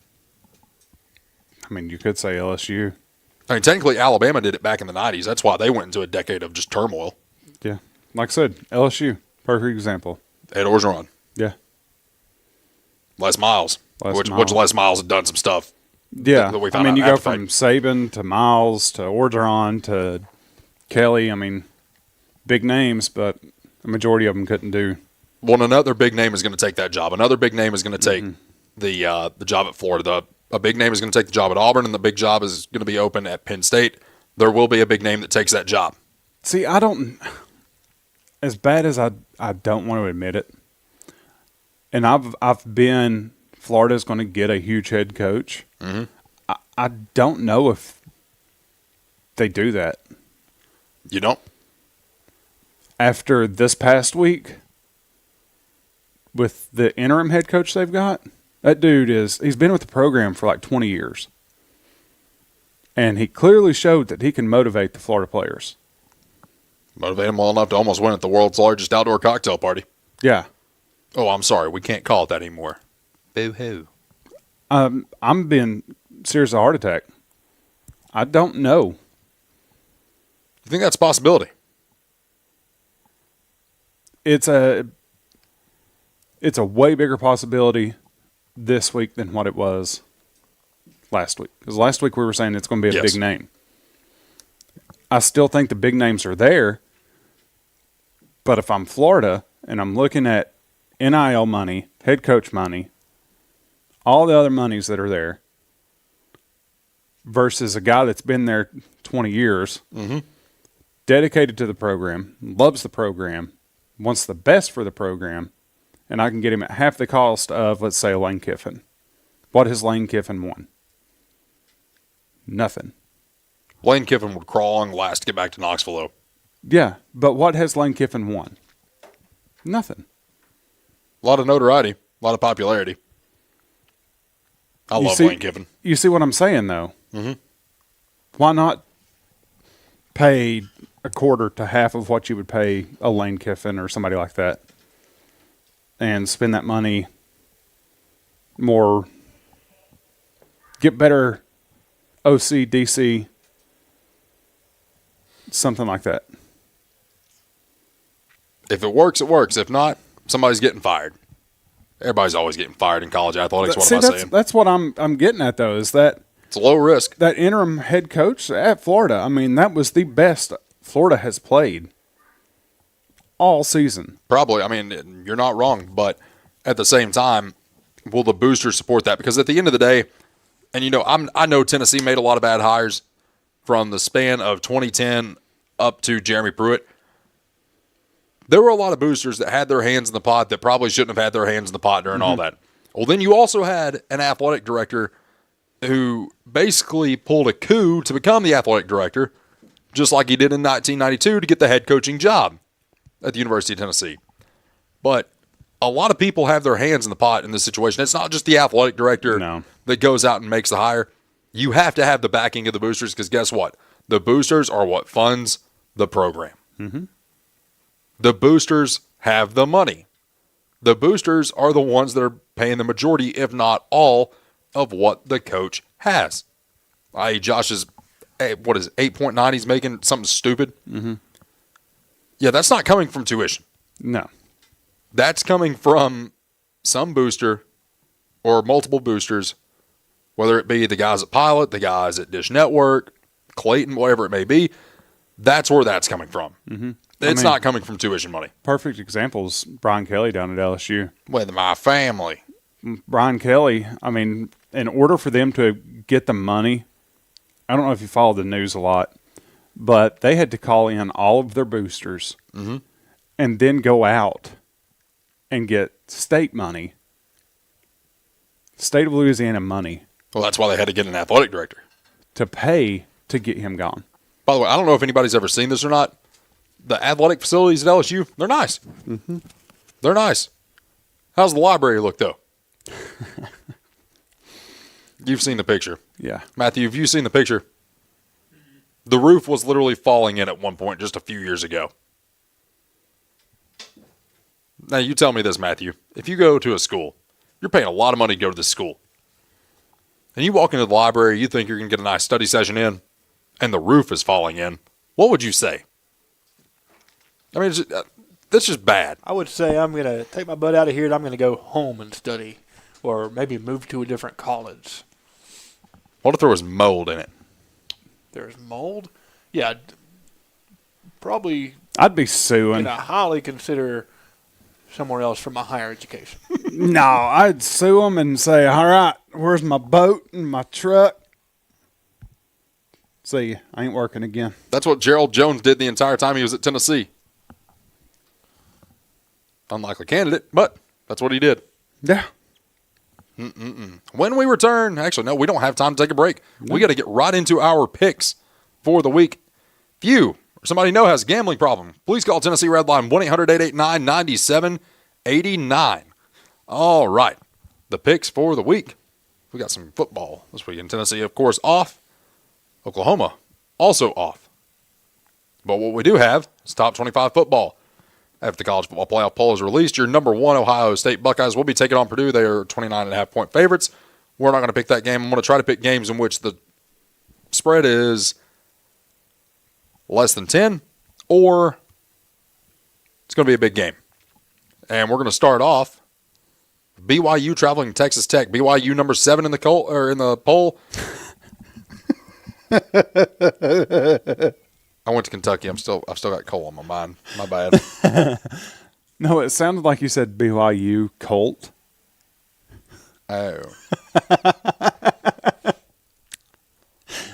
Speaker 4: I mean, you could say LSU.
Speaker 3: I mean, technically, Alabama did it back in the 90s. That's why they went into a decade of just turmoil.
Speaker 4: Yeah. Like I said, LSU, perfect example.
Speaker 3: Ed Orgeron.
Speaker 4: Yeah.
Speaker 3: Les Miles. Which Les Miles had done some stuff.
Speaker 4: Yeah.
Speaker 3: That we
Speaker 4: I
Speaker 3: found
Speaker 4: mean,
Speaker 3: out
Speaker 4: you go
Speaker 3: after
Speaker 4: from
Speaker 3: fact.
Speaker 4: Saban to Miles to Orgeron to Kelly. I mean, big names, but a majority of them couldn't do.
Speaker 3: Well, another big name is going to take that job. Another big name is going to take the job at Florida. A big name is going to take the job at Auburn, and the big job is going to be open at Penn State. There will be a big name that takes that job.
Speaker 4: See, I don't, as bad as I don't want to admit it, and I've been, Florida's going to get a huge head coach.
Speaker 3: Mm-hmm.
Speaker 4: I don't know if they do that.
Speaker 3: You don't?
Speaker 4: After this past week, with the interim head coach they've got, that dude he's been with the program for like 20 years. And he clearly showed that he can motivate the Florida players.
Speaker 3: Motivate them well enough to almost win at the world's largest outdoor cocktail party.
Speaker 4: Yeah.
Speaker 3: Oh, I'm sorry. We can't call it that anymore. Boo-hoo.
Speaker 4: I'm being serious a heart attack. I don't know.
Speaker 3: You think that's a possibility?
Speaker 4: It's a way bigger possibility this week than what it was last week. Because last week we were saying it's going to be a big name. I still think the big names are there. But if I'm Florida and I'm looking at NIL money, head coach money, all the other monies that are there, versus a guy that's been there 20 years, dedicated to the program, loves the program, wants the best for the program, and I can get him at half the cost of, let's say, Lane Kiffin. What has Lane Kiffin won? Nothing.
Speaker 3: Lane Kiffin would crawl on glass to get back to Knoxville, though.
Speaker 4: Yeah, but what has Lane Kiffin won? Nothing.
Speaker 3: A lot of notoriety, a lot of popularity. I love Lane Kiffin.
Speaker 4: You see what I'm saying, though?
Speaker 3: Mm-hmm.
Speaker 4: Why not pay a quarter to half of what you would pay a Lane Kiffin or somebody like that and spend that money more, get better OC, DC, something like that.
Speaker 3: If it works, it works. If not, somebody's getting fired. Everybody's always getting fired in college athletics. What am I saying?
Speaker 4: That's what I'm getting at, though, is that
Speaker 3: it's a low risk.
Speaker 4: That interim head coach at Florida, I mean, that was the best Florida has played all season.
Speaker 3: Probably. I mean, you're not wrong. But at the same time, will the boosters support that? Because at the end of the day, and I know Tennessee made a lot of bad hires from the span of 2010 up to Jeremy Pruitt. There were a lot of boosters that had their hands in the pot that probably shouldn't have had their hands in the pot during all that. Well, then you also had an athletic director who basically pulled a coup to become the athletic director, just like he did in 1992 to get the head coaching job at the University of Tennessee. But a lot of people have their hands in the pot in this situation. It's not just the athletic director that goes out and makes the hire. You have to have the backing of the boosters because guess what? The boosters are what funds the program.
Speaker 4: Mm-hmm.
Speaker 3: The boosters have the money. The boosters are the ones that are paying the majority, if not all, of what the coach has. I.e., Josh is, 8.9 he's making? Something stupid?
Speaker 4: Mm-hmm.
Speaker 3: Yeah, that's not coming from tuition.
Speaker 4: No.
Speaker 3: That's coming from some booster or multiple boosters, whether it be the guys at Pilot, the guys at Dish Network, Clayton, whatever it may be. That's where that's coming from.
Speaker 4: Mm-hmm.
Speaker 3: It's not coming from tuition money.
Speaker 4: Perfect example is Brian Kelly down at LSU.
Speaker 3: With my family.
Speaker 4: Brian Kelly, I mean, in order for them to get the money, I don't know if you follow the news a lot, but they had to call in all of their boosters and then go out and get state money, state of Louisiana money.
Speaker 3: Well, that's why they had to get an athletic director.
Speaker 4: To pay to get him gone.
Speaker 3: By the way, I don't know if anybody's ever seen this or not. The athletic facilities at LSU, they're nice.
Speaker 4: Mm-hmm.
Speaker 3: They're nice. How's the library look, though? You've seen the picture.
Speaker 4: Yeah.
Speaker 3: Matthew, have you seen the picture? The roof was literally falling in at one point just a few years ago. Now, you tell me this, Matthew. If you go to a school, you're paying a lot of money to go to this school, and you walk into the library, you think you're going to get a nice study session in, and the roof is falling in, what would you say? I mean, that's just bad.
Speaker 5: I would say I'm going to take my butt out of here and I'm going to go home and study or maybe move to a different college.
Speaker 3: What if there was mold in it?
Speaker 5: There's mold? Yeah, probably.
Speaker 4: I'd be suing.
Speaker 5: And I highly consider somewhere else for my higher education.
Speaker 4: No, I'd sue them and say, all right, where's my boat and my truck? See, I ain't working again.
Speaker 3: That's what Gerald Jones did the entire time he was at Tennessee. Unlikely candidate, but that's what he did.
Speaker 4: Yeah.
Speaker 3: When we return, actually, no, we don't have time to take a break. No. We got to get right into our picks for the week. If you or somebody you know has a gambling problem, please call Tennessee Red Line 1-800-889-9789. All right, the picks for the week. We got some football this week in Tennessee, of course, off. Oklahoma also off. But what we do have is top 25 football. After the college football playoff poll is released, your number one Ohio State Buckeyes will be taking on Purdue. They are 29.5-point favorites. We're not going to pick that game. I'm going to try to pick games in which the spread is less than 10, or it's going to be a big game. And we're going to start off BYU traveling to Texas Tech. BYU number 7 in the poll. I went to Kentucky. I've still got Cole on my mind. My bad.
Speaker 4: No, it sounded like you said BYU Colt.
Speaker 3: Oh.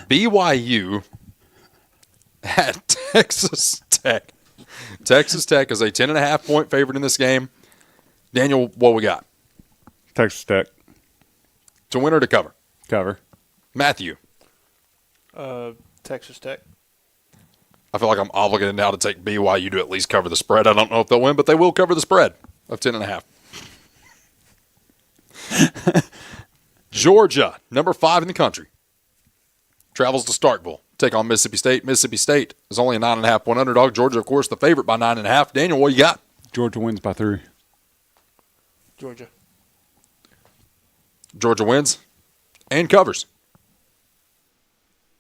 Speaker 3: BYU at Texas Tech. Texas Tech is a 10.5-point favorite in this game. Daniel, what we got?
Speaker 4: Texas Tech.
Speaker 3: To win or to cover?
Speaker 4: Cover.
Speaker 3: Matthew.
Speaker 5: Texas Tech.
Speaker 3: I feel like I'm obligated now to take BYU to at least cover the spread. I don't know if they'll win, but they will cover the spread of 10.5. Georgia, number 5 in the country, travels to Starkville, take on Mississippi State. Mississippi State is only a 9.5-point underdog. Georgia, of course, the favorite by 9.5. Daniel, what you got?
Speaker 4: Georgia wins by 3.
Speaker 5: Georgia.
Speaker 3: Georgia wins and covers.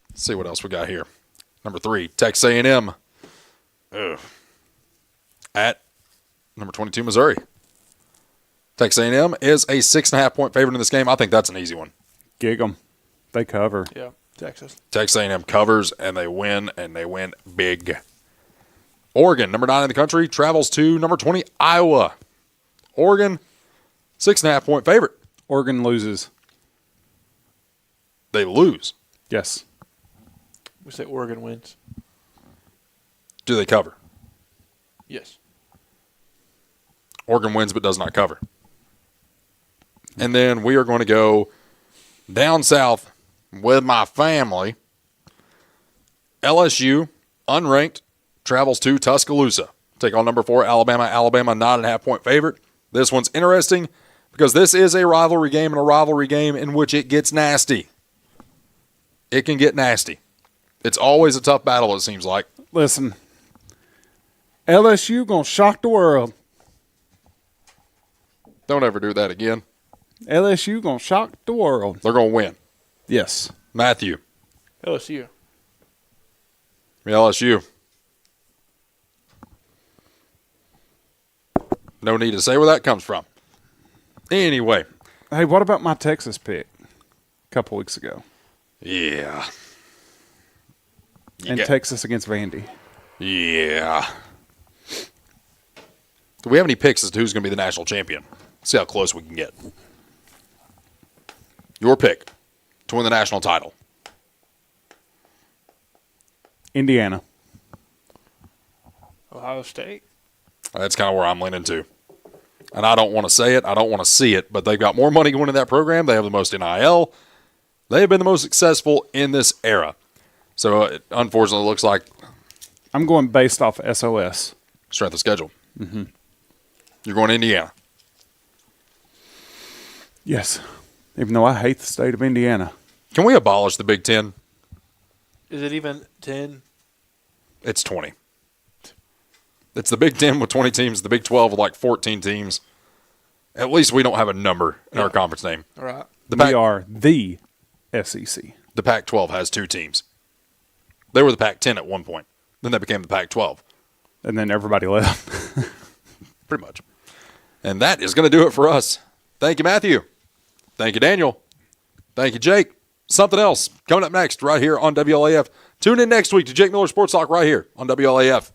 Speaker 3: Let's see what else we got here. Number 3, Texas A&M at number 22, Missouri. Texas A&M is a 6.5-point favorite in this game. I think that's an easy one.
Speaker 4: Gig 'em. They cover.
Speaker 5: Yeah, Texas.
Speaker 3: Texas A&M covers, and they win big. Oregon, number 9 in the country, travels to number 20, Iowa. Oregon, 6.5-point favorite.
Speaker 4: Oregon loses.
Speaker 3: They lose.
Speaker 4: Yes.
Speaker 5: We say Oregon wins.
Speaker 3: Do they cover?
Speaker 5: Yes.
Speaker 3: Oregon wins but does not cover. And then we are going to go down south with my family. LSU, unranked, travels to Tuscaloosa. Take on number 4, Alabama. Alabama, 9.5-point favorite. This one's interesting because this is a rivalry game, and a rivalry game in which it gets nasty. it can get nasty. It's always a tough battle, it seems like.
Speaker 4: Listen, LSU going to shock the world.
Speaker 3: Don't ever do that again.
Speaker 4: LSU going to shock the world.
Speaker 3: They're going to win.
Speaker 4: Yes.
Speaker 3: Matthew.
Speaker 5: LSU.
Speaker 3: LSU. No need to say where that comes from. Anyway.
Speaker 4: Hey, what about my Texas pick a couple weeks ago?
Speaker 3: Yeah.
Speaker 4: And Texas against Vandy.
Speaker 3: Yeah. Do we have any picks as to who's going to be the national champion? See how close we can get. Your pick to win the national title.
Speaker 4: Indiana.
Speaker 5: Ohio State.
Speaker 3: That's kind of where I'm leaning to. And I don't want to say it. I don't want to see it. But they've got more money going in that program. They have the most NIL. They have been the most successful in this era. So, it unfortunately, looks like...
Speaker 4: I'm going based off SOS.
Speaker 3: Strength of schedule.
Speaker 4: Mm-hmm.
Speaker 3: You're going to Indiana.
Speaker 4: Yes. Even though I hate the state of Indiana.
Speaker 3: Can we abolish the Big Ten?
Speaker 5: Is it even 10?
Speaker 3: It's 20. It's the Big Ten with 20 teams, the Big 12 with like 14 teams. At least we don't have a number in our conference name.
Speaker 5: All right.
Speaker 4: We are the SEC.
Speaker 3: The Pac-12 has 2 teams. They were the Pac-10 at one point. Then they became the Pac-12.
Speaker 4: And then everybody left.
Speaker 3: Pretty much. And that is going to do it for us. Thank you, Matthew. Thank you, Daniel. Thank you, Jake. Something else coming up next right here on WLAF. Tune in next week to Jake Miller Sports Talk right here on WLAF.